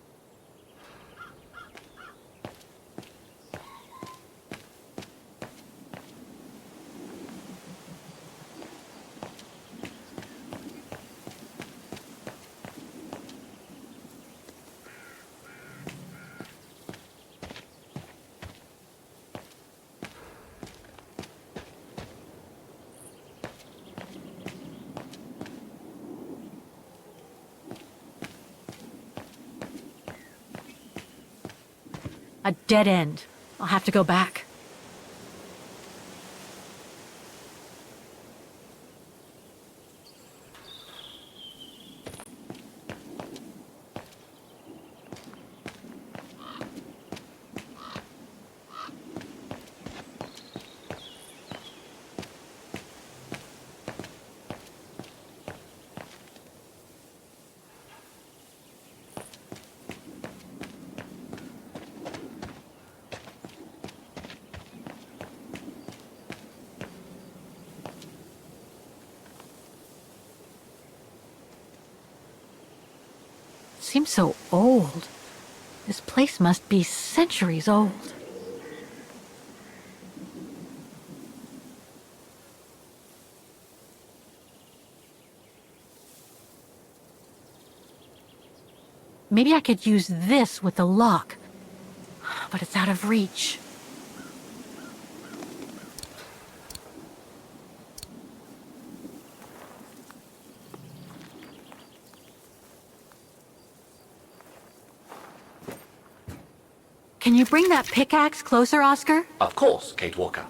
A dead end. I'll have to go back. Seems so old. This place must be centuries old. Maybe I could use this with the lock, but it's out of reach. Can you bring that pickaxe closer, Oscar? Of course, Kate Walker.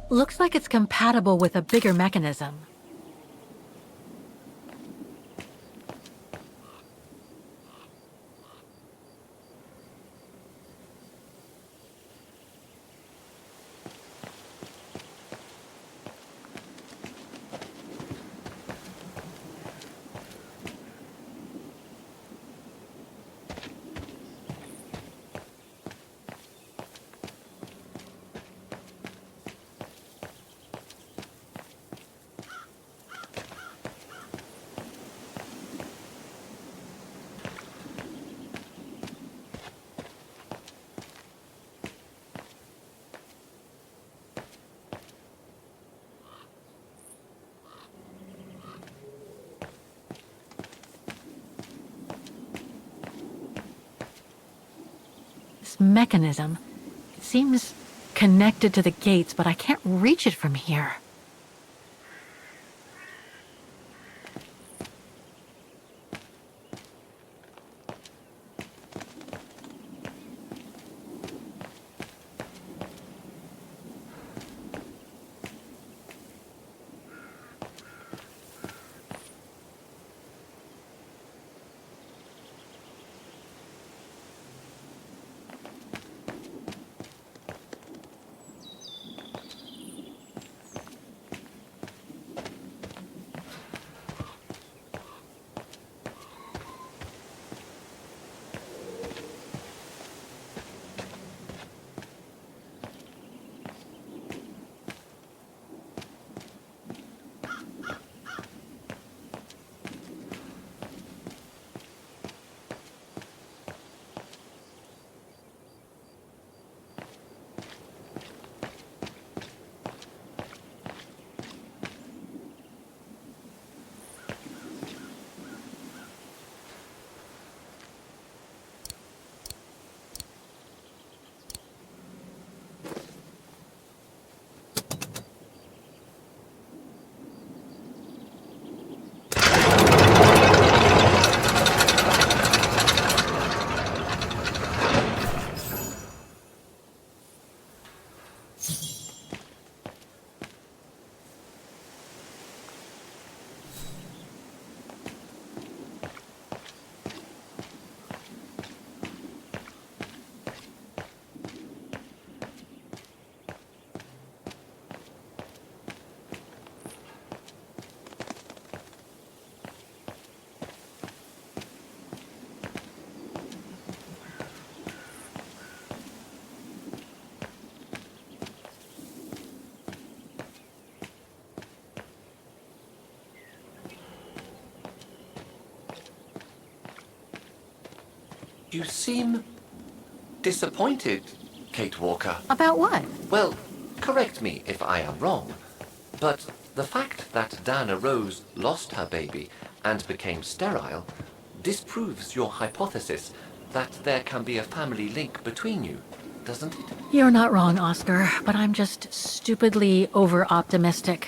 Looks like it's compatible with a bigger mechanism. This mechanism, it seems connected to the gates, but I can't reach it from here. You seem disappointed, Kate Walker. About what? Well, correct me if I am wrong, but the fact that Dana Rose lost her baby and became sterile disproves your hypothesis that there can be a family link between you, doesn't it? You're not wrong, Oscar, but I'm just stupidly over-optimistic.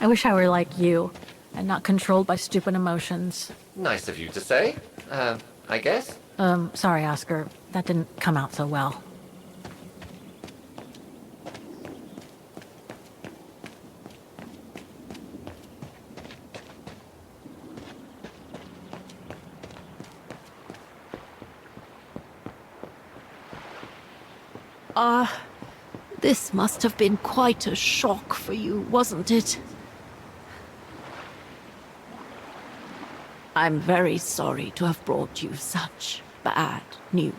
I wish I were like you, and not controlled by stupid emotions. Nice of you to say, I guess. Sorry, Oscar. That didn't come out so well. This must have been quite a shock for you, wasn't it? I'm very sorry to have brought you such bad news.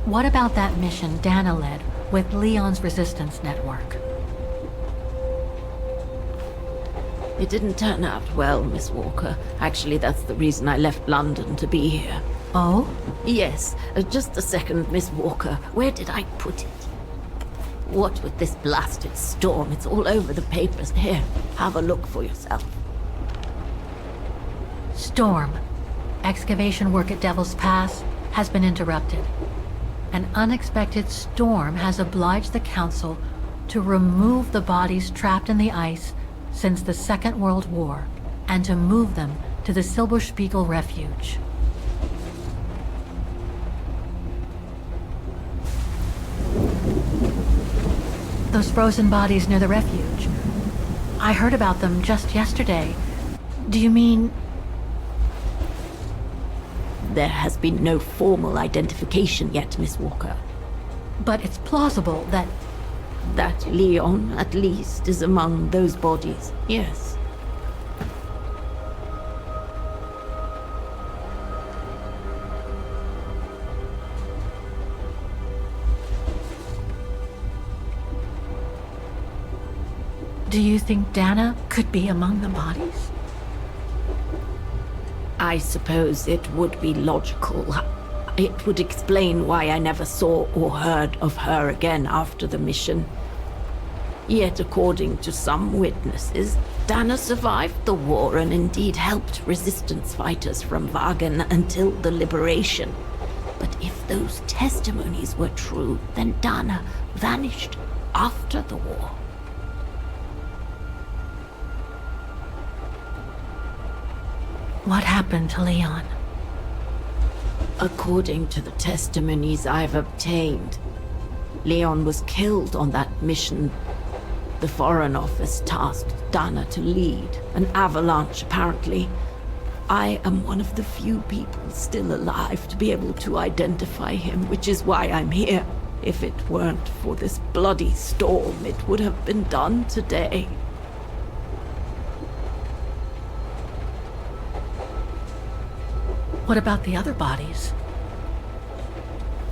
What about that mission Dana led with Leon's resistance network? It didn't turn out well, Miss Walker. Actually, that's the reason I left London to be here. Oh? Yes. Just a second, Miss Walker. Where did I put it? What with this blasted storm? It's all over the papers. Here, have a look for yourself. Storm. Excavation work at Devil's Pass has been interrupted. An unexpected storm has obliged the Council to remove the bodies trapped in the ice since the Second World War, and to move them to the Silberspiegel Refuge. Those frozen bodies near the refuge. I heard about them just yesterday. Do you mean... There has been no formal identification yet, Miss Walker. But it's plausible that... That Leon, at least, is among those bodies, yes. Do you think Dana could be among the bodies? I suppose it would be logical. It would explain why I never saw or heard of her again after the mission. Yet, according to some witnesses, Dana survived the war and indeed helped resistance fighters from Wagen until the liberation. But if If those testimonies were true, then Dana vanished after the war. What happened to Leon? According to the testimonies I've obtained, Leon was killed on that mission. The Foreign Office tasked Dana to lead an avalanche, apparently. I am one of the few people still alive to be able to identify him, which is why I'm here. If it weren't for this bloody storm, it would have been done today. What about the other bodies?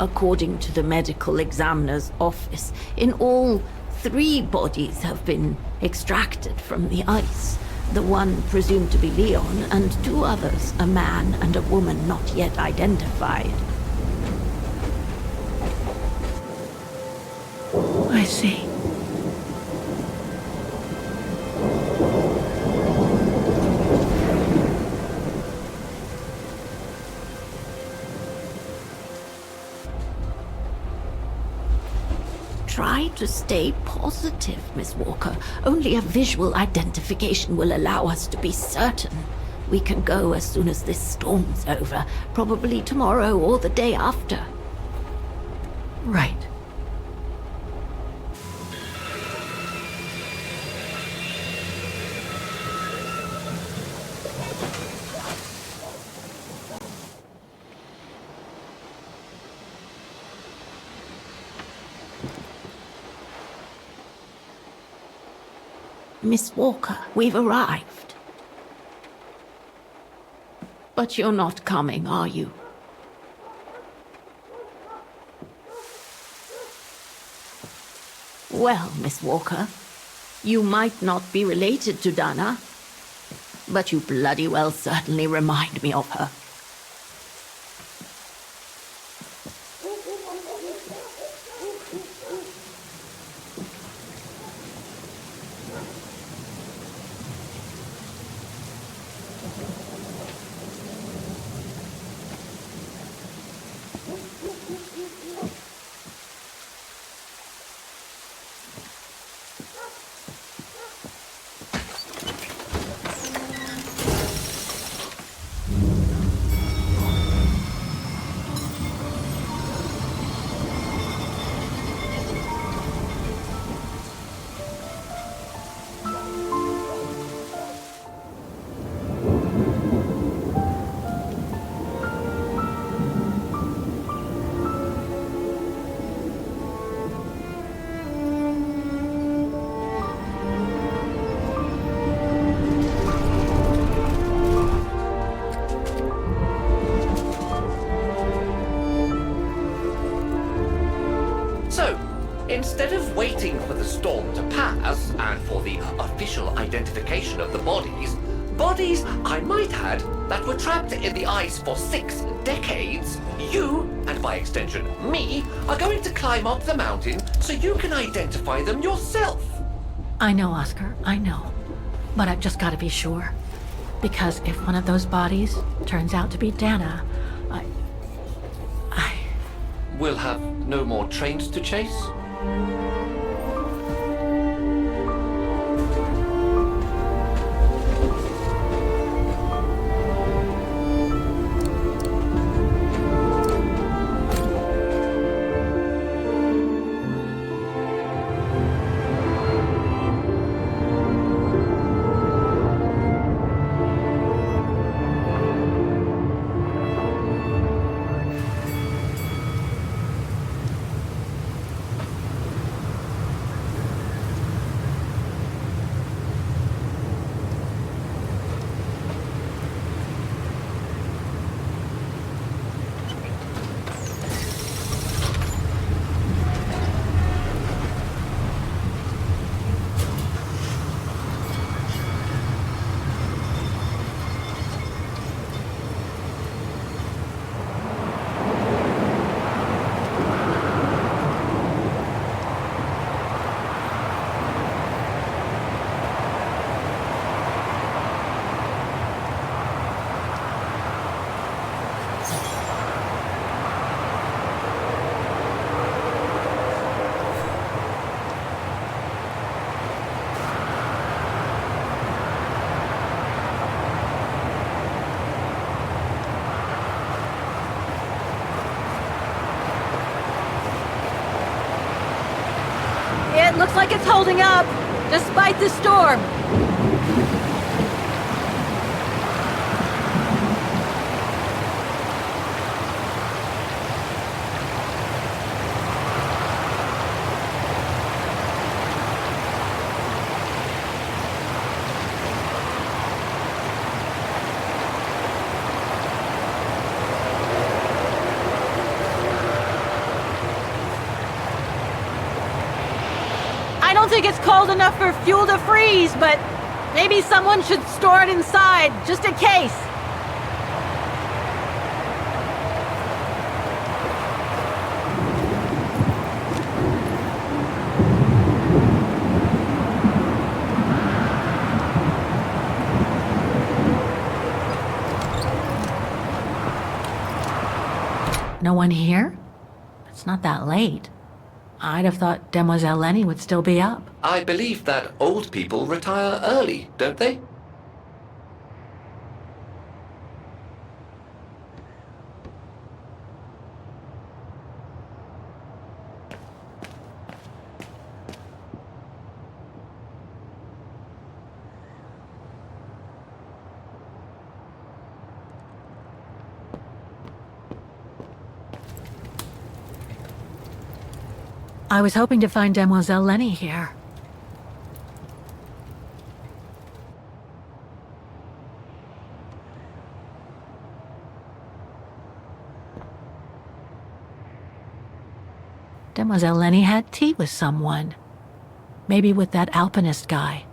According to the medical examiner's office, in all, 3 bodies have been extracted from the ice. The one presumed to be Leon, and 2 others, a man and a woman not yet identified. I see. Try to stay positive, Miss Walker. Only a visual identification will allow us to be certain. We can go as soon as this storm's over, probably tomorrow or the day after. Right. Miss Walker, we've arrived. But you're not coming, are you? Well, Miss Walker, you might not be related to Dana, but you bloody well certainly remind me of her. Instead of waiting for the storm to pass and for the official identification of the bodies, I might add, that were trapped in the ice for 6 decades, you, and by extension me, are going to climb up the mountain so you can identify them yourself. I know, Oscar, I know. But I've just got to be sure. Because if one of those bodies turns out to be Dana, I... We'll have no more trains to chase? It looks like it's holding up, despite the storm. I don't think it's cold enough for fuel to freeze, but maybe someone should store it inside, just in case. No one here? It's not that late. I'd have thought Demoiselle Lenny would still be up. I believe that old people retire early, don't they? I was hoping to find Demoiselle Lenny here. Demoiselle Lenny had tea with someone. Maybe with that alpinist guy.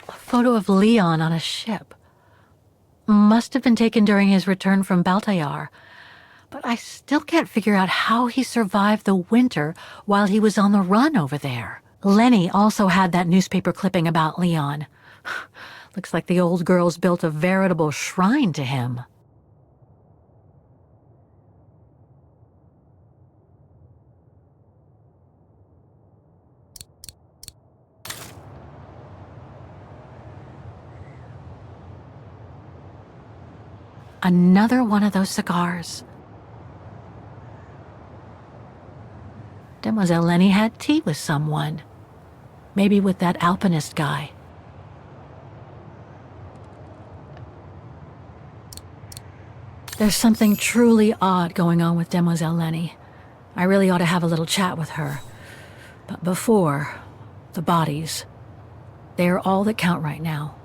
A photo of Leon on a ship. Must have been taken during his return from Baltayar. But I still can't figure out how he survived the winter while he was on the run over there. Lenny also had that newspaper clipping about Leon. Looks like the old girl's built a veritable shrine to him. Another one of those cigars. Demoiselle Lenny had tea with someone. Maybe with that alpinist guy. There's something truly odd going on with Demoiselle Lenny. I really ought to have a little chat with her. But before, the bodies. They are all that count right now.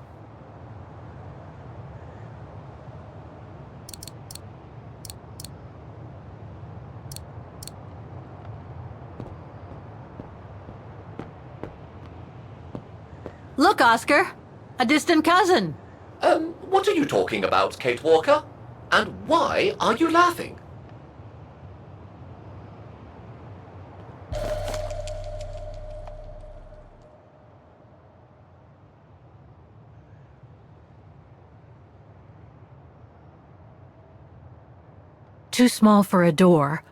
Look, Oscar! A distant cousin! What are you talking about, Kate Walker? And why are you laughing? Too small for a door.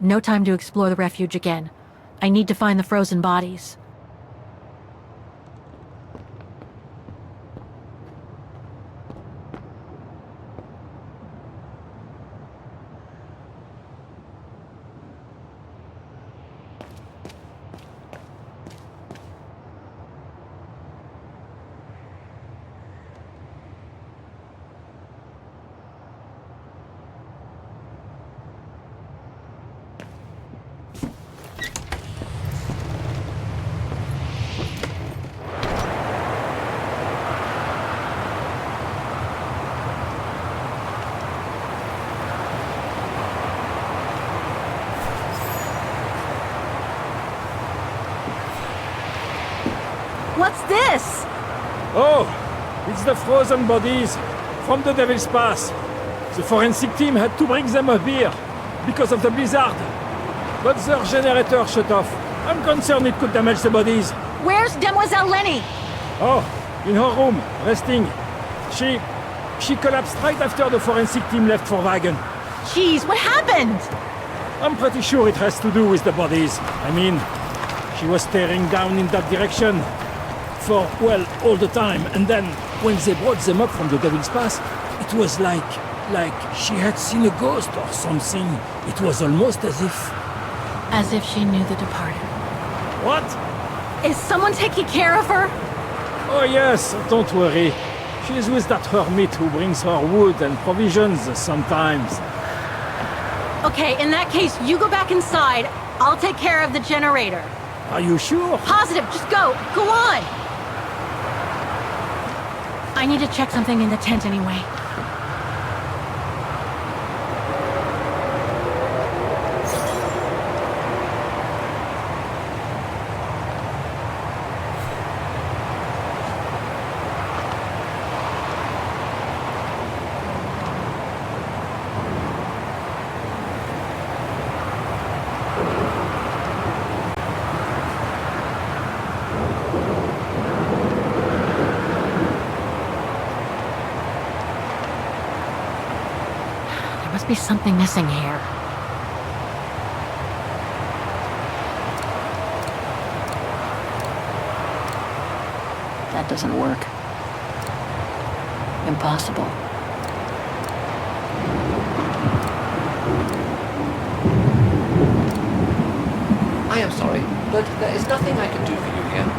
No time to explore the refuge again. I need to find the frozen bodies. What's this? Oh, it's the frozen bodies. from the Devil's Pass. The forensic team had to bring them up here because of the blizzard. But their generator shut off. I'm concerned it could damage the bodies. Where's Demoiselle Lenny? Oh, in her room, resting. She collapsed right after the forensic team left for Wagen. Jeez, what happened? I'm pretty sure it has to do with the bodies. I mean, she was staring down in that direction for, well, all the time. And then, when they brought them up from the Devil's Pass, it was like she had seen a ghost or something. It was almost as if... As if she knew the departed. What? Is someone taking care of her? Oh yes, don't worry. She's with that hermit who brings her wood and provisions sometimes. Okay, in that case, you go back inside. I'll take care of the generator. Are you sure? Positive, just go. Go on! I need to check something in the tent anyway. Must be something missing here. That doesn't work. Impossible. I am sorry, but there is nothing I can do for you here.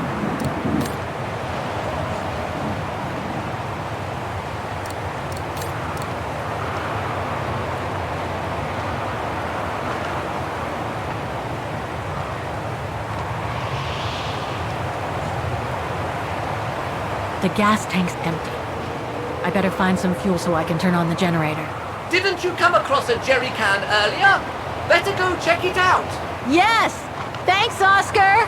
The gas tank's empty. I better find some fuel so I can turn on the generator. Didn't you come across a jerry can earlier? Better go check it out. Yes! Thanks, Oscar!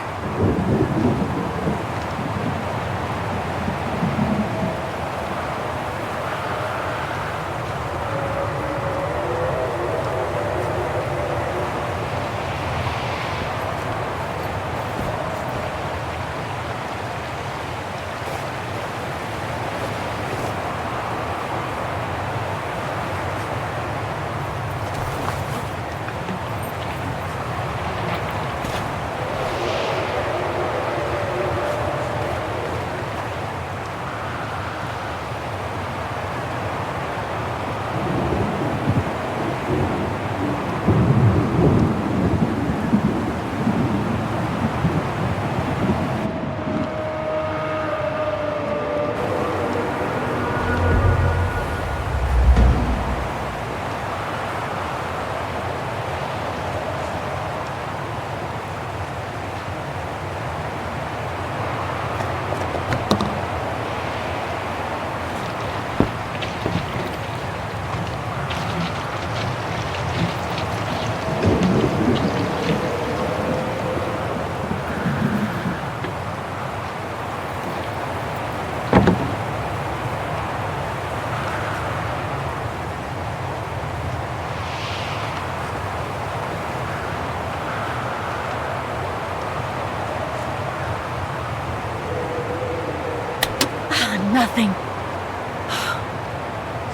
Nothing.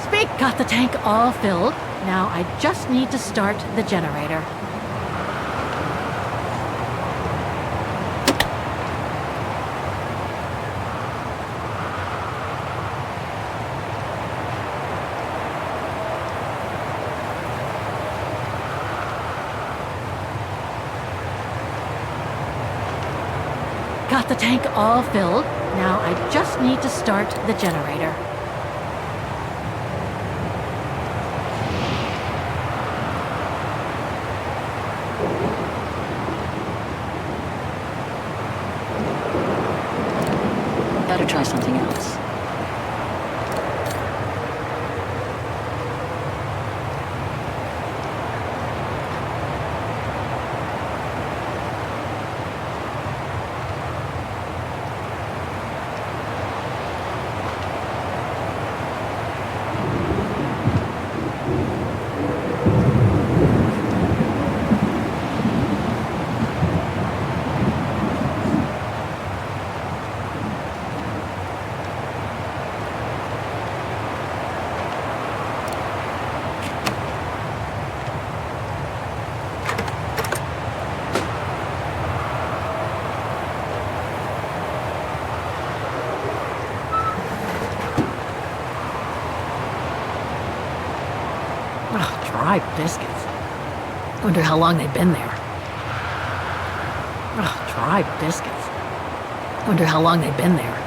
Speak. Got the tank all filled. Now I just need to start the generator. Got the tank all filled. Now I just need to start the generator. Better try something else. Tribe biscuits. Wonder how long they've been there. Ugh, tribe biscuits. Wonder how long they've been there.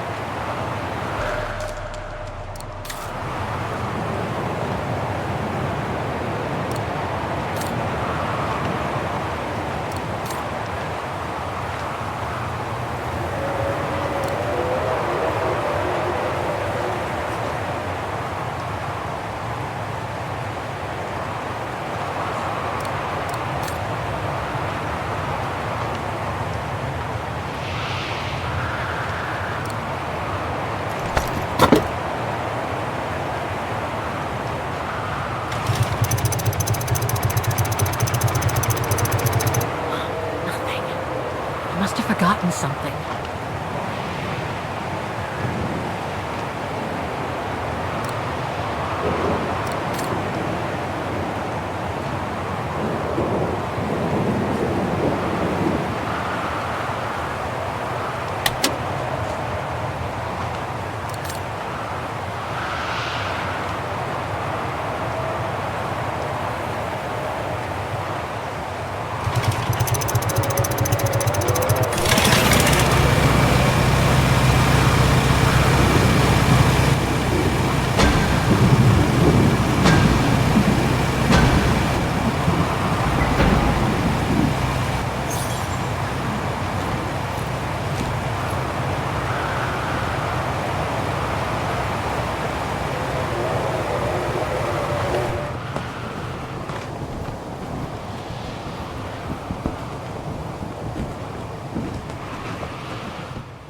Forgotten something.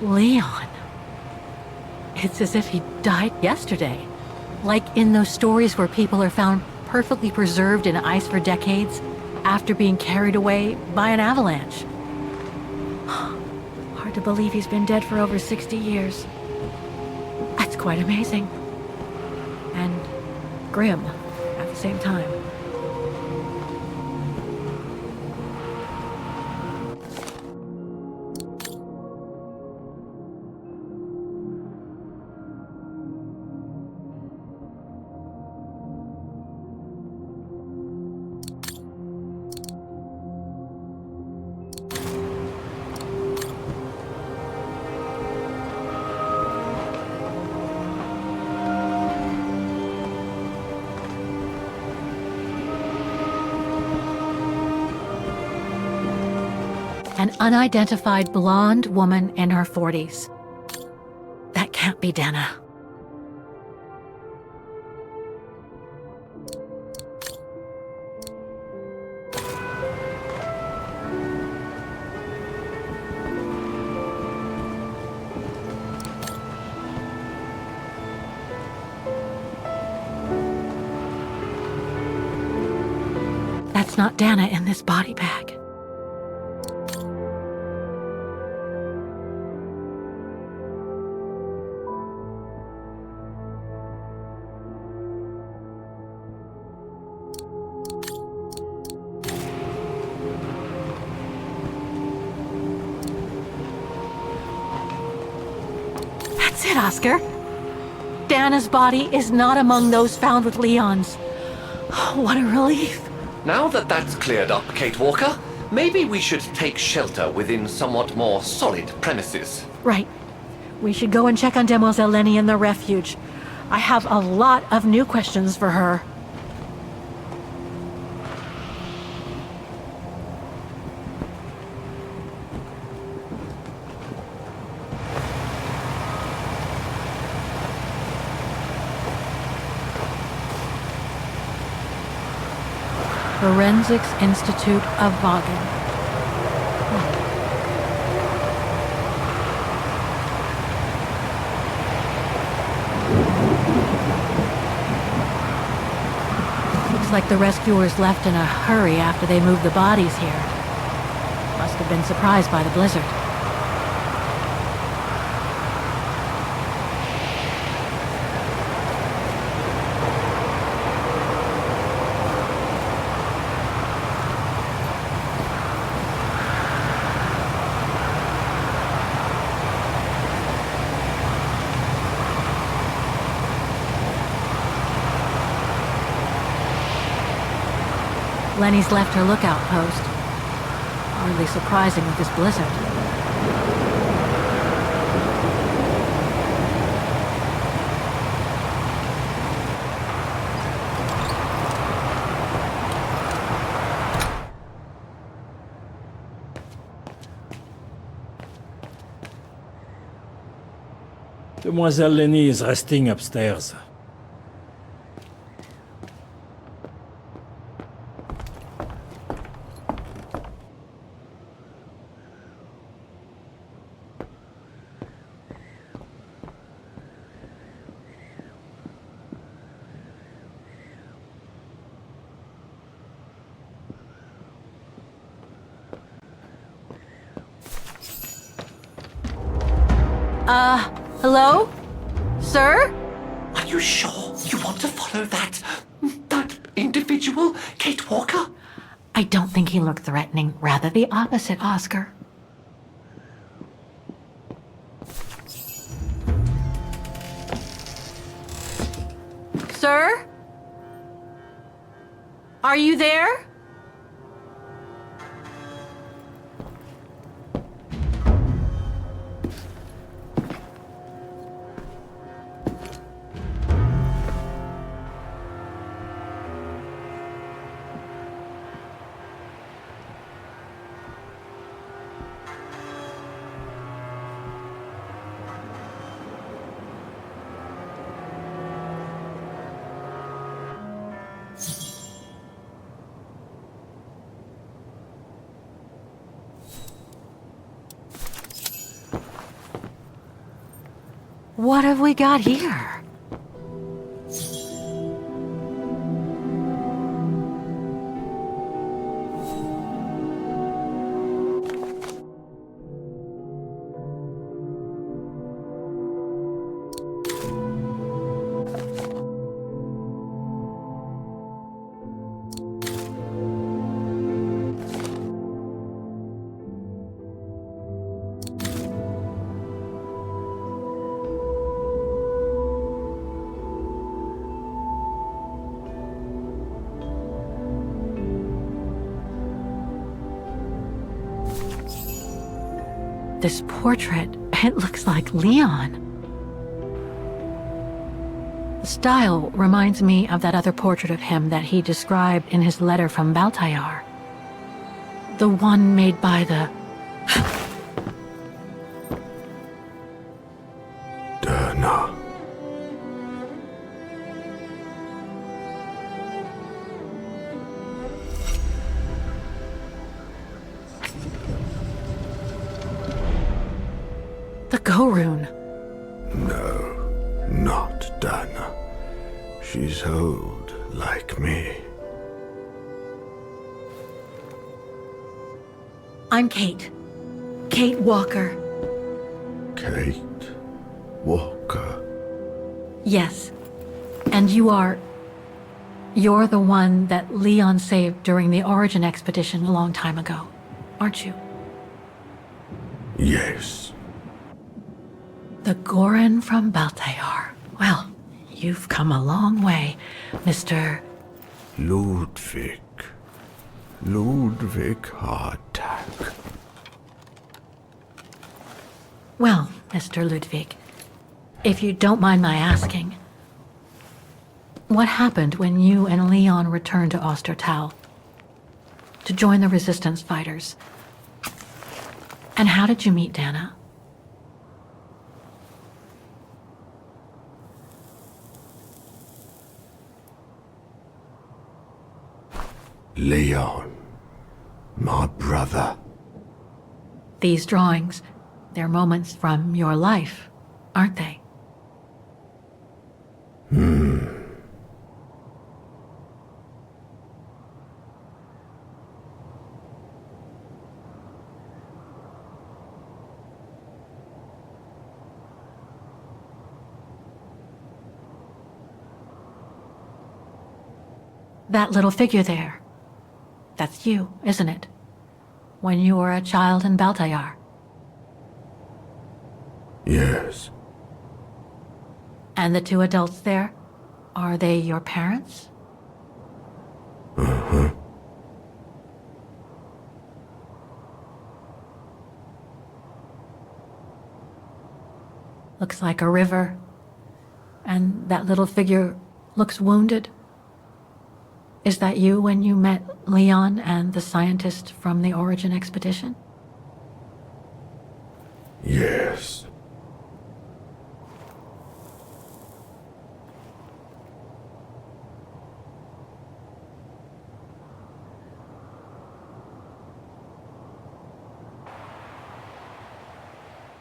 Leon. It's as if he died yesterday. Like in those stories where people are found perfectly preserved in ice for decades after being carried away by an avalanche. Hard to believe he's been dead for over 60 years. That's quite amazing. And grim at the same time. An unidentified blonde woman in her 40s. That can't be Dana. That's not Dana in this body bag. That's it, Oscar. Dana's body is not among those found with Leon's. Oh, what a relief. Now that that's cleared up, Kate Walker, maybe we should take shelter within somewhat more solid premises. Right. We should go and check on Demoiselle Lenny in the refuge. I have a lot of new questions for her. Forensics Institute of Vaughan. Looks like the rescuers left in a hurry after they moved the bodies here. Must have been surprised by the blizzard. Lenny's left her lookout post. Hardly surprising with this blizzard. Demoiselle Lenny is resting upstairs. Hello? Sir? Are you sure you want to follow that individual, Kate Walker? I don't think he looked threatening. Rather the opposite, Oscar. Sir? Are you there? What have we got here? This portrait, it looks like Leon. The style reminds me of that other portrait of him that he described in his letter from Baltayar. The one made by the... Derna. The Go-Rune. No, not Derna. She's old, like me. I'm Kate. Kate Walker. Kate Walker. Yes. And you're the one that Leon saved during the Origin expedition a long time ago, aren't you? Yes. The Goran from Baltayar. Well, you've come a long way, Mr. Ludwig. Ludwig Hardtack. Well, Mr. Ludwig, if you don't mind my asking, what happened when you and Leon returned to Ostertal to join the resistance fighters? And how did you meet Dana? Leon, my brother. These drawings, they're moments from your life, aren't they? That little figure there. That's you, isn't it? When you were a child in Baltayar. Yes. And the two adults there? Are they your parents? Uh-huh. looks like a river, and that little figure looks wounded. Is that you when you met Leon and the scientist from the Origin expedition? Yes.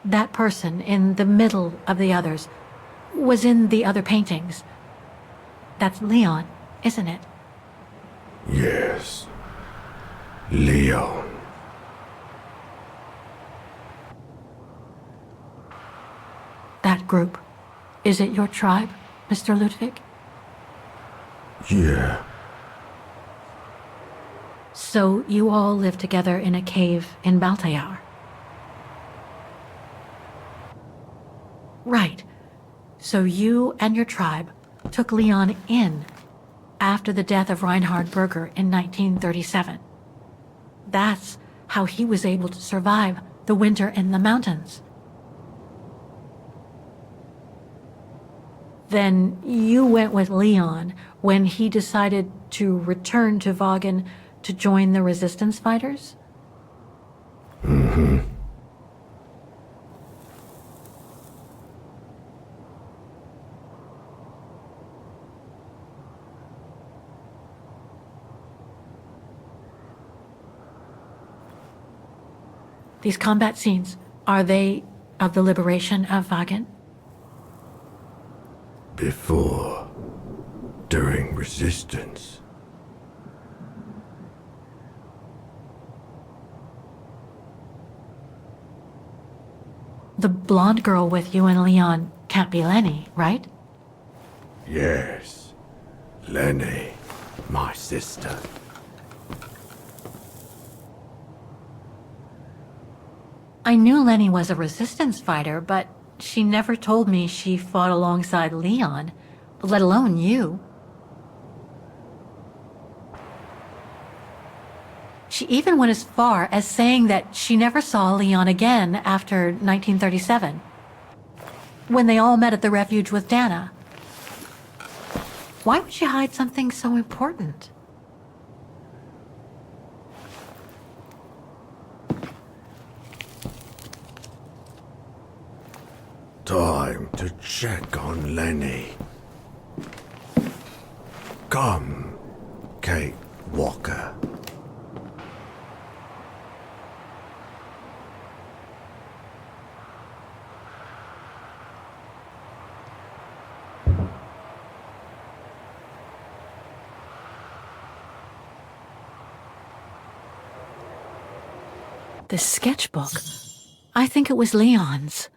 That person in the middle of the others was in the other paintings. That's Leon, isn't it? Yes. Leon. That group. Is it your tribe, Mr. Ludwig? Yeah. So you all live together in a cave in Baltayar? Right. So you and your tribe took Leon in after the death of Reinhard Berger in 1937. That's how he was able to survive the winter in the mountains. Then you went with Leon when he decided to return to Vaughan to join the resistance fighters? Mm-hmm. These combat scenes, are they of the liberation of Vaughan? Before. During resistance. The blonde girl with you and Leon can't be Lenny, right? Yes. Lenny. My sister. I knew Lenny was a resistance fighter, but she never told me she fought alongside Leon, let alone you. She even went as far as saying that she never saw Leon again after 1937, when they all met at the refuge with Dana. Why would she hide something so important? Time to check on Lenny. Come, Kate Walker. The sketchbook. I think it was Leon's.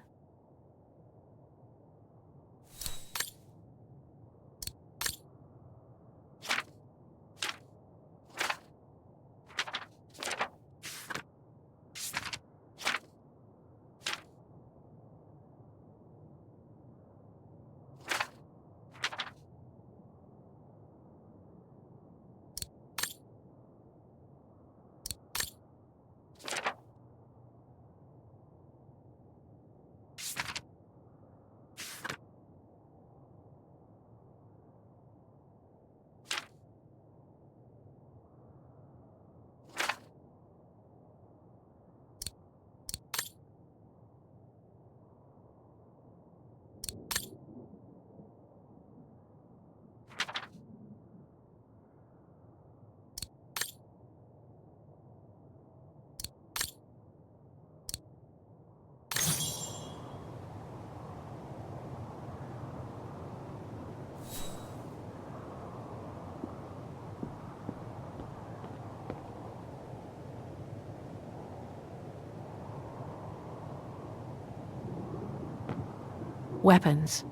Weapons.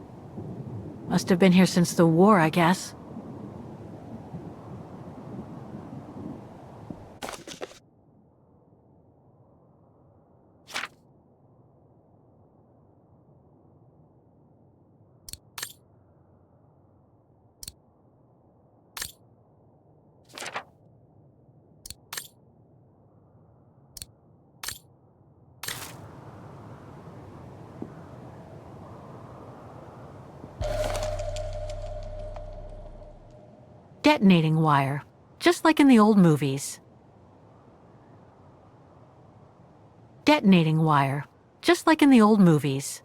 Must have been here since the war, I guess. Detonating wire, just like in the old movies. Detonating wire, just like in the old movies.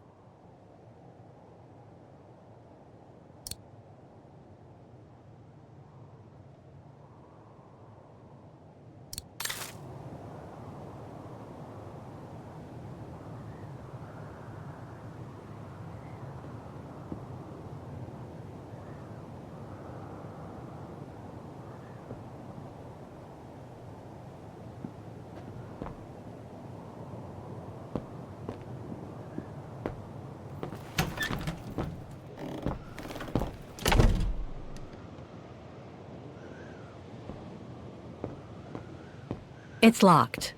It's locked.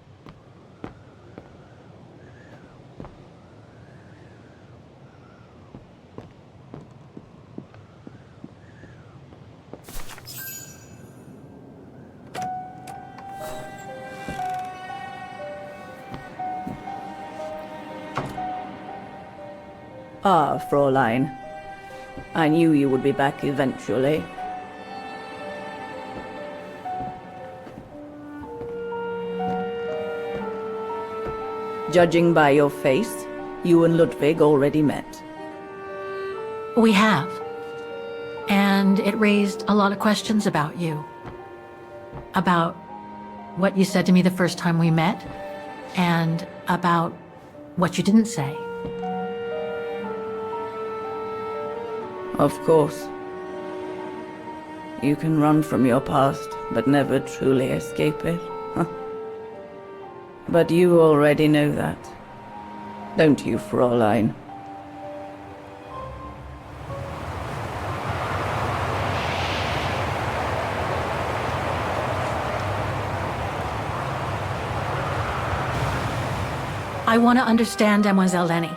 Ah, Fräulein. I knew you would be back eventually. Judging by your face, you and Ludwig already met. We have. And it raised a lot of questions about you. About what you said to me the first time we met, and about what you didn't say. Of course. You can run from your past, but never truly escape it. But you already know that. Don't you, Fräulein? I want to understand Demoiselle Lenny.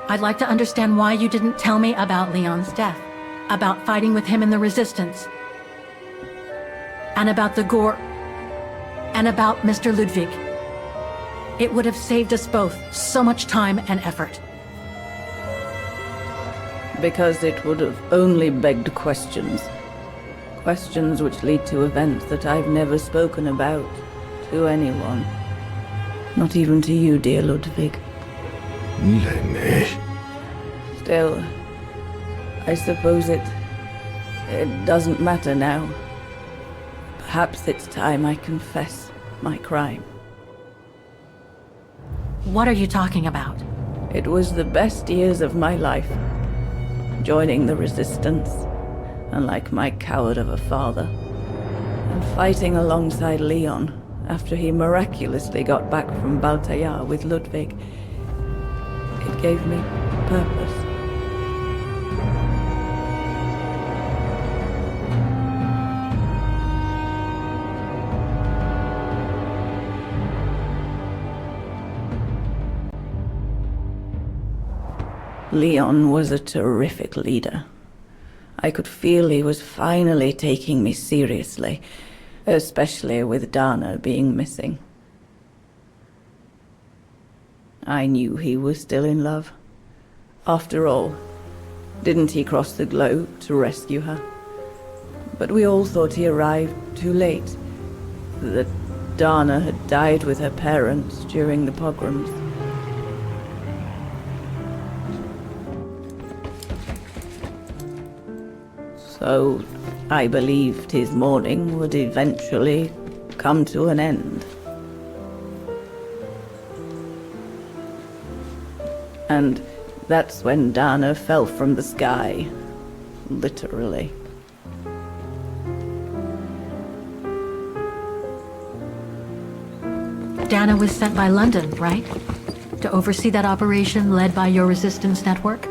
I'd like to understand why you didn't tell me about Leon's death, about fighting with him in the Resistance, and about the Gore, and about Mr. Ludwig. It would have saved us both so much time and effort. Because it would have only begged questions. Questions which lead to events that I've never spoken about to anyone. Not even to you, dear Ludwig. Lenny. Still, I suppose it doesn't matter now. Perhaps it's time I confess my crime. What are you talking about? It was the best years of my life. Joining the Resistance, unlike my coward of a father, and fighting alongside Leon after he miraculously got back from Baltayar with Ludwig. It gave me purpose. Leon was a terrific leader. I could feel he was finally taking me seriously, especially with Dana being missing. I knew he was still in love. After all, didn't he cross the globe to rescue her? But we all thought he arrived too late, that Dana had died with her parents during the pogroms. So I believed his mourning would eventually come to an end. And that's when Dana fell from the sky, literally. Dana was sent by London, right? To oversee that operation led by your resistance network?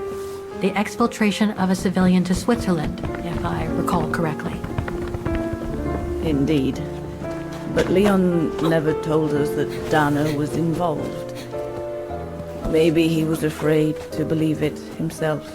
The exfiltration of a civilian to Switzerland, if I recall correctly. Indeed. But Leon never told us that Dana was involved. Maybe he was afraid to believe it himself.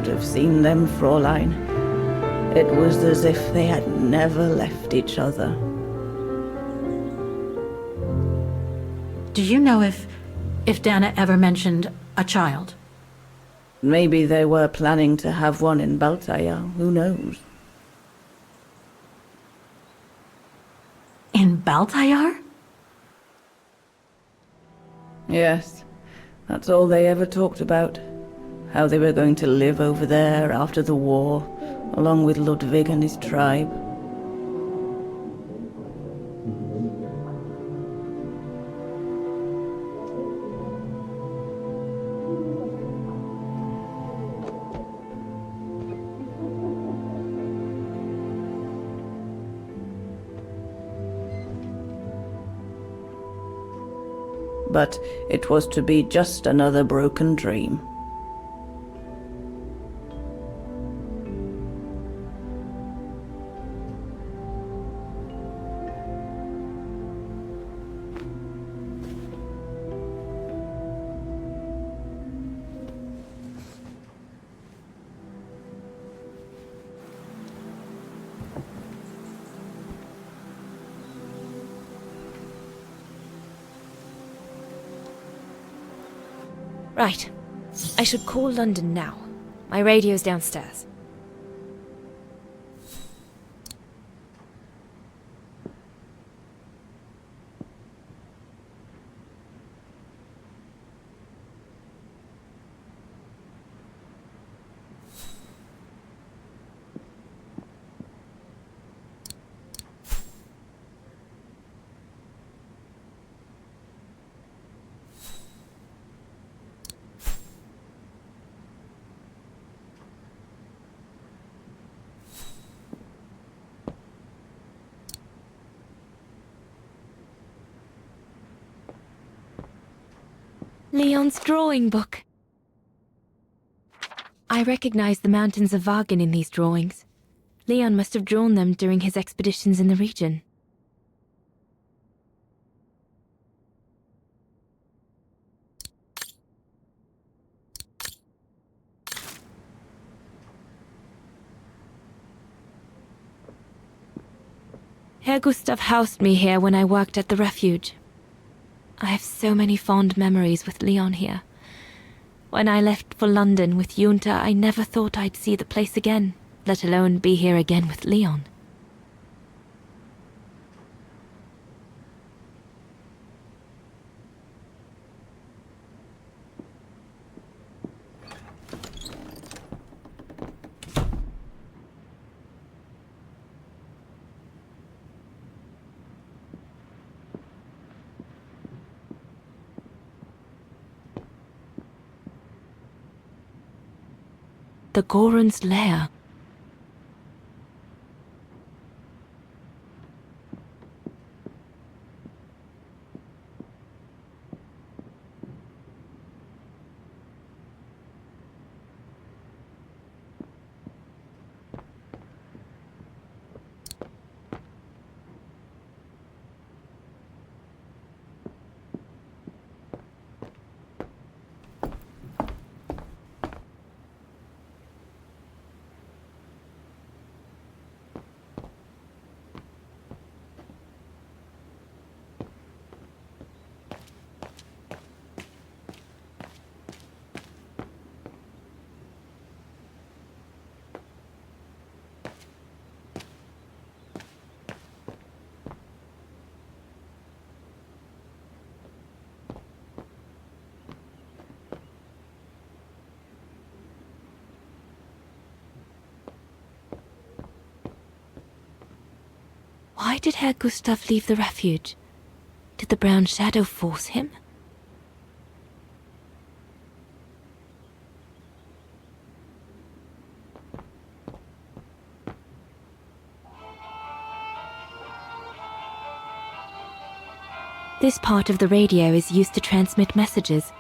could have seen them, Fräulein. It was as if they had never left each other. Do you know if Dana ever mentioned a child? Maybe they were planning to have one in Baltaya, who knows? In Baltayar? Yes, that's all they ever talked about. How they were going to live over there after the war, along with Ludwig and his tribe. But it was to be just another broken dream. Right. I should call London now. My radio's downstairs. Leon's drawing book. I recognize the mountains of Vagen in these drawings. Leon must have drawn them during his expeditions in the region. Herr Gustav housed me here when I worked at the refuge. I have so many fond memories with Leon here. When I left for London with Junta, I never thought I'd see the place again, let alone be here again with Leon. The Goron's lair. Why did Herr Gustav leave the refuge? Did the brown shadow force him? This part of the radio is used to transmit messages.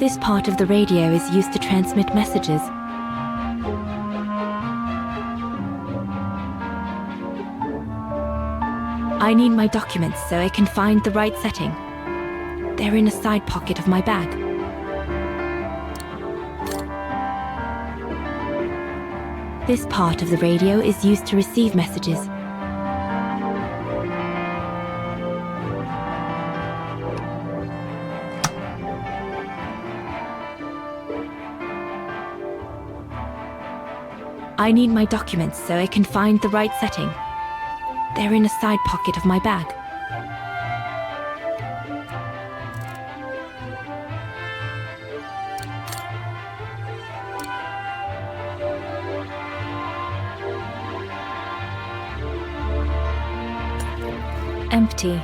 This part of the radio is used to transmit messages. I need my documents so I can find the right setting. They're in a side pocket of my bag. This part of the radio is used to receive messages. I need my documents so I can find the right setting. They're in a side pocket of my bag. Empty.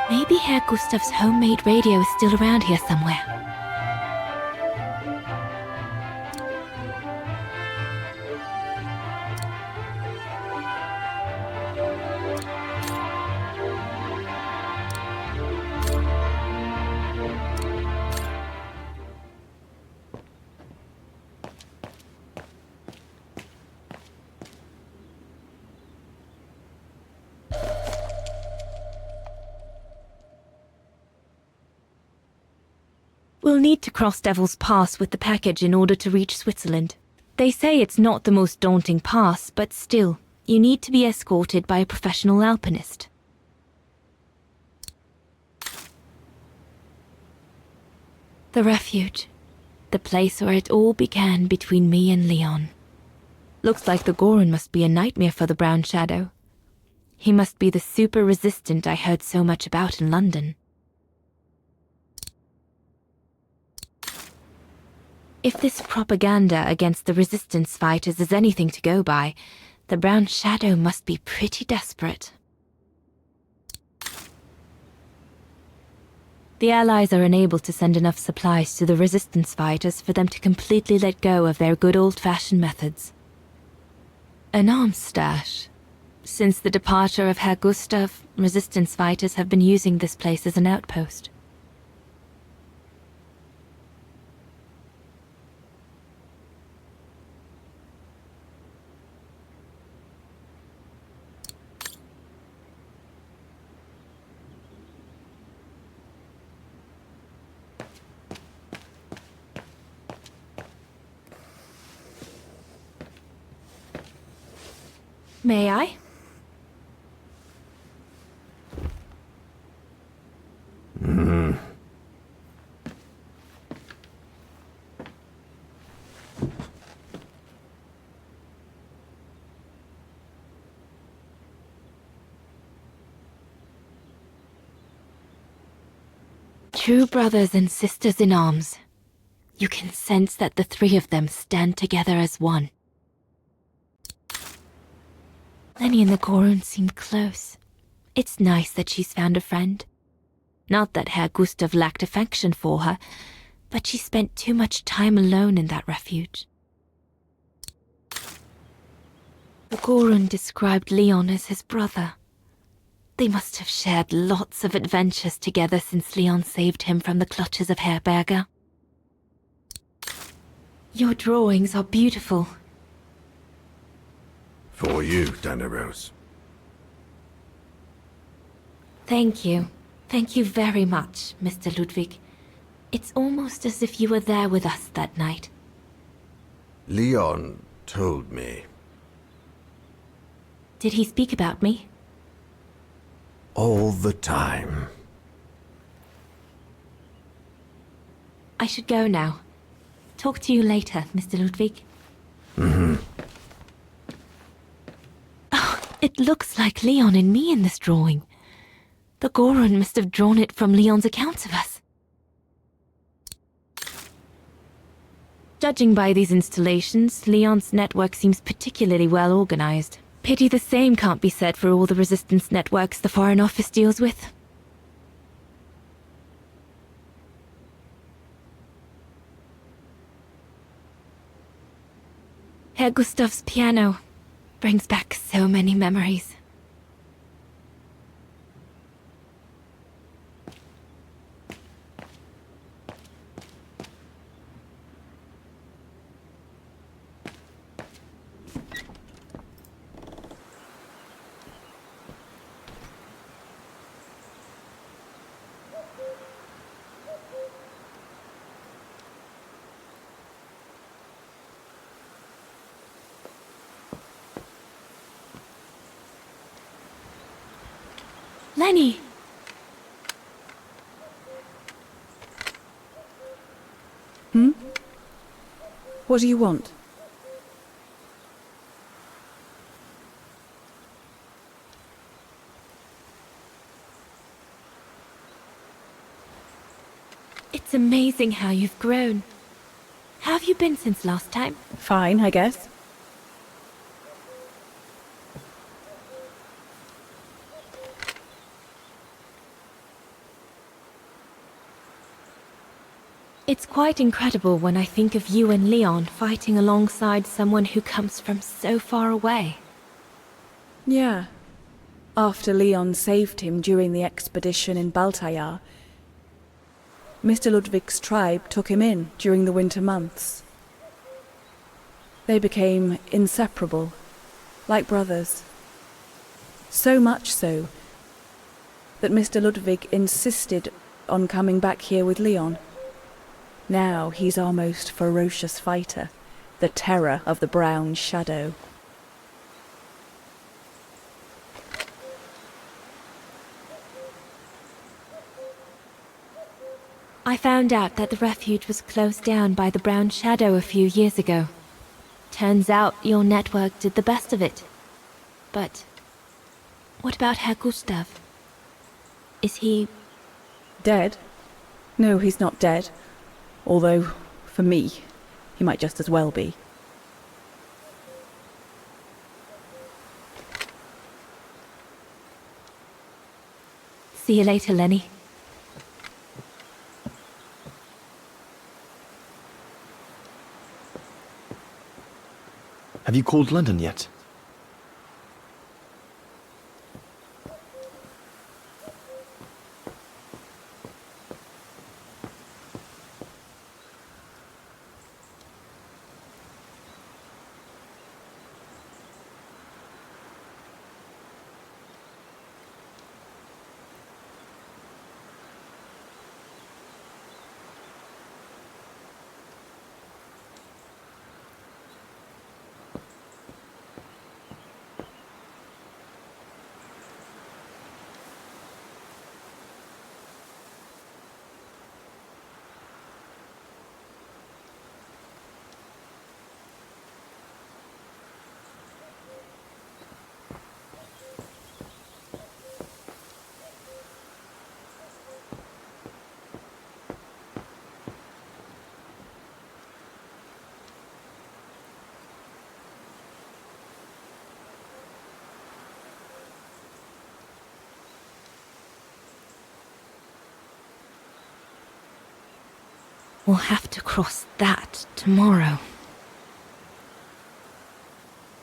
Maybe Herr Gustav's homemade radio is still around here somewhere. We'll need to cross Devil's Pass with the package in order to reach Switzerland. They say it's not the most daunting pass, but still, you need to be escorted by a professional alpinist. The refuge. The place where it all began between me and Leon. Looks like the Goron must be a nightmare for the Brown Shadow. He must be the super resistant I heard so much about in London. If this propaganda against the resistance fighters is anything to go by, the Brown Shadow must be pretty desperate. The Allies are unable to send enough supplies to the resistance fighters for them to completely let go of their good old-fashioned methods. An arms stash. Since the departure of Herr Gustav, resistance fighters have been using this place as an outpost. May I? True brothers and sisters in arms. You can sense that the three of them stand together as one. Lenny and the Goron seem close. It's nice that she's found a friend. Not that Herr Gustav lacked affection for her, but she spent too much time alone in that refuge. The Goron described Leon as his brother. They must have shared lots of adventures together since Leon saved him from the clutches of Herberger. Your drawings are beautiful. For you, Dana Rose. Thank you. Thank you very much, Mr. Ludwig. It's almost as if you were there with us that night. Leon told me. Did he speak about me? All the time. I should go now. Talk to you later, Mr. Ludwig. Mm-hmm. Oh, it looks like Leon and me in this drawing. The Gorun must have drawn it from Leon's accounts of us. Judging by these installations, Leon's network seems particularly well organized. Pity the same can't be said for all the resistance networks the Foreign Office deals with. Herr Gustav's piano brings back so many memories. Lenny! What do you want? It's amazing how you've grown. How have you been since last time? Fine, I guess. It's quite incredible when I think of you and Leon fighting alongside someone who comes from so far away. Yeah. After Leon saved him during the expedition in Baltayar, Mr. Ludwig's tribe took him in during the winter months. They became inseparable, like brothers. So much so that Mr. Ludwig insisted on coming back here with Leon. Now he's our most ferocious fighter, the terror of the Brown Shadow. I found out that the refuge was closed down by the Brown Shadow a few years ago. Turns out your network did the best of it. But what about Herr Gustav? Is he... dead? No, he's not dead. Although, for me, he might just as well be. See you later, Lenny. Have you called London yet? We'll have to cross that tomorrow.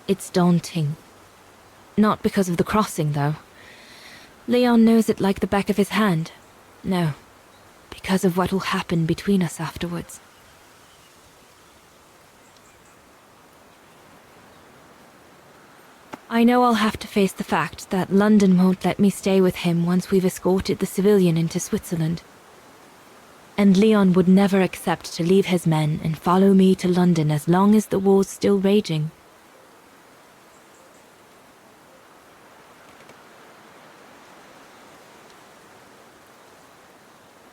It's daunting. Not because of the crossing, though. Leon knows it like the back of his hand. No, because of what will happen between us afterwards. I know I'll have to face the fact that London won't let me stay with him once we've escorted the civilian into Switzerland. And Leon would never accept to leave his men and follow me to London as long as the war's still raging.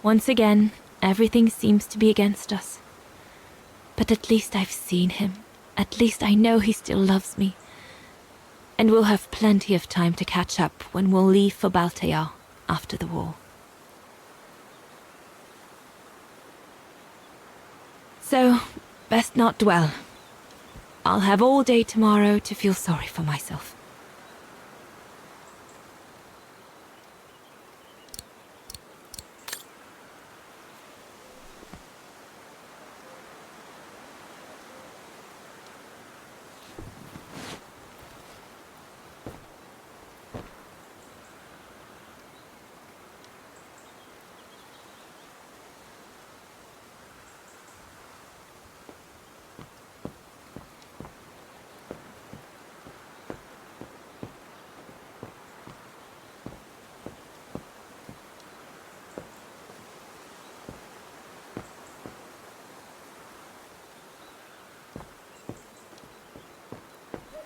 Once again, everything seems to be against us. But at least I've seen him. At least I know he still loves me. And we'll have plenty of time to catch up when we'll leave for Baltair after the war. So, best not dwell. I'll have all day tomorrow to feel sorry for myself.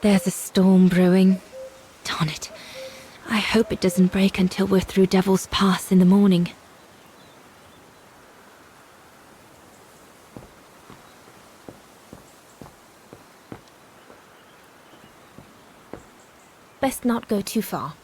There's a storm brewing. Darn it. I hope it doesn't break until we're through Devil's Pass in the morning. Best not go too far.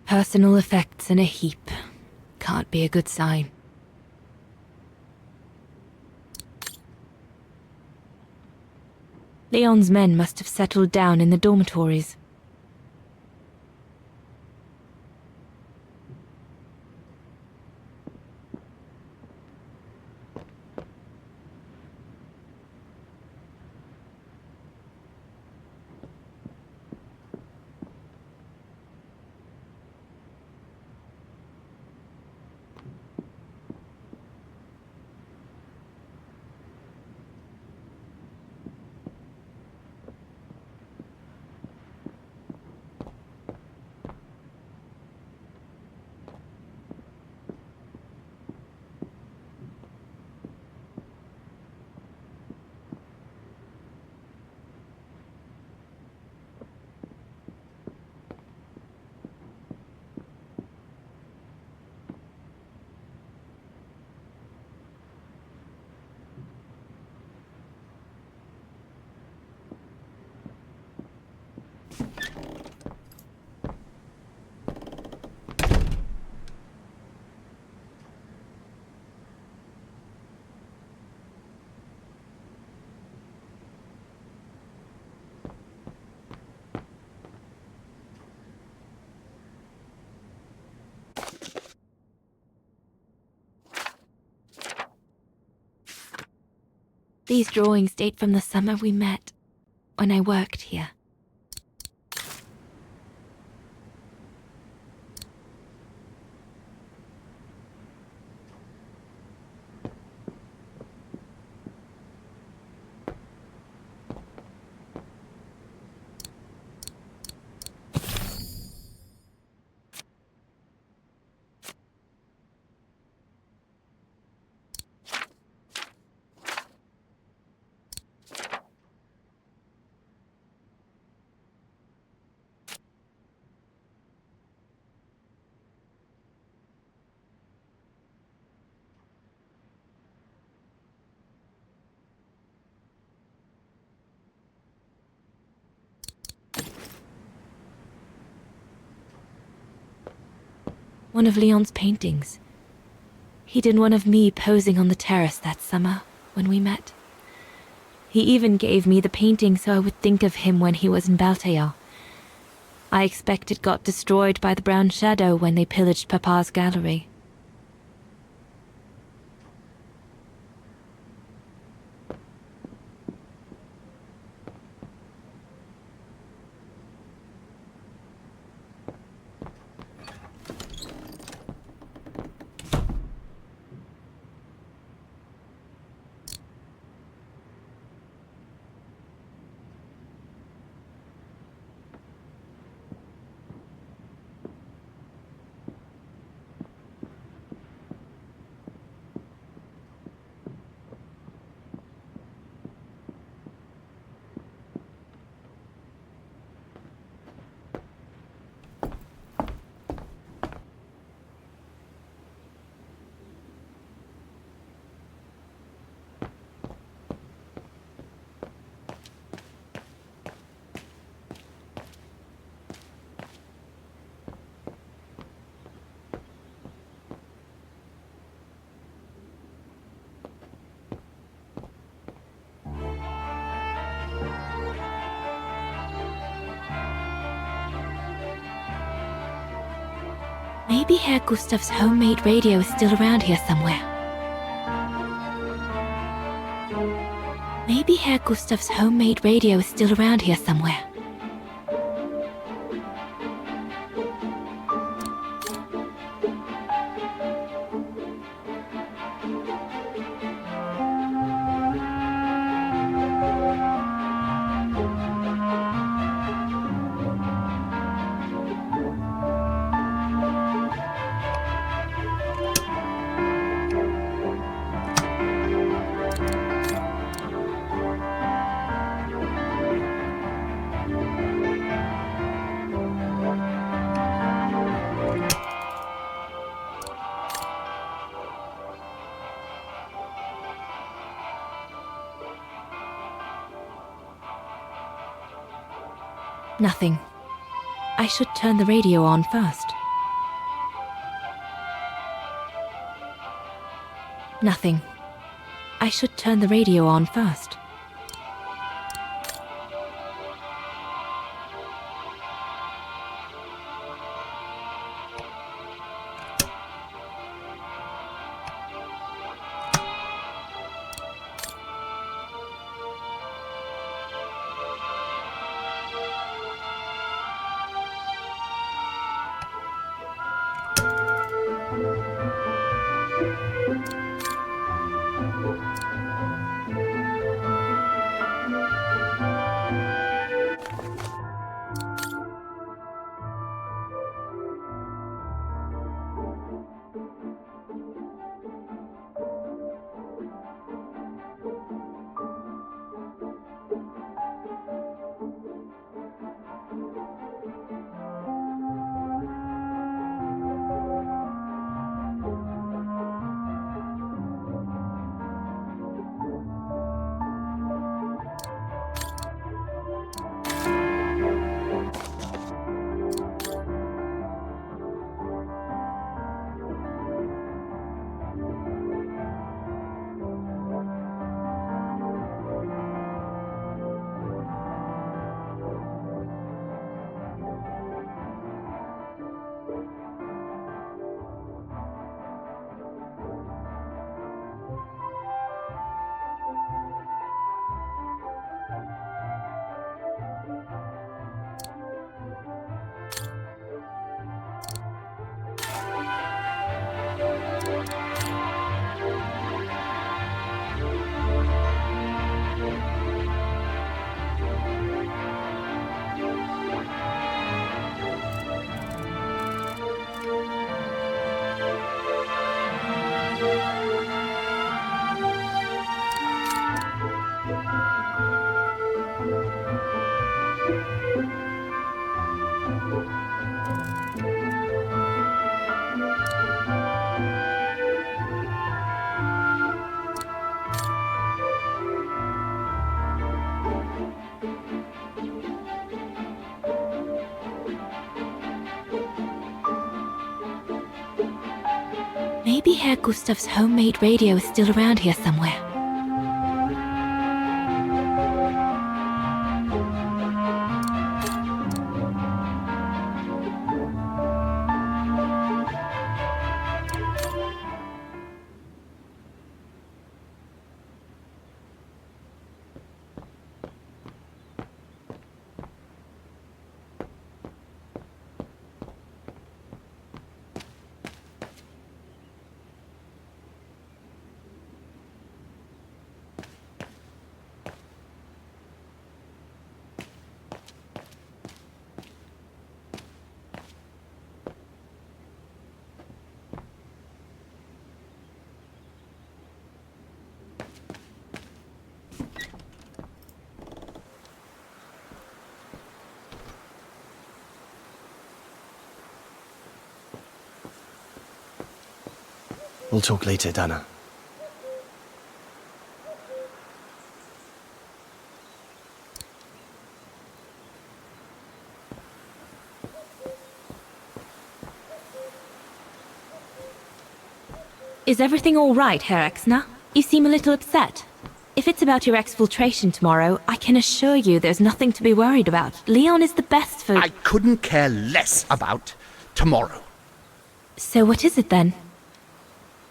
Personal effects in a heap. Can't be a good sign. Leon's men must have settled down in the dormitories. These drawings date from the summer we met, when I worked here. One of Leon's paintings. He did one of me posing on the terrace that summer when we met. He even gave me the painting so I would think of him when he was in Baltair. I expect it got destroyed by the Brown Shadow when they pillaged Papa's gallery. Maybe Herr Gustav's homemade radio is still around here somewhere. Maybe Herr Gustav's homemade radio is still around here somewhere. Nothing. I should turn the radio on first. Nothing. I should turn the radio on first. Maybe Herr Gustav's homemade radio is still around here somewhere. We'll talk later, Dana. Is everything all right, Herr Exner? You seem a little upset. If it's about your exfiltration tomorrow, I can assure you there's nothing to be worried about. Leon is the best for... I couldn't care less about tomorrow. So what is it then?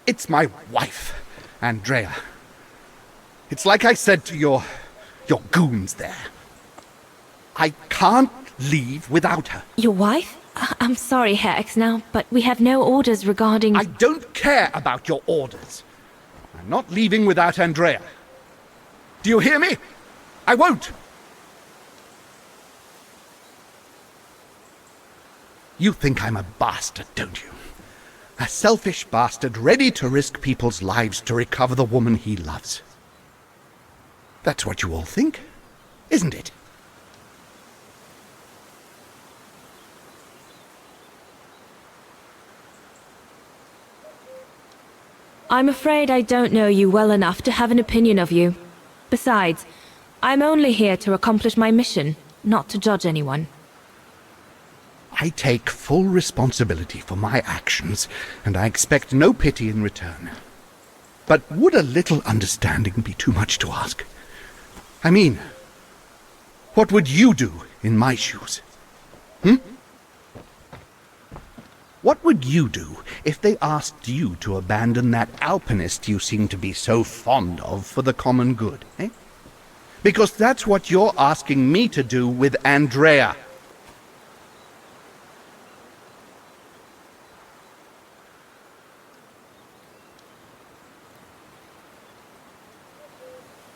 It's my wife, Andrea. It's like I said to your goons there. I can't leave without her. Your wife? I'm sorry, Herr Exner, but we have no orders regarding... I don't care about your orders. I'm not leaving without Andrea. Do you hear me? I won't. You think I'm a bastard, don't you? A selfish bastard ready to risk people's lives to recover the woman he loves. That's what you all think, isn't it? I'm afraid I don't know you well enough to have an opinion of you. Besides, I'm only here to accomplish my mission, not to judge anyone. I take full responsibility for my actions, and I expect no pity in return. But would a little understanding be too much to ask? I mean, what would you do in my shoes? What would you do if they asked you to abandon that alpinist you seem to be so fond of for the common good, eh? Because that's what you're asking me to do with Andrea.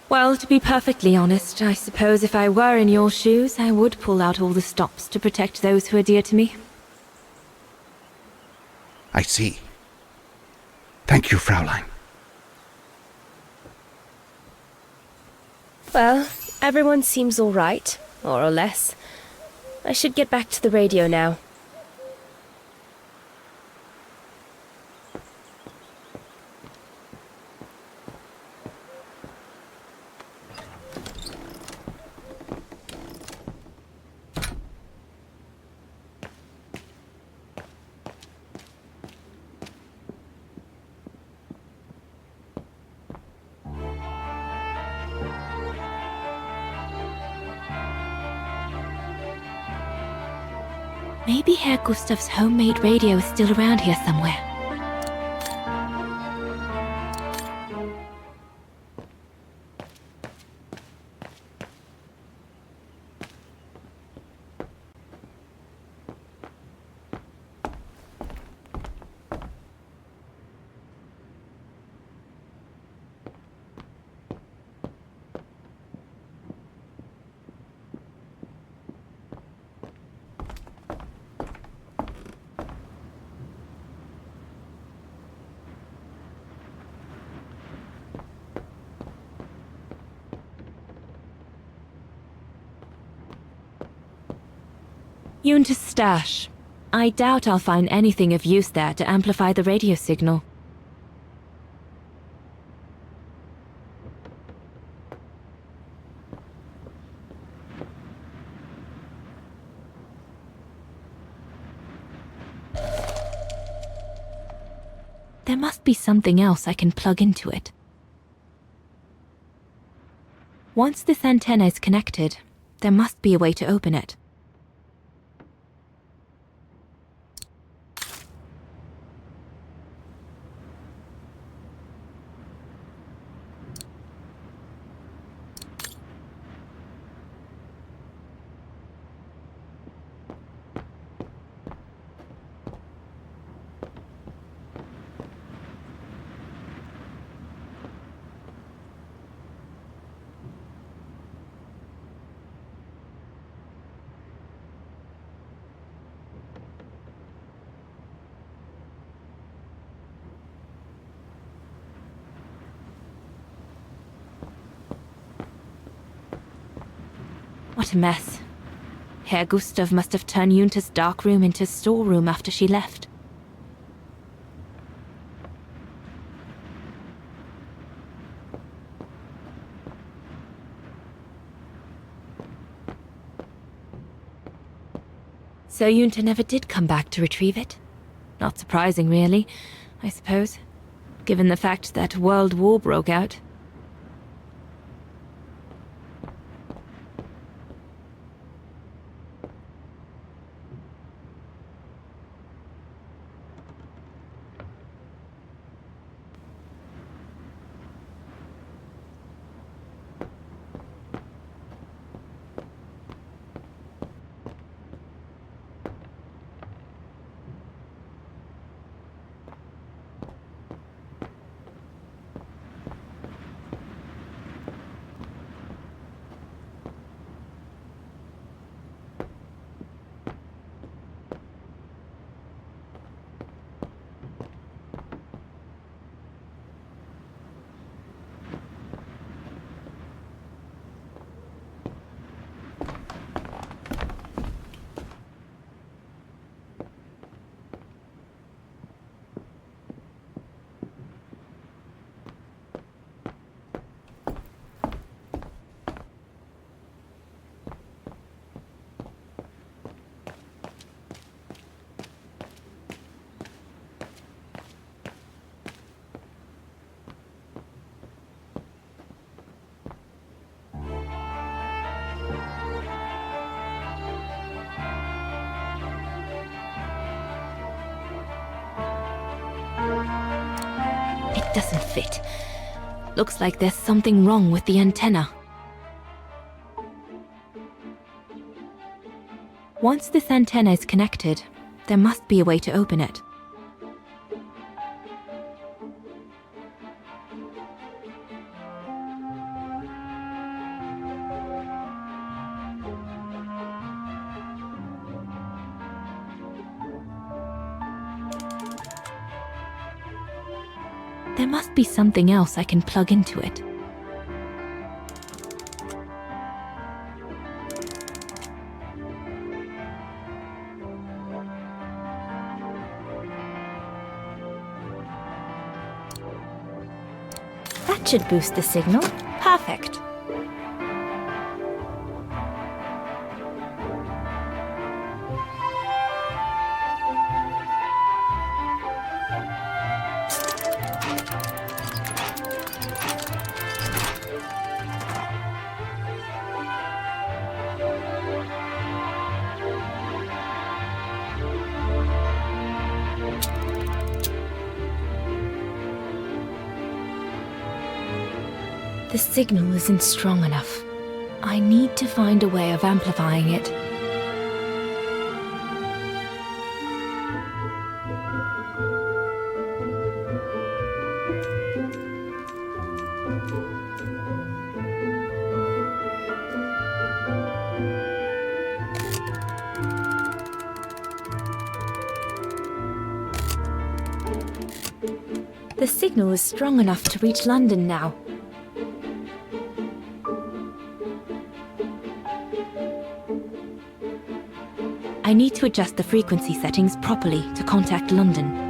Well, to be perfectly honest, I suppose if I were in your shoes, I would pull out all the stops to protect those who are dear to me. I see. Thank you, Fraulein. Well, everyone seems all right, more or less. I should get back to the radio now. Maybe Herr Gustav's homemade radio is still around here somewhere. Junta's stash. I doubt I'll find anything of use there to amplify the radio signal. There must be something else I can plug into it. Once this antenna is connected, there must be a way to open it. What a mess. Herr Gustav must have turned Junta's dark room into a storeroom after she left. So Junta never did come back to retrieve it? Not surprising, really, I suppose, given the fact that World War broke out. It doesn't fit. Looks like there's something wrong with the antenna. Once this antenna is connected, there must be a way to open it. There must be something else I can plug into it. That should boost the signal. Perfect. The signal isn't strong enough. I need to find a way of amplifying it. The signal is strong enough to reach London now. I need to adjust the frequency settings properly to contact London.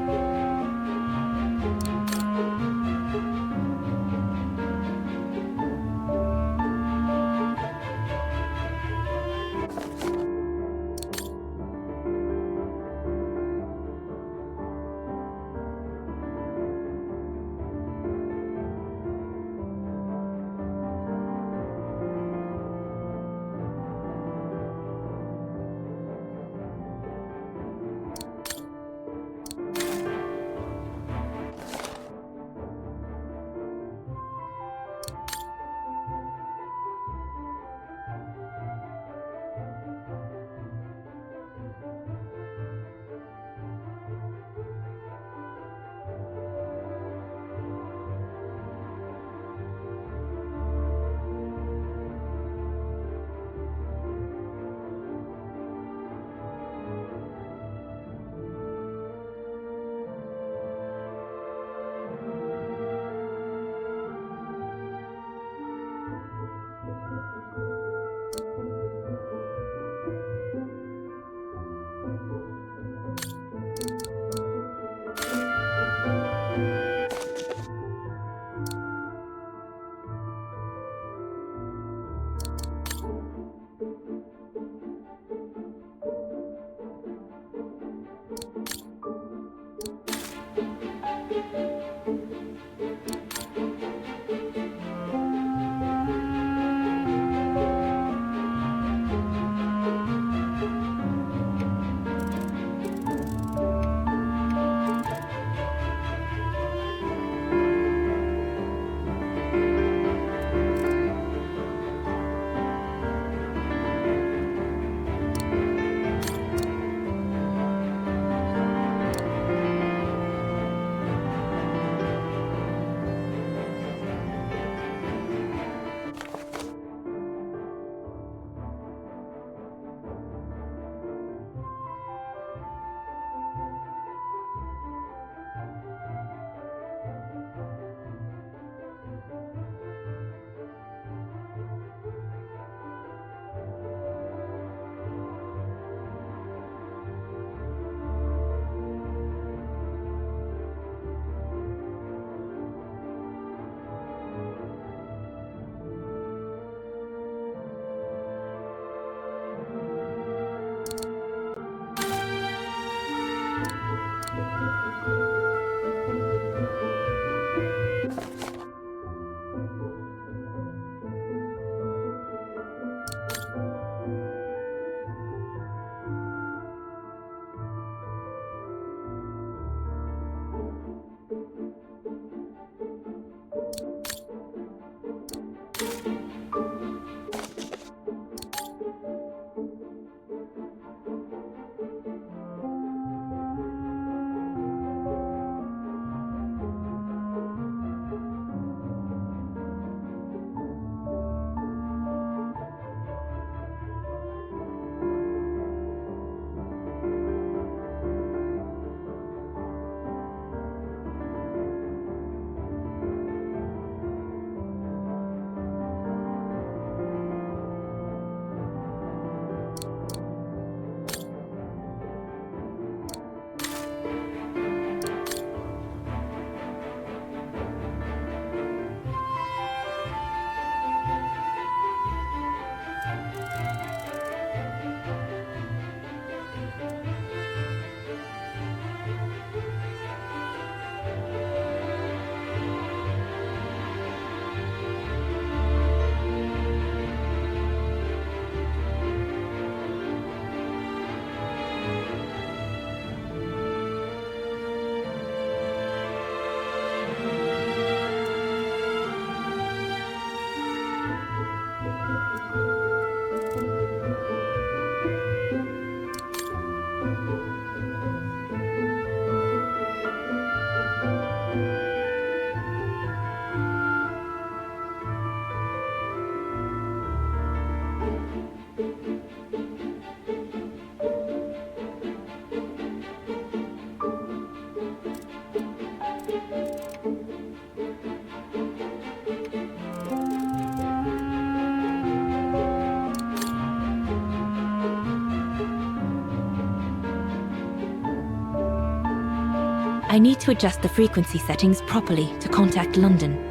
I need to adjust the frequency settings properly to contact London.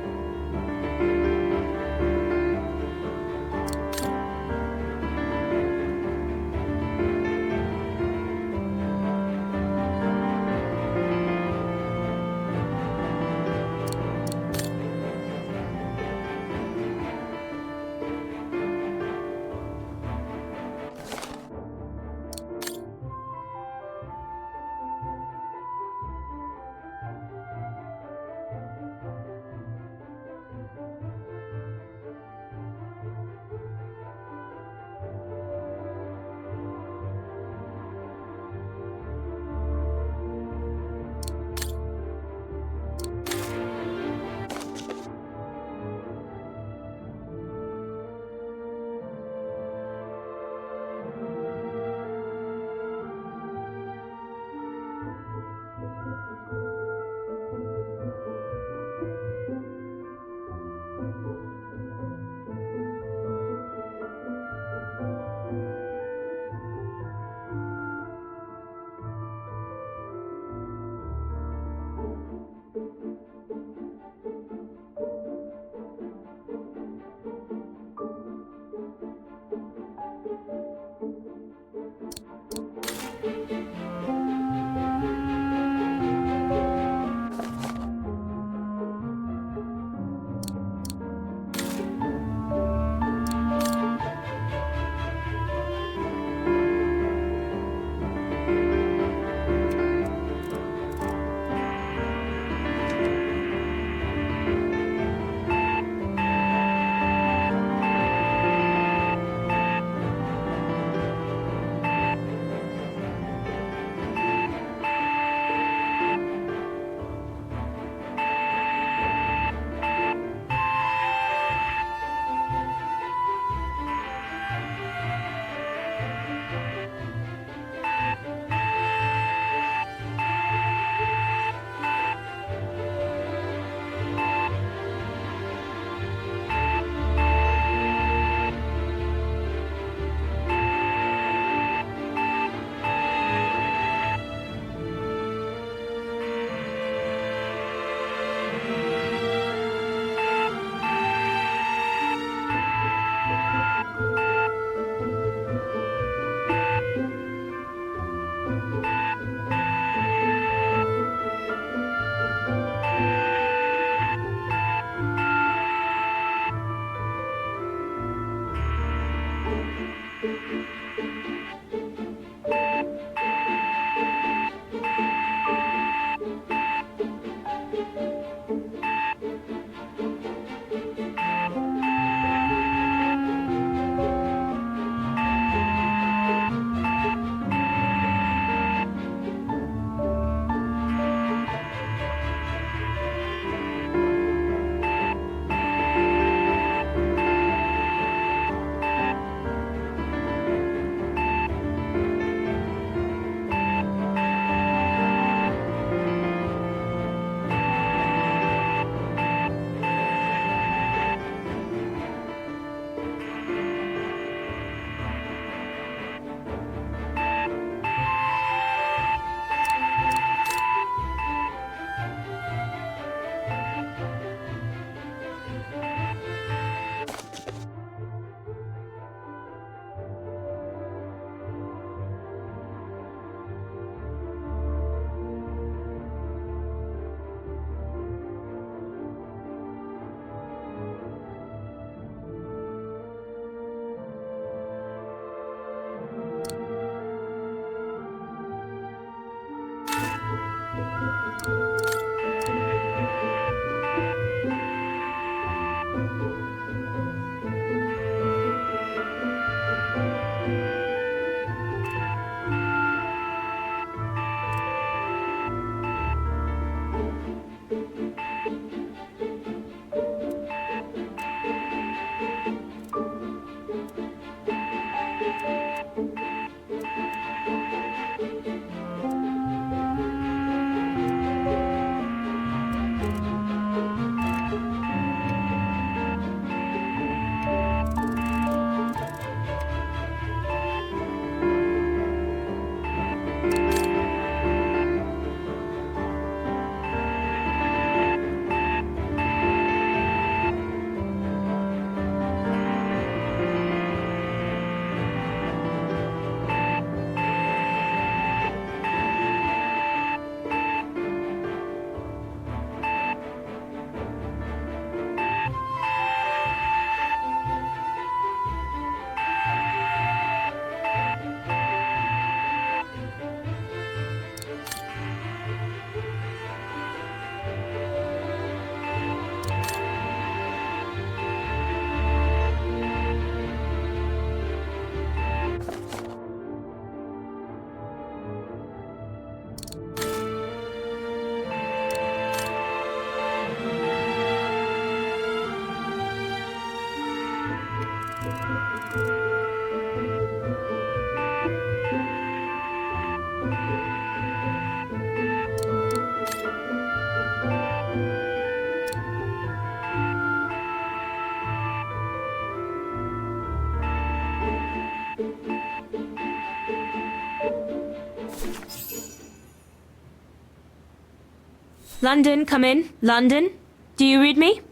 London, come in. London? Do you read me?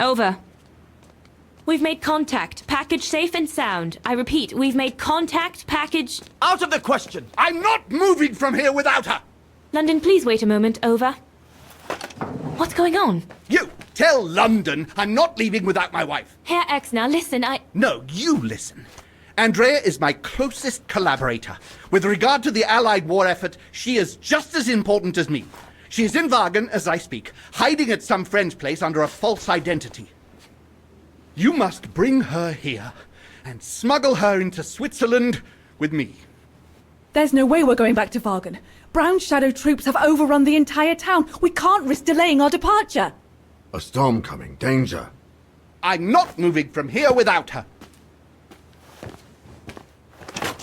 Over. We've made contact. Package safe and sound. I repeat, we've made contact. Package... Out of the question! I'm not moving from here without her! London, please wait a moment. Over. What's going on? You! Tell London I'm not leaving without my wife. Herr Exner, listen, No, you listen. Andrea is my closest collaborator. With regard to the Allied war effort, she is just as important as me. She is in Wagen as I speak, hiding at some friend's place under a false identity. You must bring her here and smuggle her into Switzerland with me. There's no way we're going back to Wagen. Brown Shadow troops have overrun the entire town. We can't risk delaying our departure. A storm coming. Danger. I'm not moving from here without her.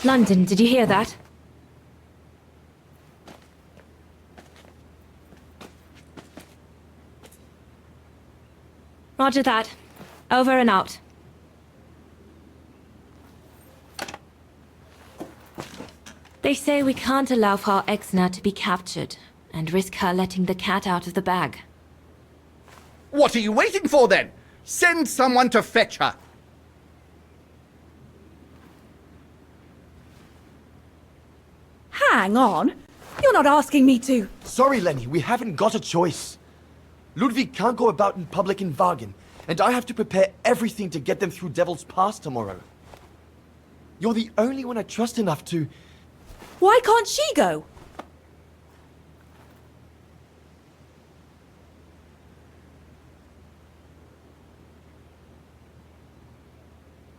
London, did you hear that? Roger that. Over and out. They say we can't allow Frau Exner to be captured and risk her letting the cat out of the bag. What are you waiting for then? Send someone to fetch her. Hang on. You're not asking me to... Sorry, Lenny, we haven't got a choice. Ludwig can't go about in public in Wagen, and I have to prepare everything to get them through Devil's Pass tomorrow. You're the only one I trust enough to... Why can't she go?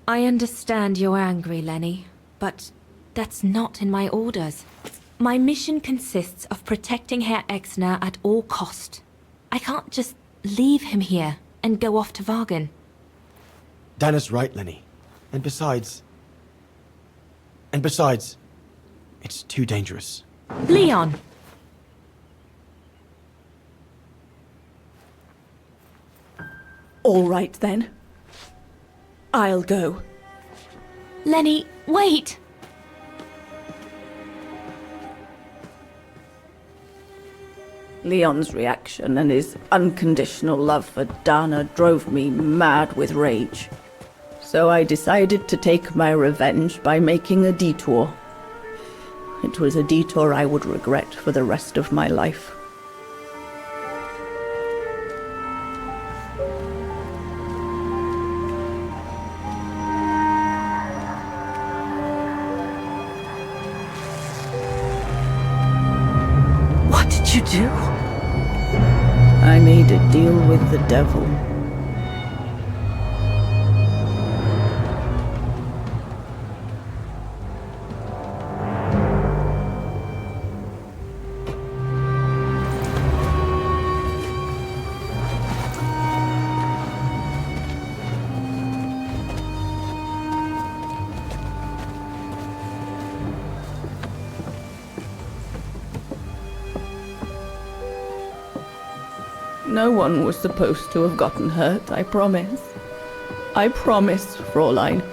I understand you're angry, Lenny, but that's not in my orders. My mission consists of protecting Herr Exner at all cost. I can't just leave him here and go off to Wagen. Dana's right, Lenny. And besides, it's too dangerous. Leon! All right, then. I'll go. Lenny, wait! Leon's reaction and his unconditional love for Dana drove me mad with rage. So I decided to take my revenge by making a detour. It was a detour I would regret for the rest of my life. What did you do? I made a deal with the devil. No one was supposed to have gotten hurt, I promise. I promise, Fräulein.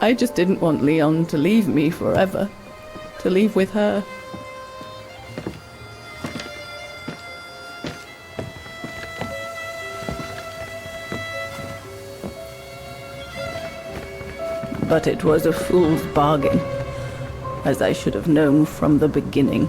I just didn't want Leon to leave me forever. To leave with her. But it was a fool's bargain, as I should have known from the beginning.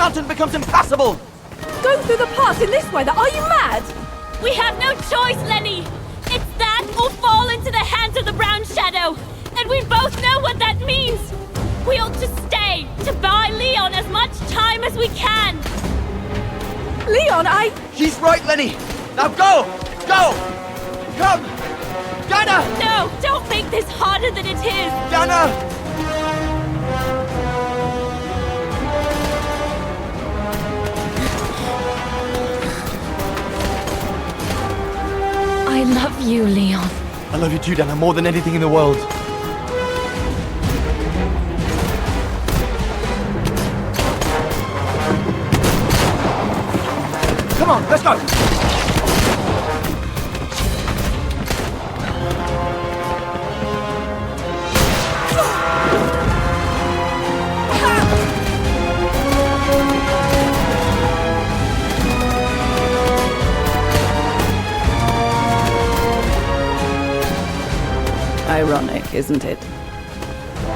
mountain becomes impassable! Go through the pass in this weather, are you mad? We have no choice, Lenny! It's that or fall into the hands of the Brown Shadow! And we both know what that means! We ought to stay, to buy Leon as much time as we can! Leon, She's right, Lenny! Now go! Go! Come! Dana! No! Don't make this harder than it is! Dana! I love you, Leon. I love you too, Dana, more than anything in the world. Come on, let's go! Ironic, isn't it?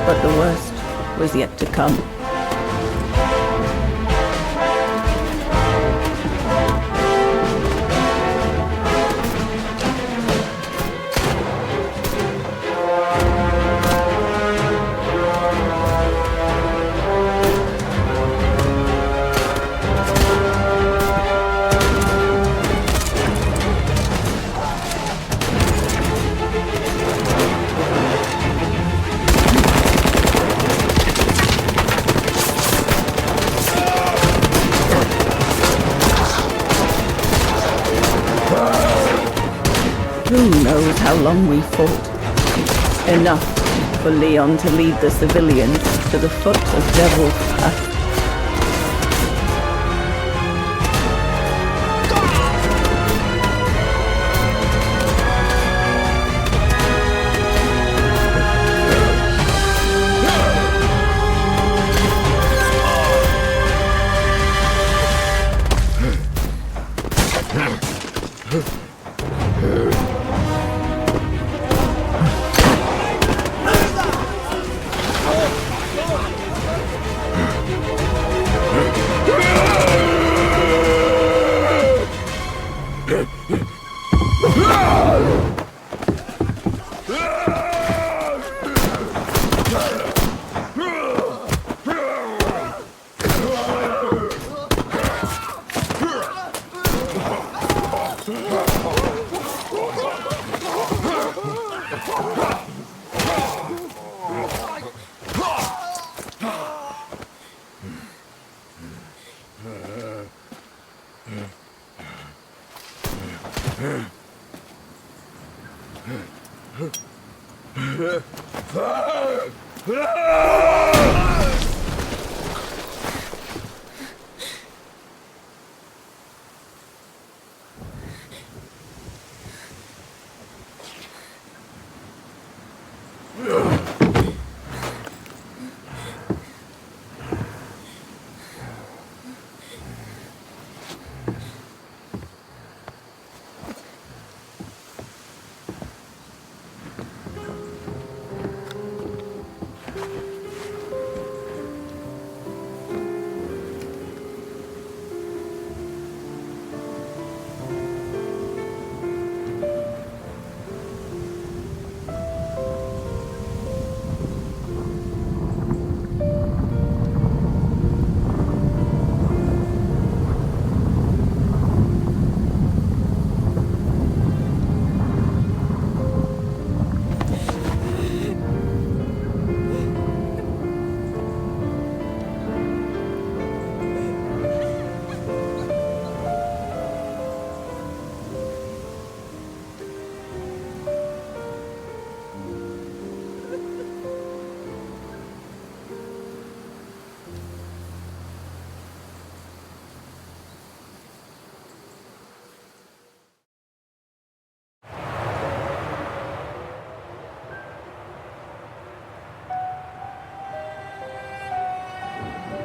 But the worst was yet to come. Who knows how long we fought? Enough for Leon to lead the civilians to the foot of Devil's Pass.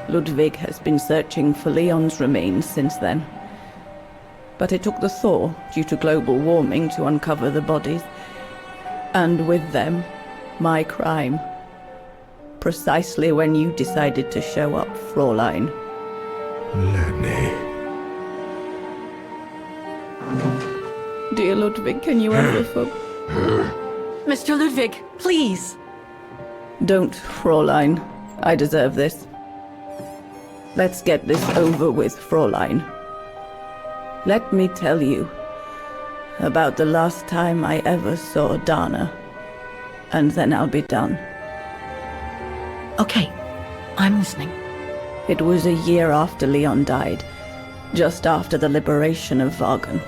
Ludwig has been searching for Leon's remains since then. But it took the thaw due to global warming to uncover the bodies. And with them, my crime. Precisely when you decided to show up, Fraulein. Lenny. Dear Ludwig, can you ever Mr. Ludwig, please! Don't, Fräulein. I deserve this. Let's get this over with, Fräulein. Let me tell you about the last time I ever saw Dana, and then I'll be done. Okay, I'm listening. It was a year after Leon died, just after the liberation of Vagen.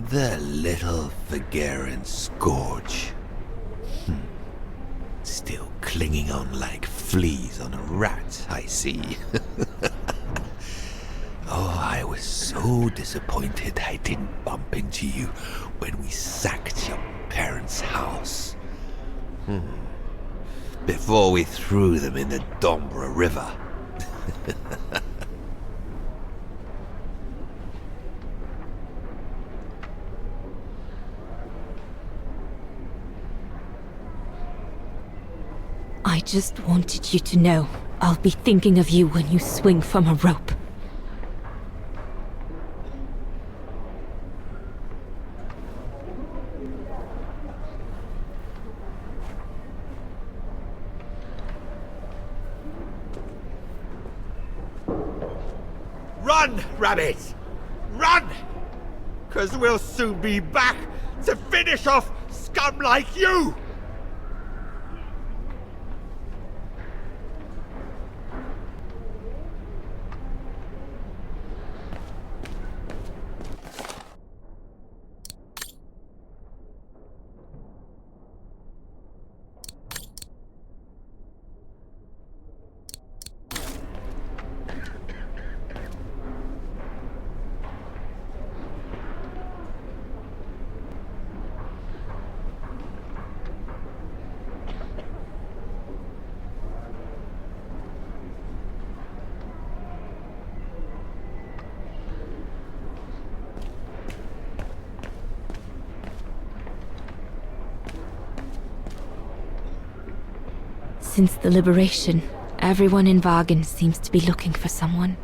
The little Vageran scourge. Still clinging on like fleas on a rat, I see. Oh, I was so disappointed I didn't bump into you when we sacked your parents' house. Before we threw them in the Dombra River. I just wanted you to know I'll be thinking of you when you swing from a rope. Run, Rabbit! Run! 'Cause we'll soon be back to finish off scum like you! Since the liberation, everyone in Vagen seems to be looking for someone.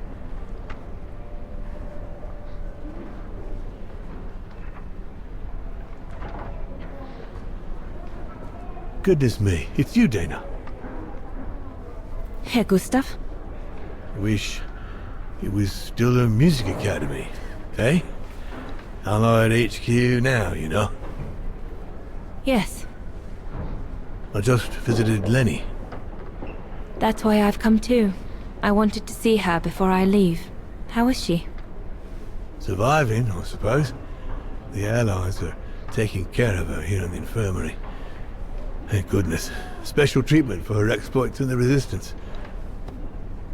Goodness me, it's you, Dana. Herr Gustav? I wish it was still a music academy, eh? Allied HQ now, you know? Yes, I just visited Lenny. that's why I've come too. I wanted to see her before I leave. How is she? Surviving, I suppose. The Allies are taking care of her here in the infirmary. Thank goodness. Special treatment for her exploits in the Resistance.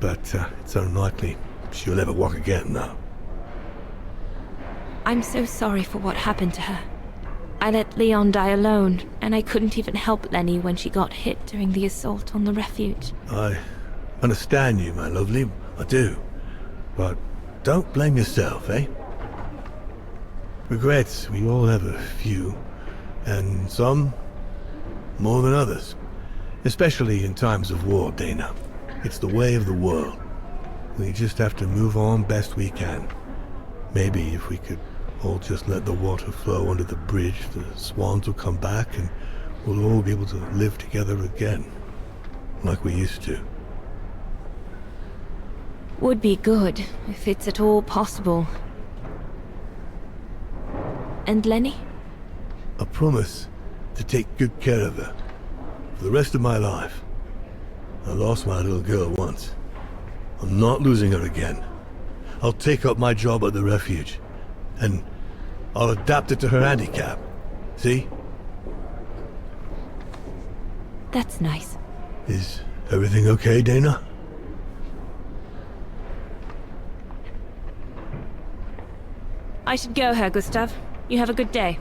But it's unlikely she'll ever walk again now. I'm so sorry for what happened to her. I let Leon die alone, and I couldn't even help Lenny when she got hit during the assault on the refuge. I understand you, my lovely. I do. But don't blame yourself, eh? Regrets, we all have a few. And some more than others. Especially in times of war, Dana. It's the way of the world. We just have to move on best we can. Maybe if we could all just let the water flow under the bridge, the swans will come back and we'll all be able to live together again. Like we used to. Would be good, if it's at all possible. And Lenny? I promise to take good care of her. For the rest of my life. I lost my little girl once. I'm not losing her again. I'll take up my job at the refuge. And I'll adapt it to her handicap. See? That's nice. Is everything okay, Dana? I should go, Herr Gustav. You have a good day.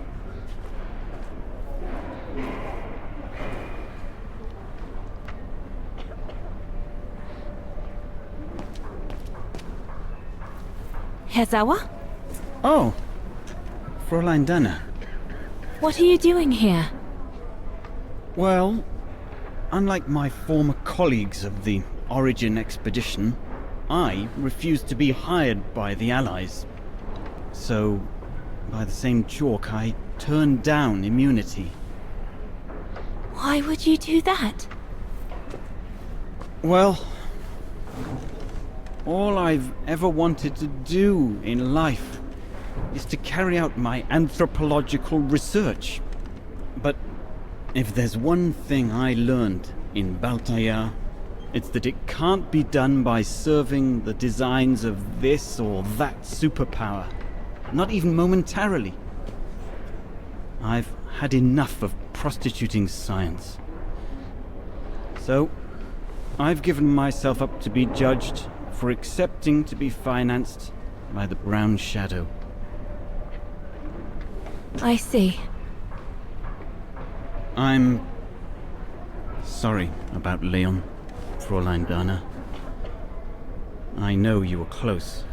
Herr Sauer? Oh, Fräulein Dana. What are you doing here? Well, unlike my former colleagues of the Origin expedition, I refused to be hired by the Allies. So, by the same chalk, I turned down immunity. Why would you do that? Well, all I've ever wanted to do in life is to carry out my anthropological research. But if there's one thing I learned in Baltaya, it's that it can't be done by serving the designs of this or that superpower. Not even momentarily. I've had enough of prostituting science. So, I've given myself up to be judged for accepting to be financed by the Brown Shadow. I see. I'm sorry about Leon, Fräulein Dana. I know you were close.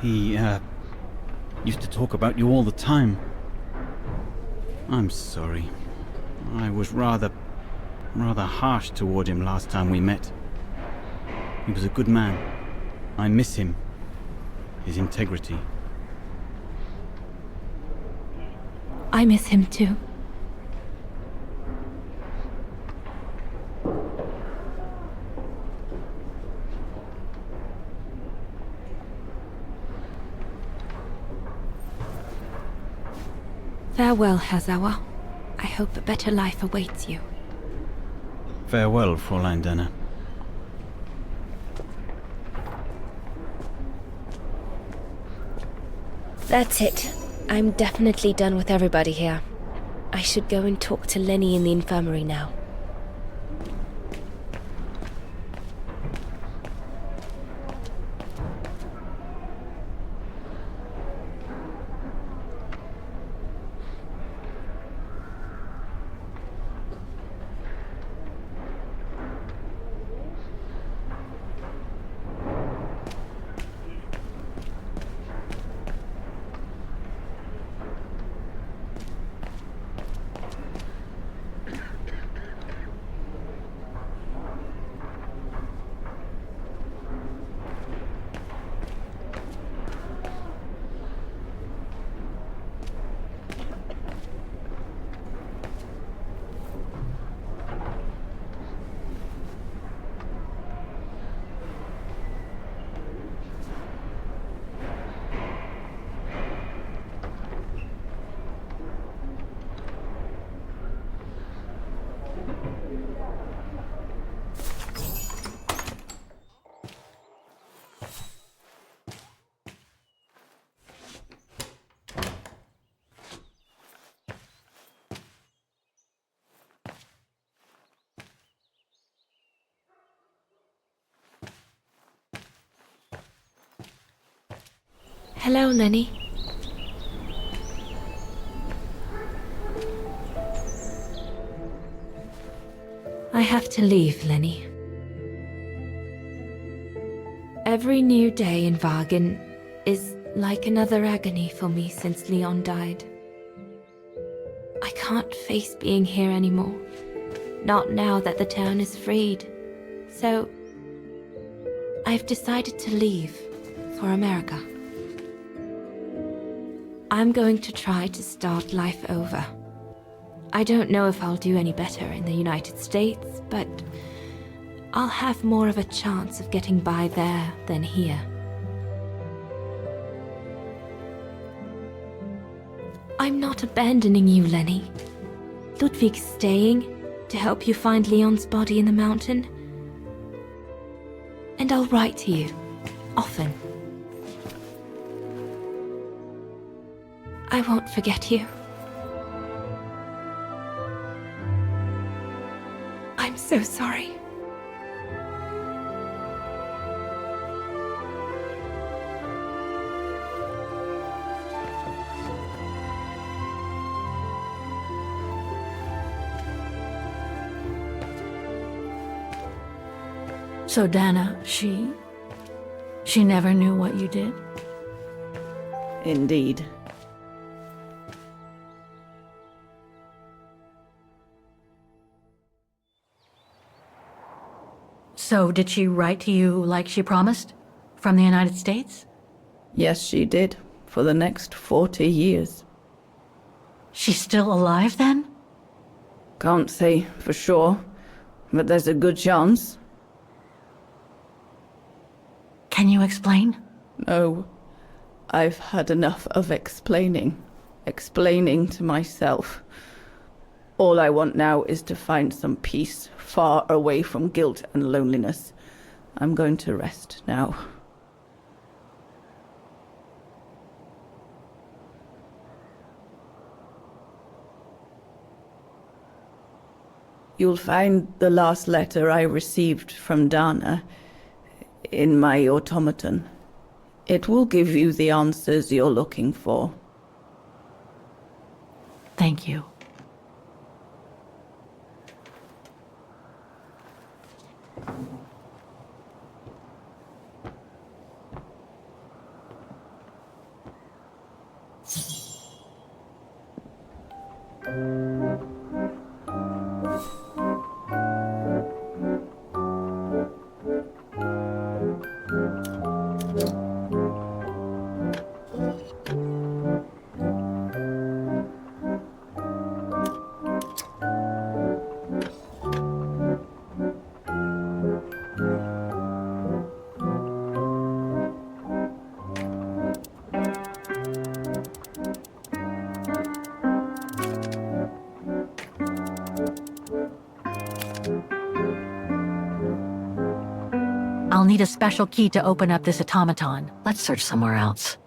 He, used to talk about you all the time. I'm sorry. I was rather harsh toward him last time we met. He was a good man. I miss him. His integrity. I miss him too. Farewell, Herr Sauer. I hope a better life awaits you. Farewell, Fräulein Dana. That's it. I'm definitely done with everybody here. I should go and talk to Lenny in the infirmary now. Hello, Lenny. I have to leave, Lenny. Every new day in Wagen is like another agony for me since Leon died. I can't face being here anymore. Not now that the town is freed. So, I've decided to leave for America. I'm going to try to start life over. I don't know if I'll do any better in the United States, but I'll have more of a chance of getting by there than here. I'm not abandoning you, Lenny. Ludwig's staying to help you find Leon's body in the mountain. And I'll write to you, often. I won't forget you. I'm so sorry. So Dana, she never knew what you did? Indeed. So did she write to you like she promised? From the United States? Yes, she did. For the next 40 years. She's still alive then? Can't say for sure, but there's a good chance. Can you explain? No. I've had enough of explaining. Explaining to myself. All I want now is to find some peace, far away from guilt and loneliness. I'm going to rest now. You'll find the last letter I received from Dana in my automaton. It will give you the answers you're looking for. Thank you. I'll need a special key to open up this automaton. Let's search somewhere else.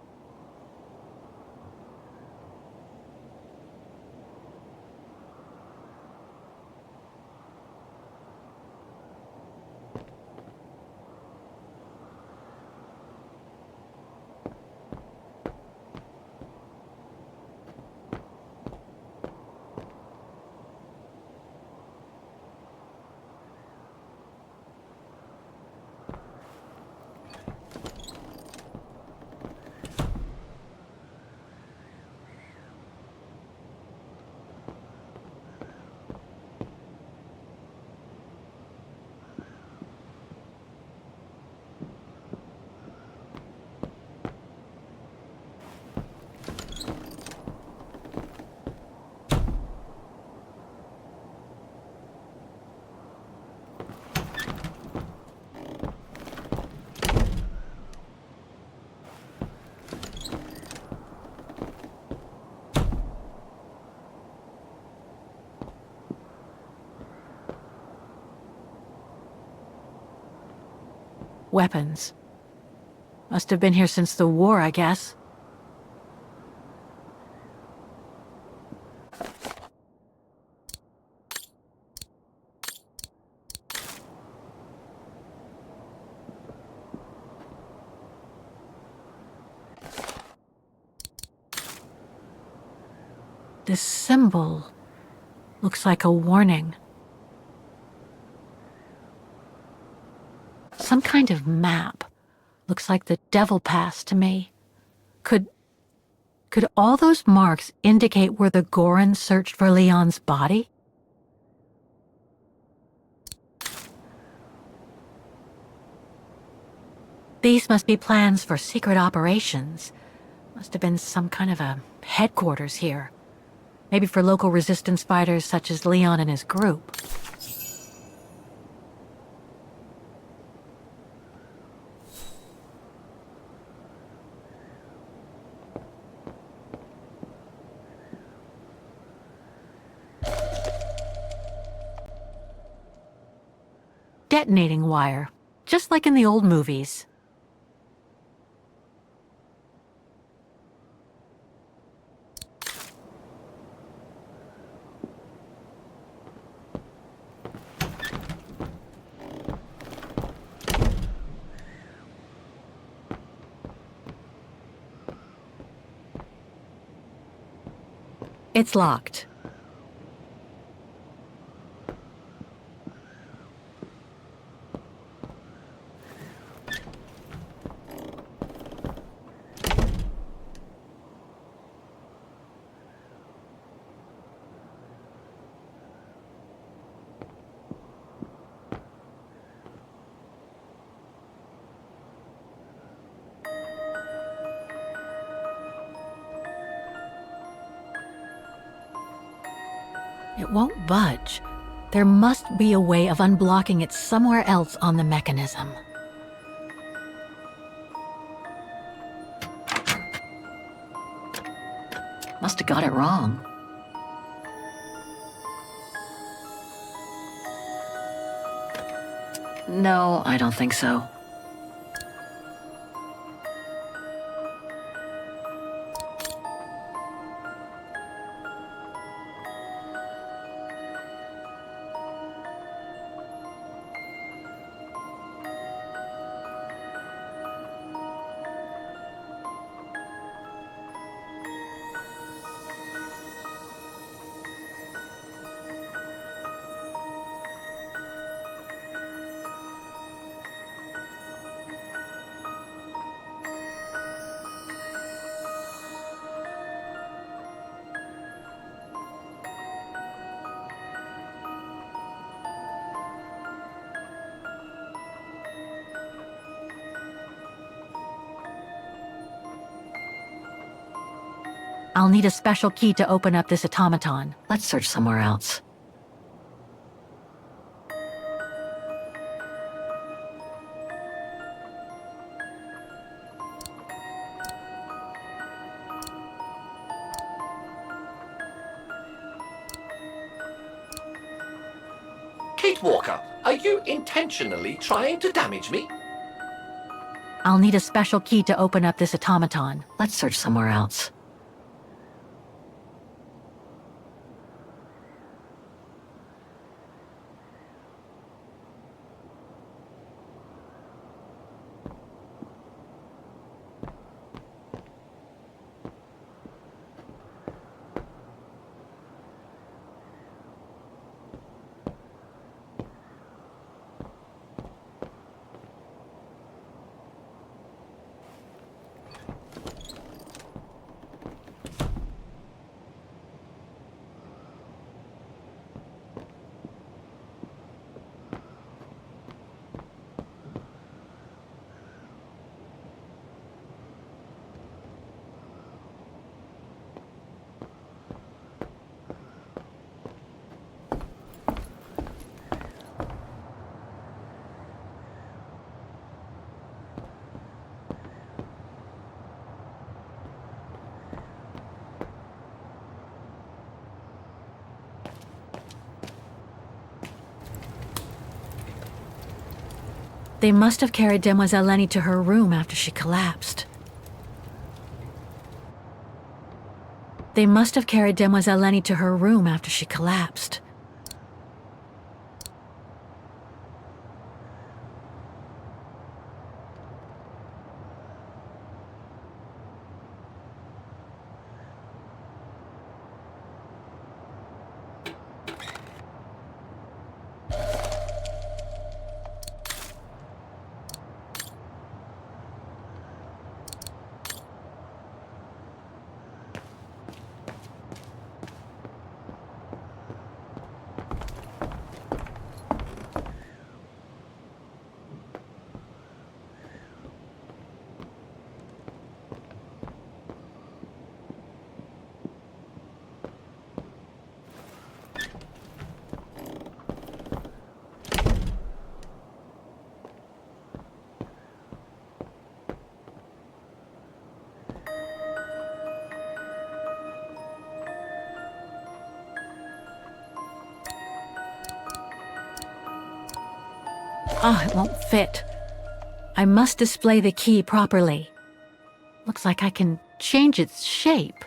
Weapons. Must have been here since the war, I guess. This symbol looks like a warning. Some kind of map. Looks like the Devil Pass to me. Could all those marks indicate where the Gorons searched for Leon's body? These must be plans for secret operations. Must have been some kind of a headquarters here. Maybe for local resistance fighters such as Leon and his group. Detonating wire, just like in the old movies. It's locked. It won't budge. There must be a way of unblocking it somewhere else on the mechanism. Must have got it wrong. No, I don't think so. I'll need a special key to open up this automaton. Let's search somewhere else. Kate Walker, are you intentionally trying to damage me? I'll need a special key to open up this automaton. Let's search somewhere else. They must have carried Demoiselle Lenny to her room after she collapsed. They must have carried Demoiselle Lenny to her room after she collapsed. Ah, it won't fit. I must display the key properly. Looks like I can change its shape.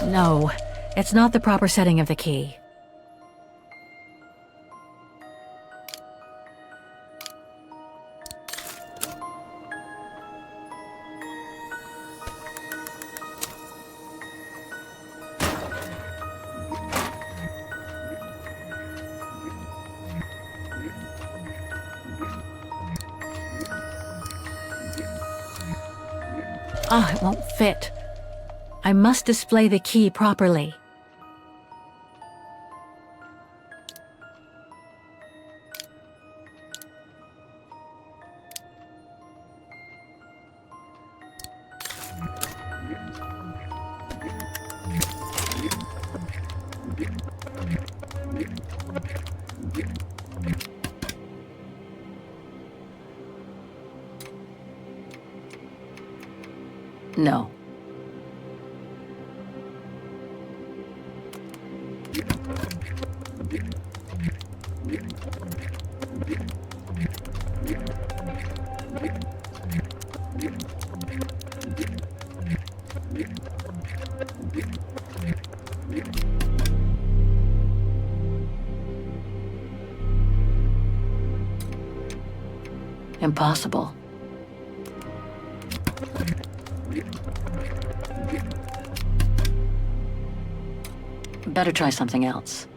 No, it's not the proper setting of the key. Ah, it won't fit. I must display the key properly. No. Impossible. Better try something else.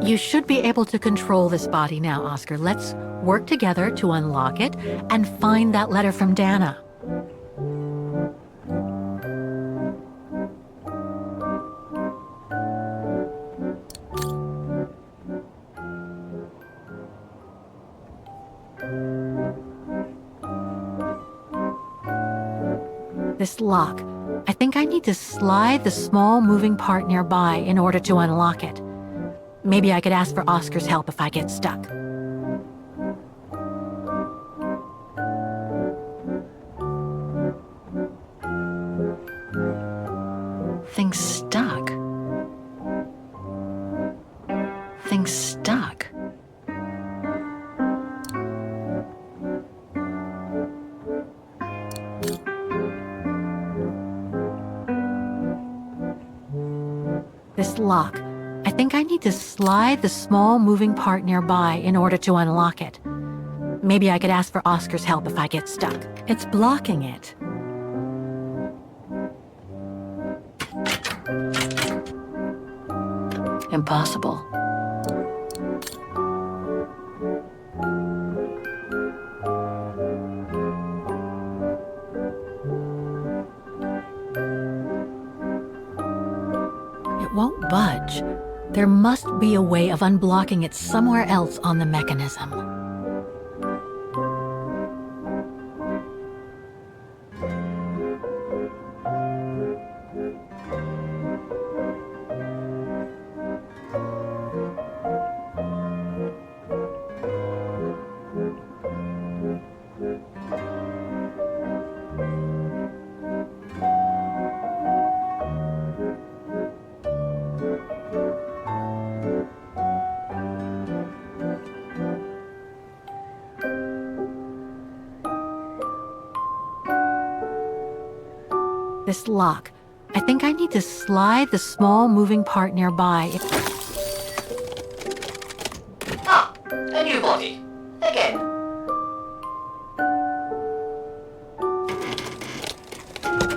You should be able to control this body now, Oscar. Let's work together to unlock it and find that letter from Dana. This lock. I think I need to slide the small moving part nearby in order to unlock it. Maybe I could ask for Oscar's help if I get stuck. Things stuck. Things stuck. This lock. I think I need to slide the small moving part nearby in order to unlock it. Maybe I could ask for Oscar's help if I get stuck. It's blocking it. Impossible. It won't budge. There must be a way of unblocking it somewhere else on the mechanism. This lock. I think I need to slide the small moving part nearby. Ah, a new body. Again.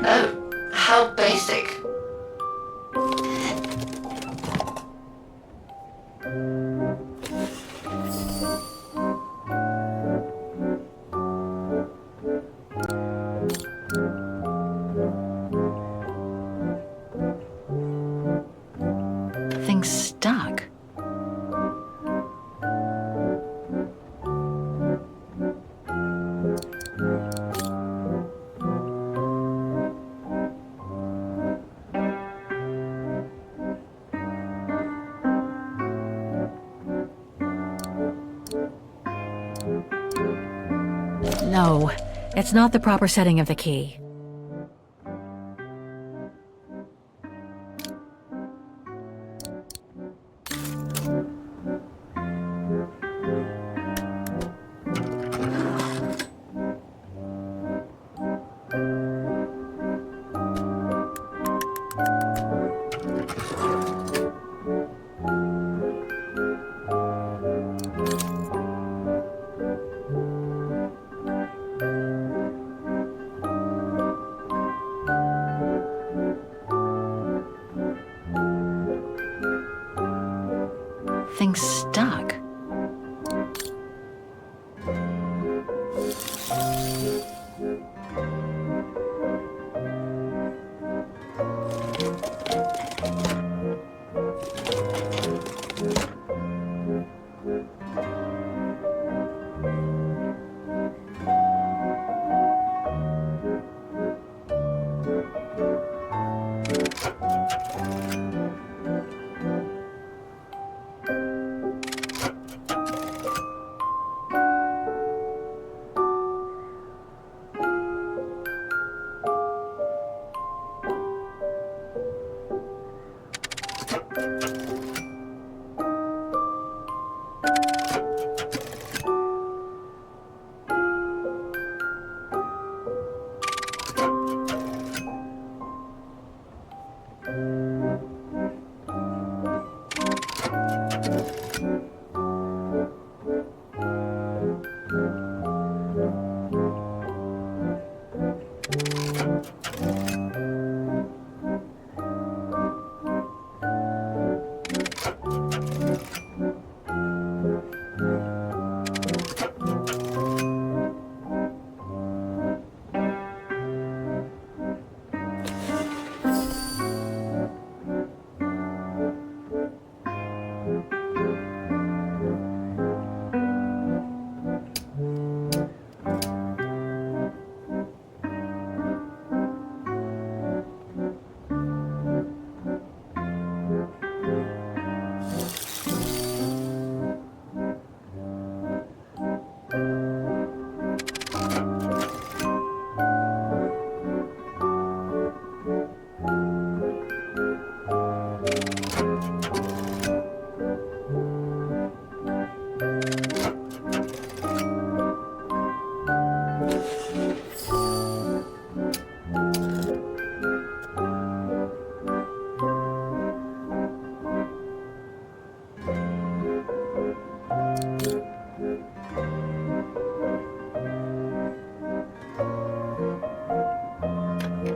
Oh, how basic. No, it's not the proper setting of the key. Thing's stuck.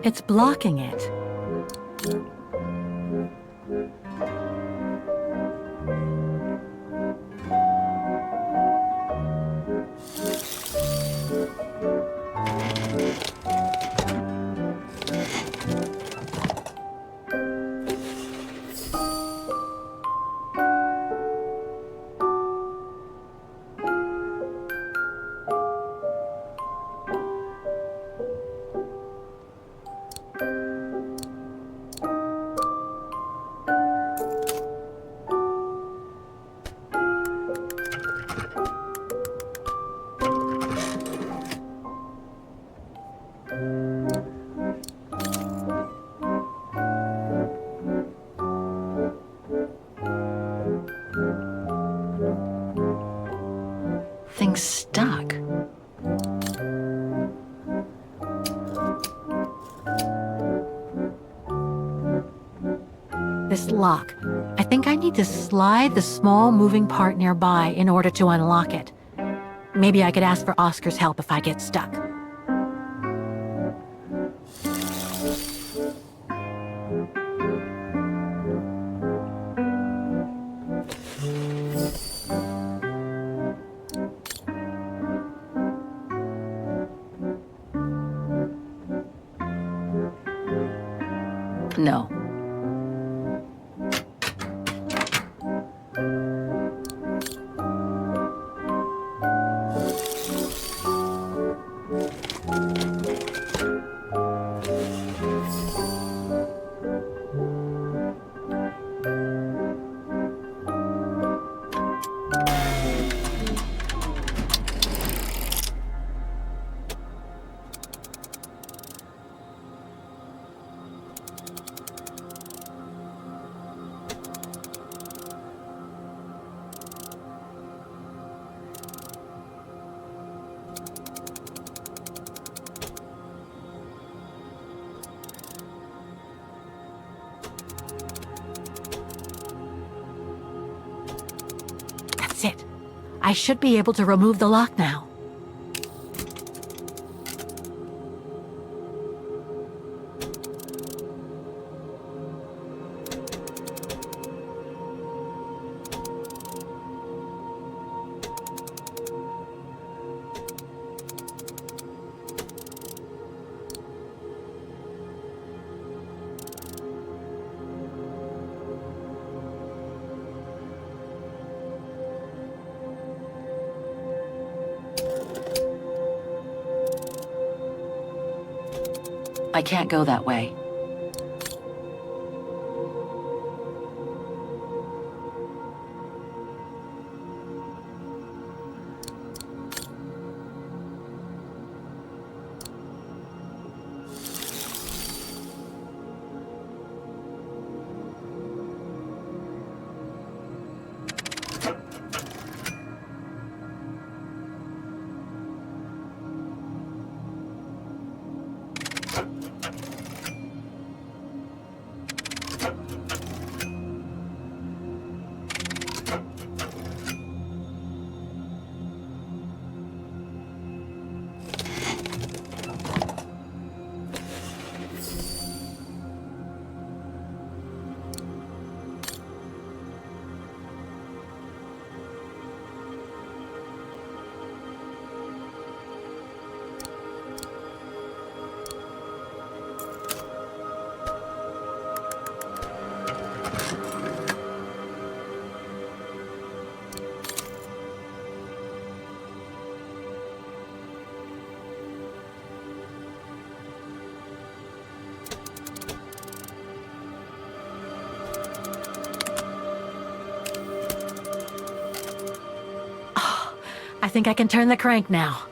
It's blocking it. Thing's stuck. This lock. I think I need to slide the small moving part nearby in order to unlock it. Maybe I could ask for Oscar's help if I get stuck. No. I should be able to remove the lock now. I can't go that way. I think I can turn the crank now.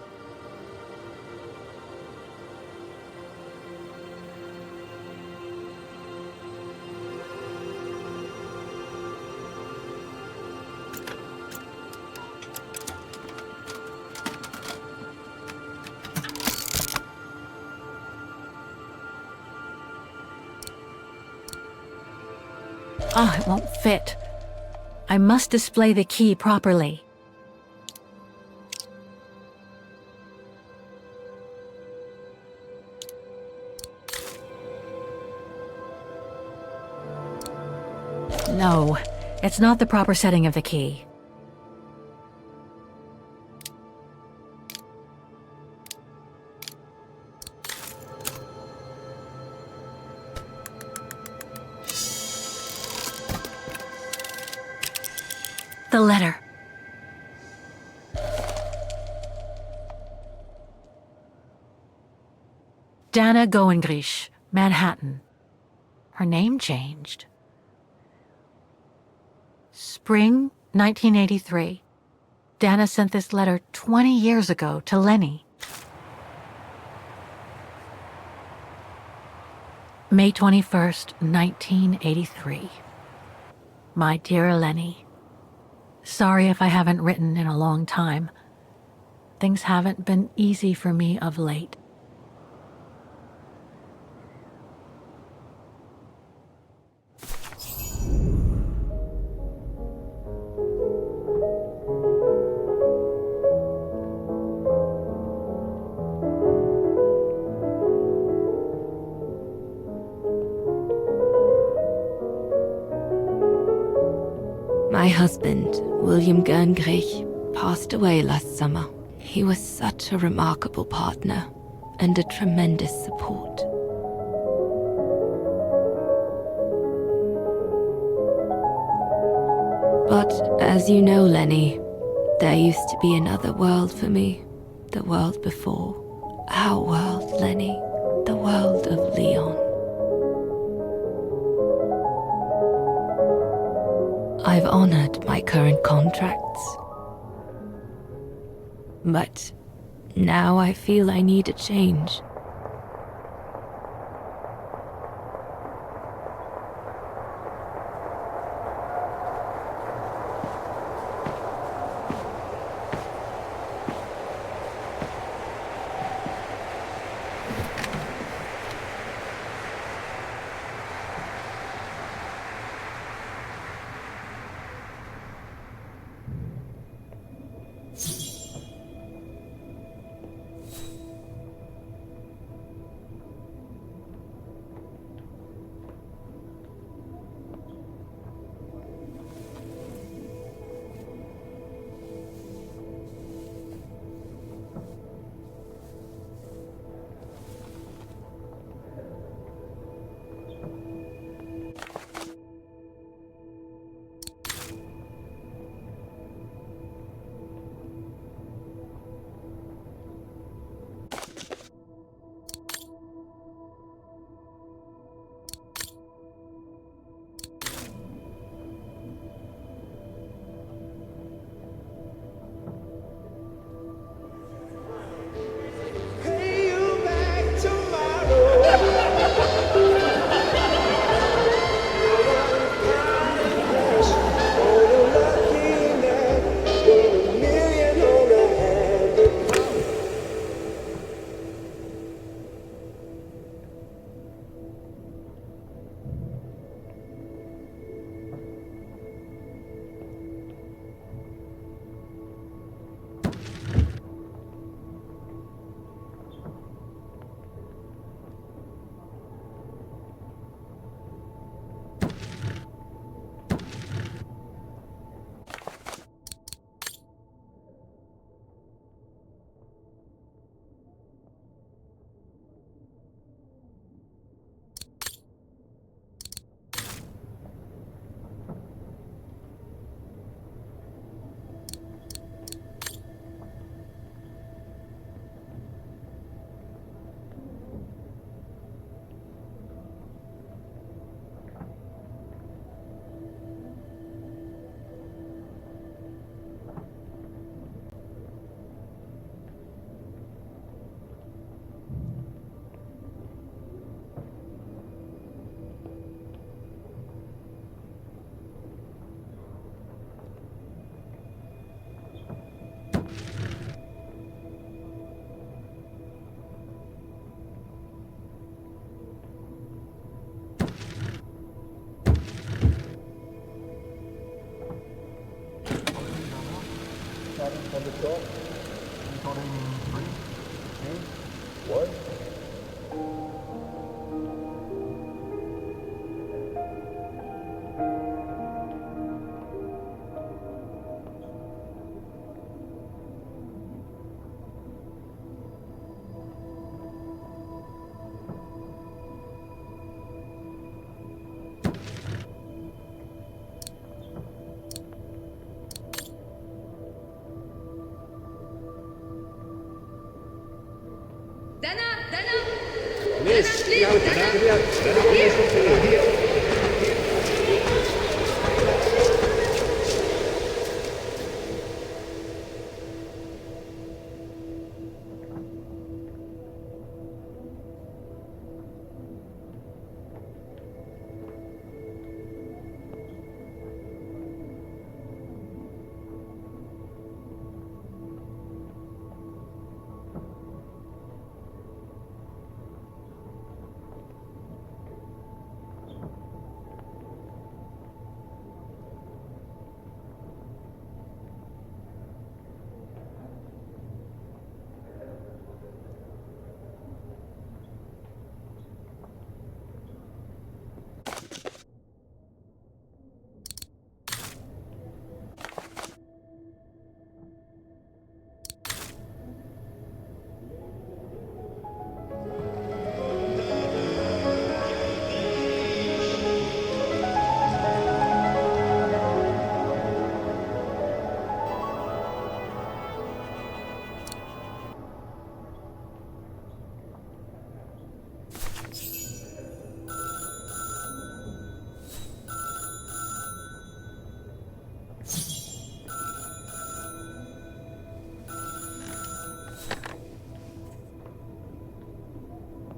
Oh, it won't fit. I must display the key properly. No, it's not the proper setting of the key. The letter. Dana Goengrish, Manhattan. Her name changed. Spring 1983. Dana sent this letter 20 years ago to Lenny. May 21st, 1983. My dear Lenny, sorry if I haven't written in a long time. Things haven't been easy for me of late. My husband, William Gerngrich, passed away last summer. He was such a remarkable partner and a tremendous support. But as you know, Lenny, there used to be another world for me. The world before. Our world, Lenny. The world of Leon. I've honored my current contracts. But now I feel I need a change.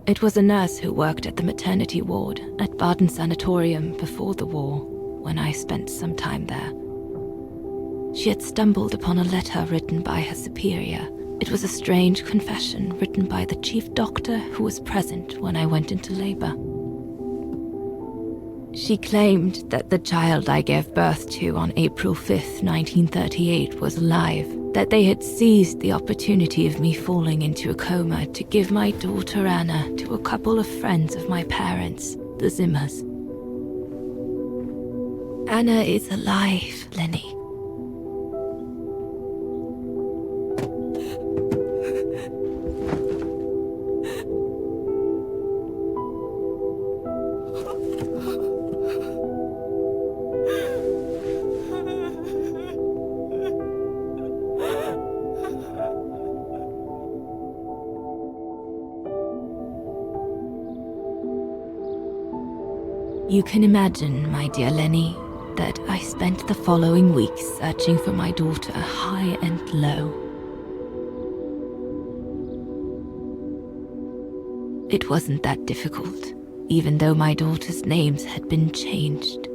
It was a nurse who worked at the maternity ward at Baden Sanatorium before the war, when I spent some time there. She had stumbled upon a letter written by her superior. It was a strange confession written by the chief doctor who was present when I went into labor. She claimed that the child I gave birth to on April 5th, 1938 was alive, that they had seized the opportunity of me falling into a coma to give my daughter Anna to a couple of friends of my parents, the Zimmers. Anna is alive, Lenny. You can imagine, my dear Lenny, that I spent the following weeks searching for my daughter high and low. It wasn't that difficult, even though my daughter's names had been changed.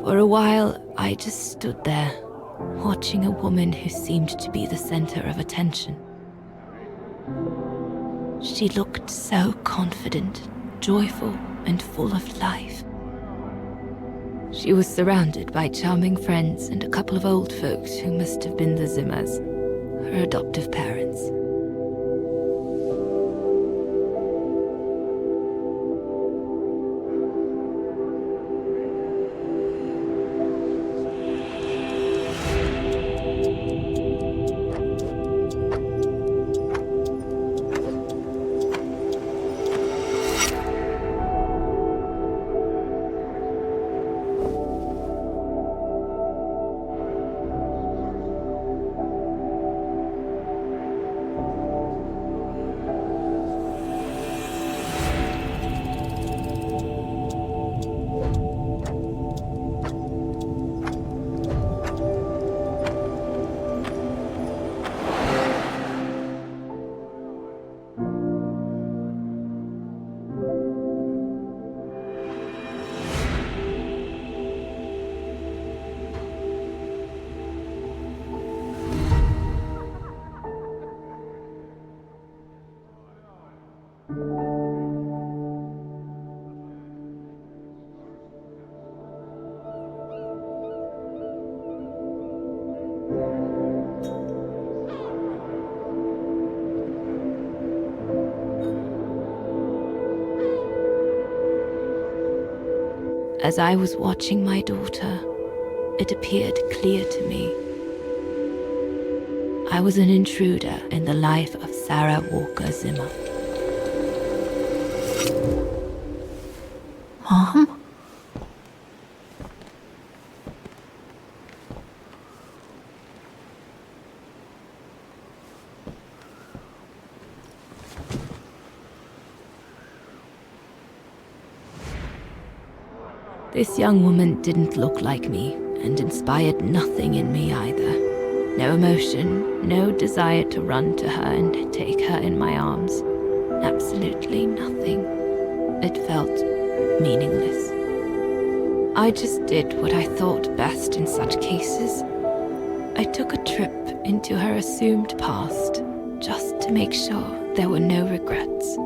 For a while, I just stood there, watching a woman who seemed to be the center of attention. She looked so confident, joyful, and full of life. She was surrounded by charming friends and a couple of old folks who must have been the Zimmers, her adoptive parents. As I was watching my daughter, it appeared clear to me. I was an intruder in the life of Sarah Walker Zimmer. Mom? This young woman didn't look like me and inspired nothing in me either. No emotion, no desire to run to her and take her in my arms. Absolutely nothing. It felt meaningless. I just did what I thought best in such cases. I took a trip into her assumed past, just to make sure there were no regrets.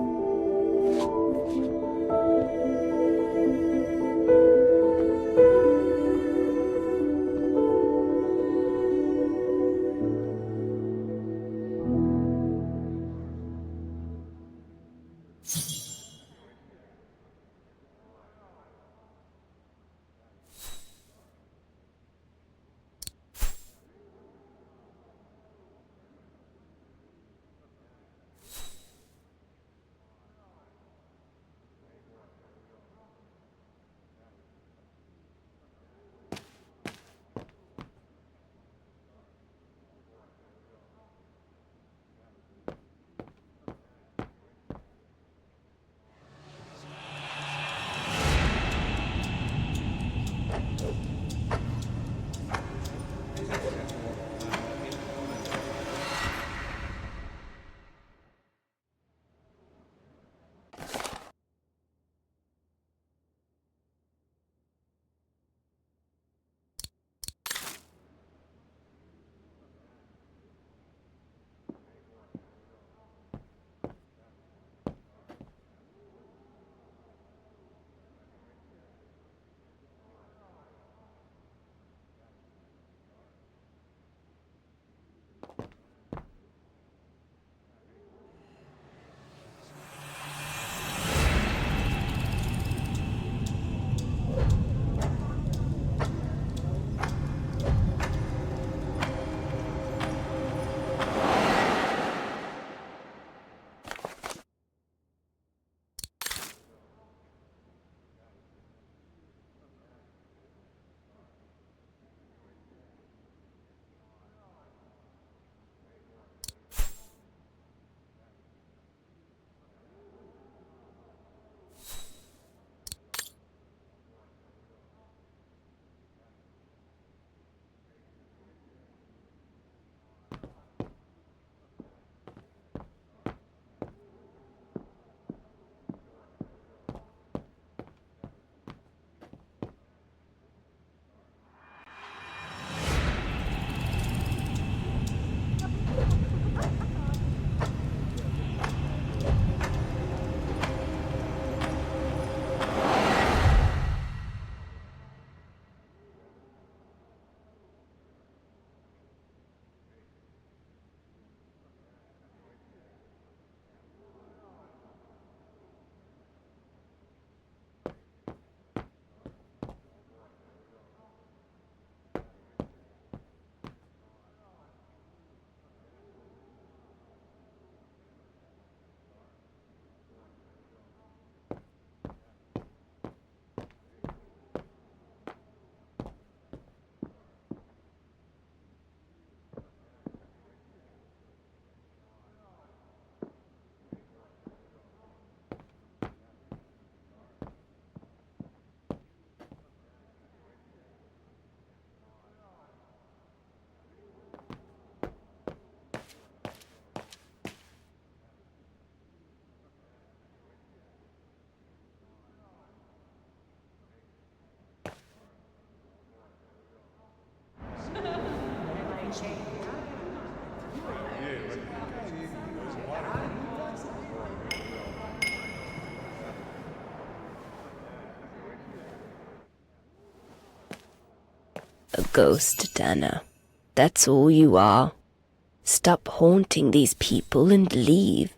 A ghost, Dana. That's all you are. Stop haunting these people and leave.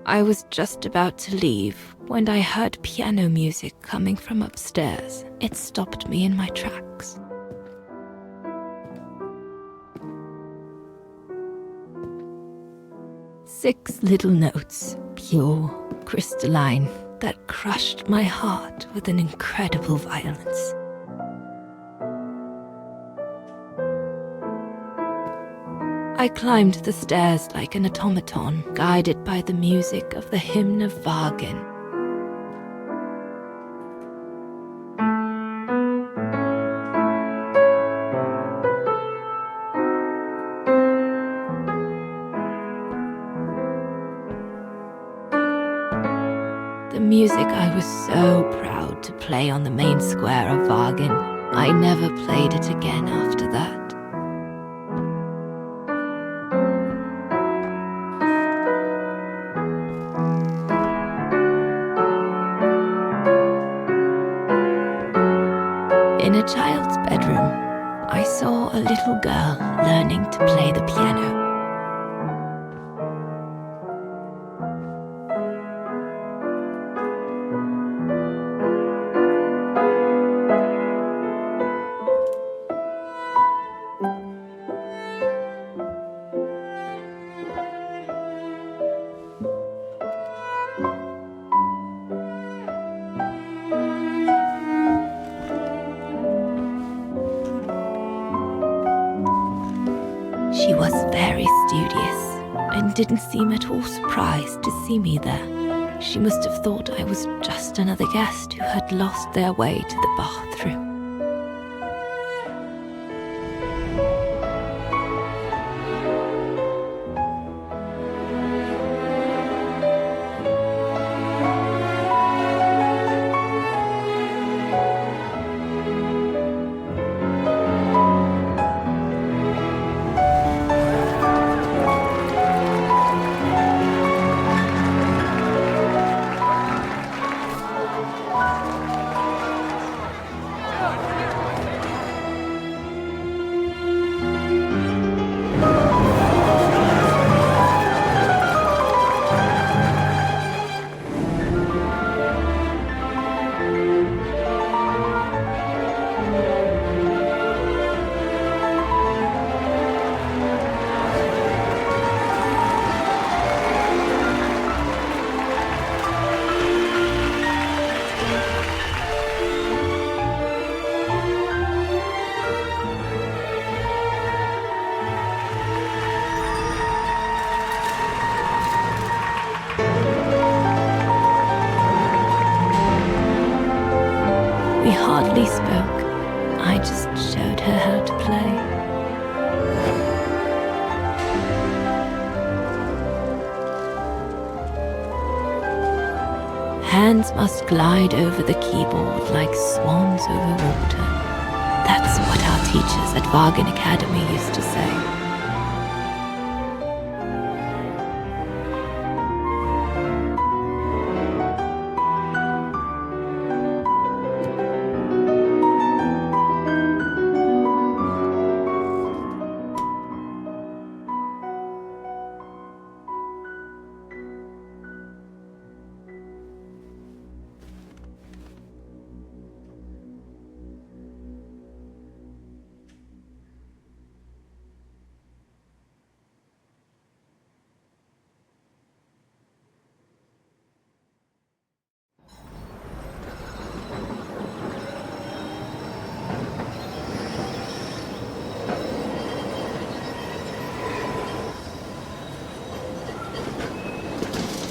I was just about to leave when I heard piano music coming from upstairs. It stopped me in my tracks. Six little notes, pure, crystalline, that crushed my heart with an incredible violence. I climbed the stairs like an automaton, guided by the music of the hymn of Wagner. The music I was so proud to play on the main square of Wagner. I never played it again after that. In a child's bedroom, I saw a little girl learning to play the piano. She was very studious and didn't seem at all surprised to see me there. She must have thought I was just another guest who had lost their way to the bathroom. We hardly spoke. I just showed her how to play. Hands must glide over the keyboard like swans over water. That's what our teachers at Wagner Academy used to say.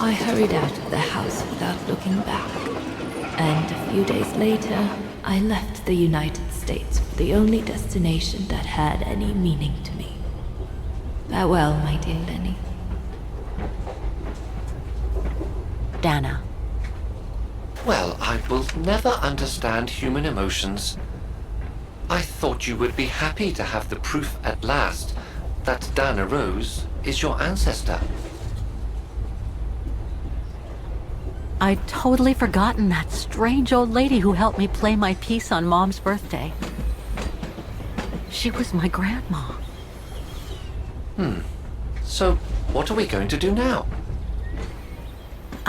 I hurried out of the house without looking back, and a few days later, I left the United States for the only destination that had any meaning to me. Farewell, my dear Lenny. Dana. Well, I will never understand human emotions. I thought you would be happy to have the proof at last that Dana Rose is your ancestor. I'd totally forgotten that strange old lady who helped me play my piece on Mom's birthday. She was my grandma. So, what are we going to do now?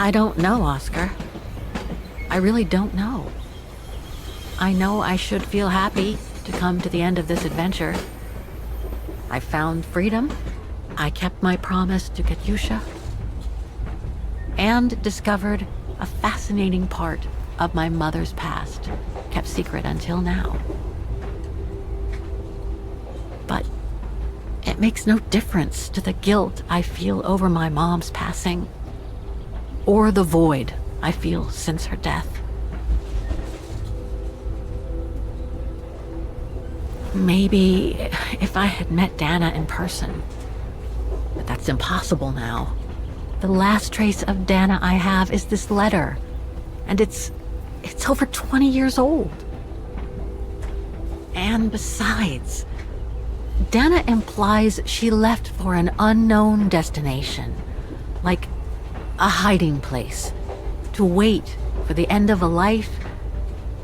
I don't know, Oscar. I really don't know. I know I should feel happy to come to the end of this adventure. I found freedom. I kept my promise to Katyusha. And discovered a fascinating part of my mother's past, kept secret until now. But it makes no difference to the guilt I feel over my mom's passing, or the void I feel since her death. Maybe if I had met Dana in person, but that's impossible now. The last trace of Dana I have is this letter, and it's over 20 years old. And besides, Dana implies she left for an unknown destination, like a hiding place, to wait for the end of a life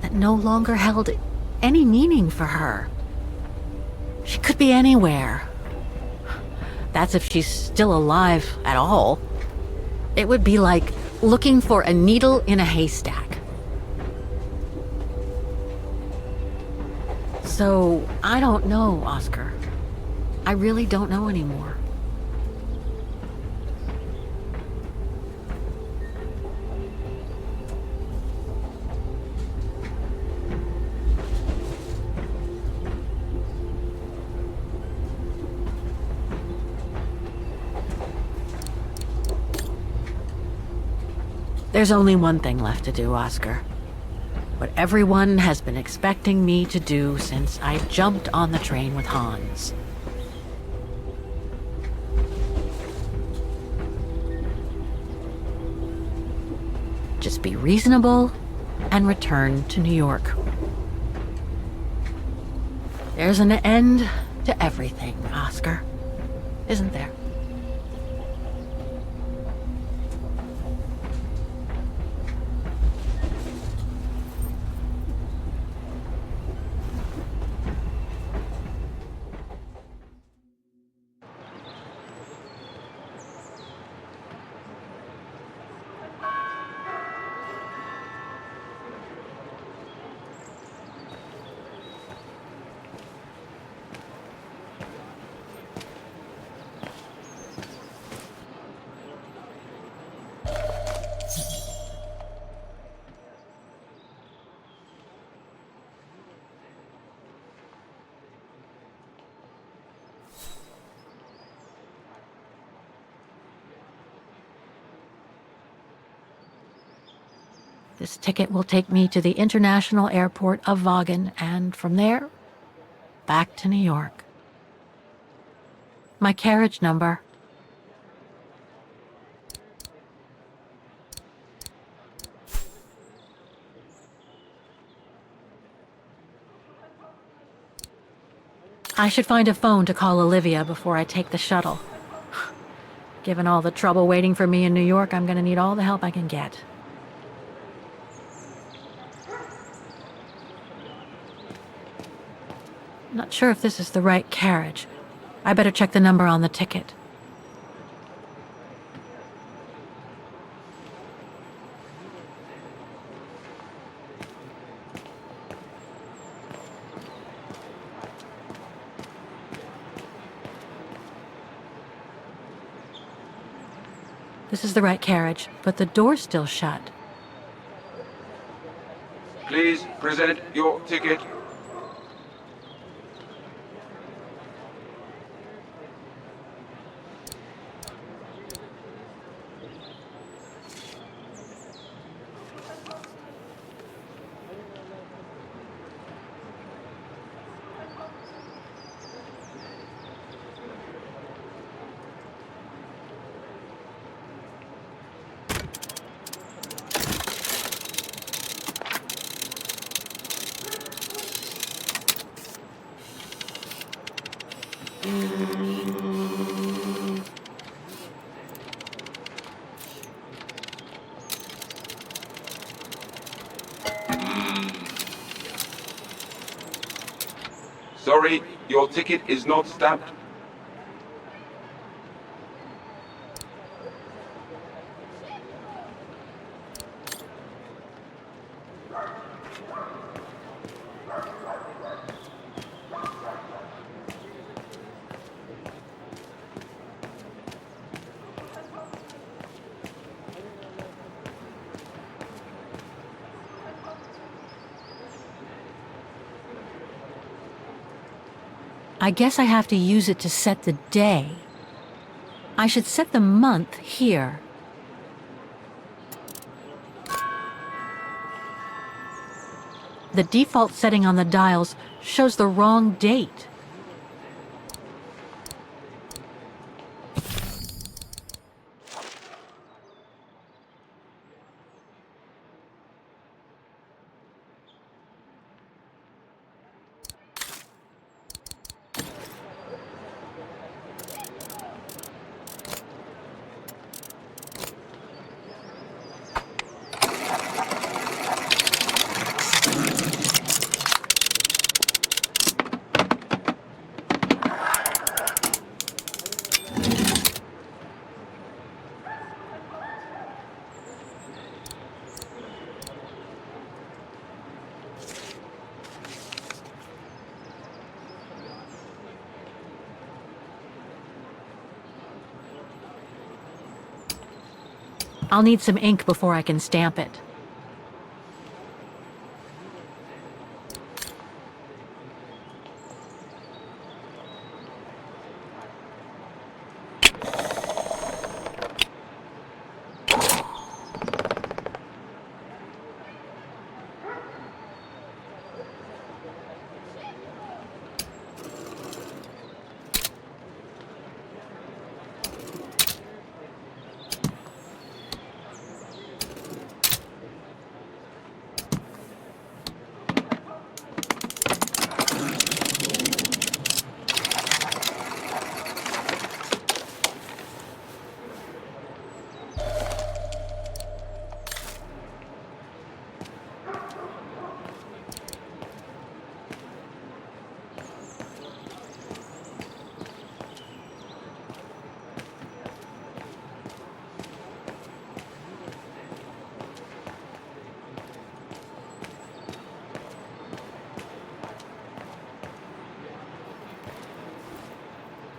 that no longer held any meaning for her. She could be anywhere. That's if she's still alive at all. It would be like looking for a needle in a haystack. So, I don't know, Oscar. I really don't know anymore. There's only one thing left to do, Oscar. What everyone has been expecting me to do since I jumped on the train with Hans. Just be reasonable and return to New York. There's an end to everything, Oscar, isn't there? This ticket will take me to the international airport of Vaughan, and from there, back to New York. My carriage number. I should find a phone to call Olivia before I take the shuttle. Given all the trouble waiting for me in New York, I'm gonna need all the help I can get. Not sure if this is the right carriage. I better check the number on the ticket. This is the right carriage, but the door's still shut. Please present your ticket. Sorry, your ticket is not stamped. I guess I have to use it to set the day. I should set the month here. The default setting on the dials shows the wrong date. I'll need some ink before I can stamp it.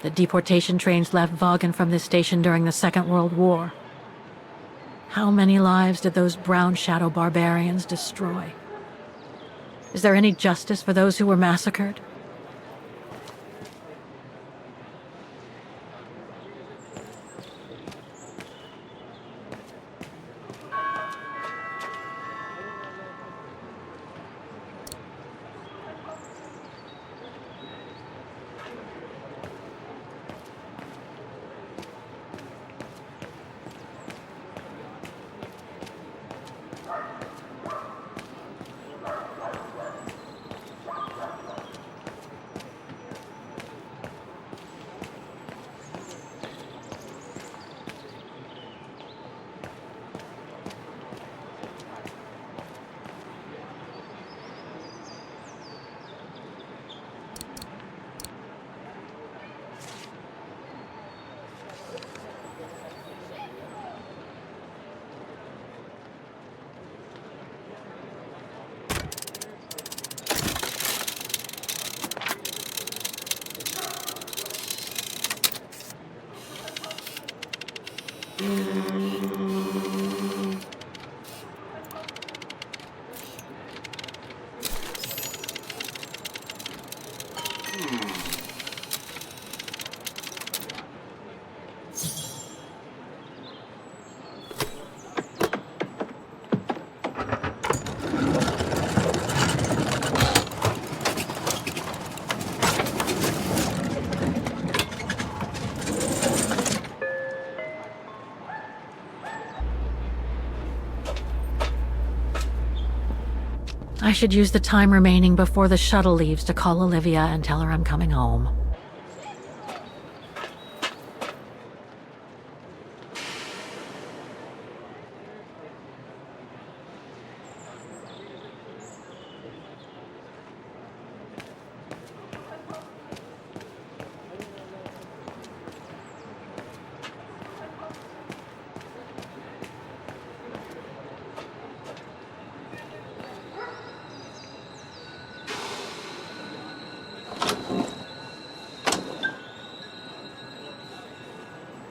The deportation trains left Vaughan from this station during the Second World War. How many lives did those brown shadow barbarians destroy? Is there any justice for those who were massacred? I should use the time remaining before the shuttle leaves to call Olivia and tell her I'm coming home.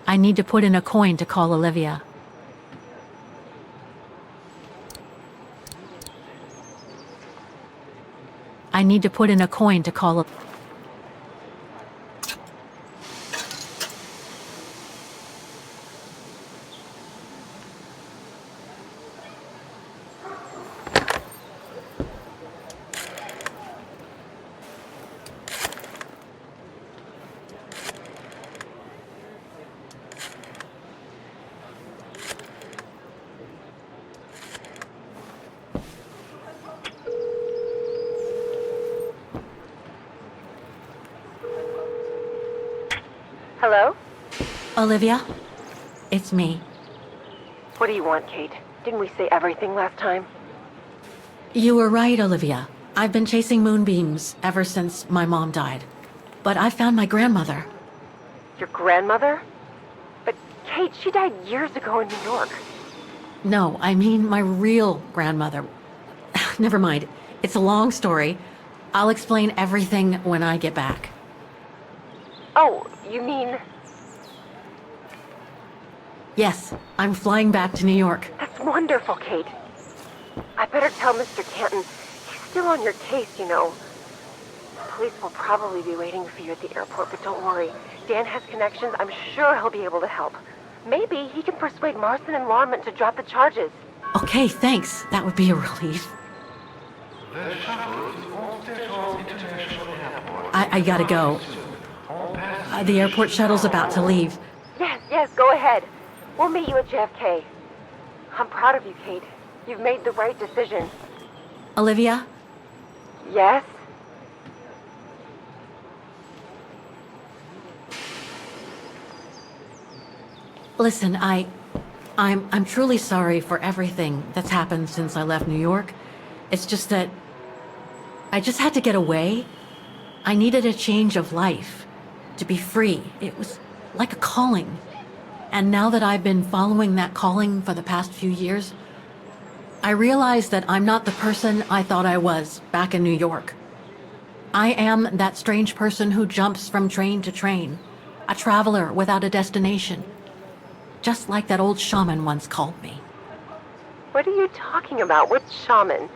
I need to put in a coin to call Olivia. I need to put in a coin to call. Hello? Olivia? It's me. What do you want, Kate? Didn't we say everything last time? You were right, Olivia. I've been chasing moonbeams ever since my mom died. But I found my grandmother. Your grandmother? But Kate, she died years ago in New York. No, I mean my real grandmother. Never mind. It's a long story. I'll explain everything when I get back. Oh, you mean... Yes, I'm flying back to New York. That's wonderful, Kate. I better tell Mr. Canton. He's still on your case, you know. Police will probably be waiting for you at the airport, but don't worry. Dan has connections. I'm sure he'll be able to help. Maybe he can persuade Marston and Lorman to drop the charges. Okay, thanks. That would be a relief. I gotta go. The airport shuttle's about to leave. Yes, go ahead. We'll meet you at JFK. I'm proud of you, Kate. You've made the right decision. Olivia? Yes? Listen, I'm truly sorry for everything that's happened since I left New York. It's just that I just had to get away. I needed a change of life, to be free. It was like a calling. And now that I've been following that calling for the past few years, I realize that I'm not the person I thought I was back in New York. I am that strange person who jumps from train to train, a traveler without a destination. Just like that old shaman once called me. What are you talking about? Which shaman?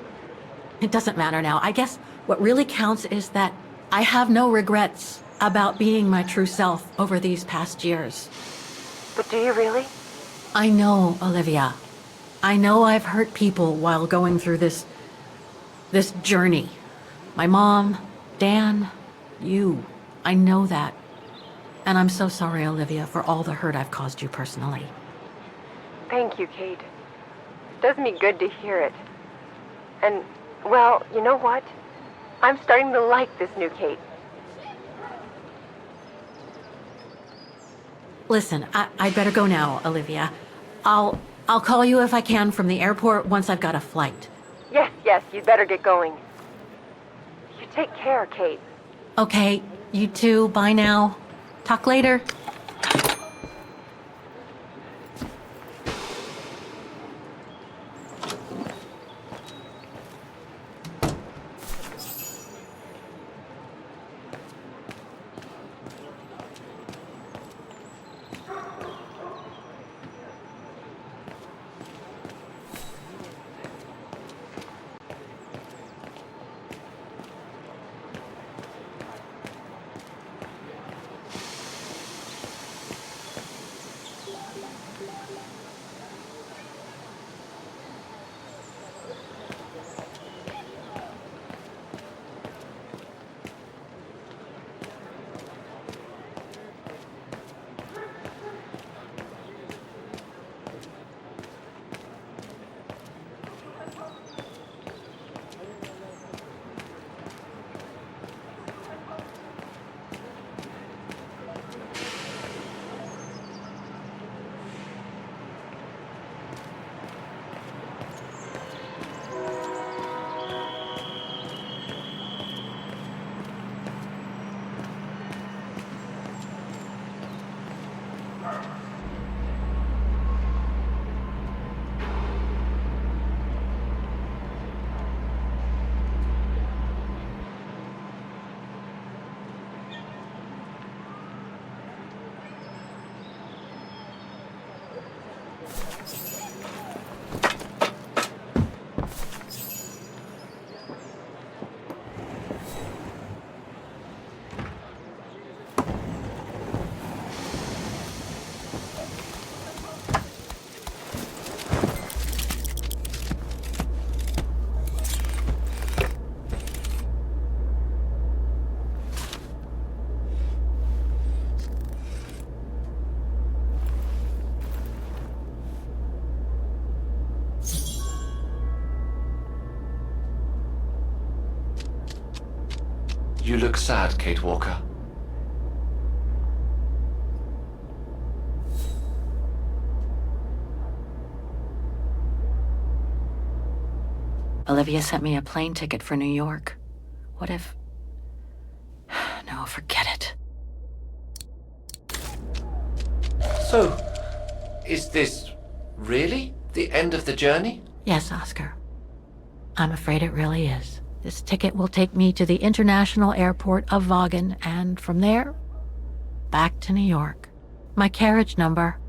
It doesn't matter now. I guess what really counts is that I have no regrets about being my true self over these past years. But do you really? I know, Olivia. I know I've hurt people while going through this journey. My mom, Dan, you. I know that. And I'm so sorry, Olivia, for all the hurt I've caused you personally. Thank you, Kate. It does me good to hear it. And, well, you know what? I'm starting to like this new Kate. Listen, I better go now, Olivia. I'll call you if I can from the airport once I've got a flight. Yes, you'd better get going. You take care, Kate. Okay, you too. Bye now. Talk later. You look sad, Kate Walker. Olivia sent me a plane ticket for New York. What if... No, forget it. So, is this really the end of the journey? Yes, Oscar. I'm afraid it really is. This ticket will take me to the international airport of Vaughan, and from there, back to New York. My carriage number...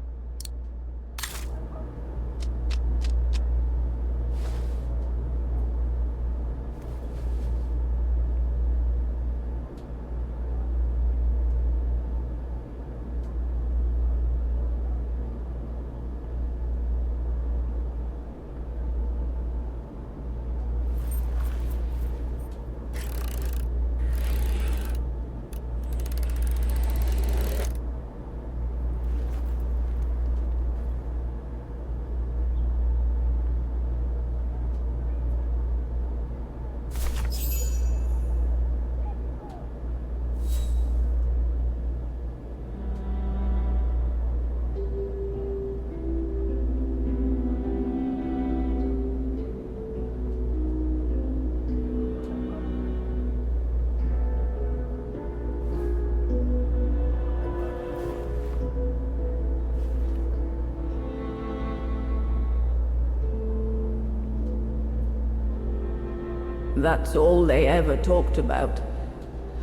That's all they ever talked about.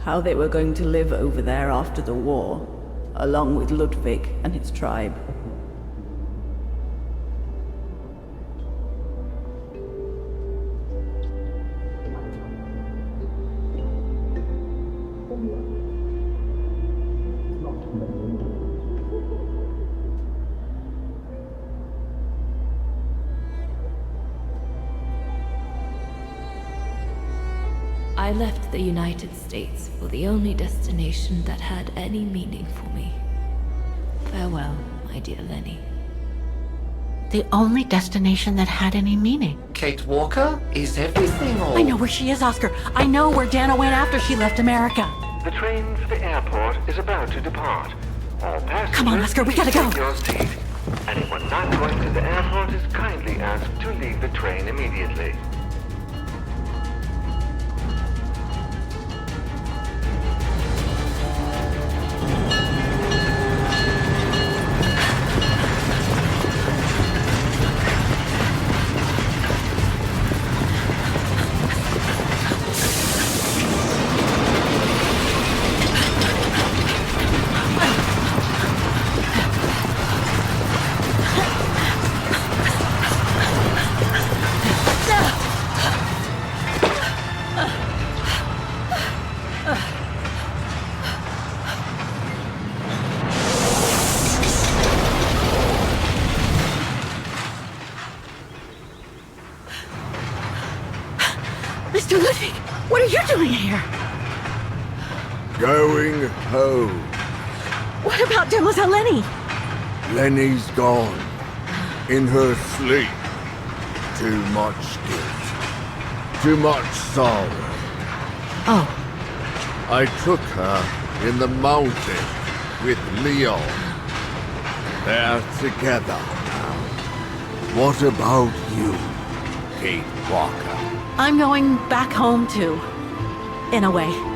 How they were going to live over there after the war, along with Ludwig and his tribe. I left the United States for the only destination that had any meaning for me. Farewell, my dear Lenny. The only destination that had any meaning. Kate Walker? Is everything all... I know where she is, Oscar. I know where Dana went after she left America. The train for the airport is about to depart. All passengers, Come on, Oscar, we gotta go. take your seat. Anyone not going to the airport is kindly asked to leave the train immediately. Mr. Ludwig, what are you doing here? Going home. What about Demoiselle Lenny? Lenny's gone. In her sleep. Too much guilt. Too much sorrow. Oh. I took her in the mountain with Leon. They're together now. What about you, Kate Walker? I'm going back home too. In a way.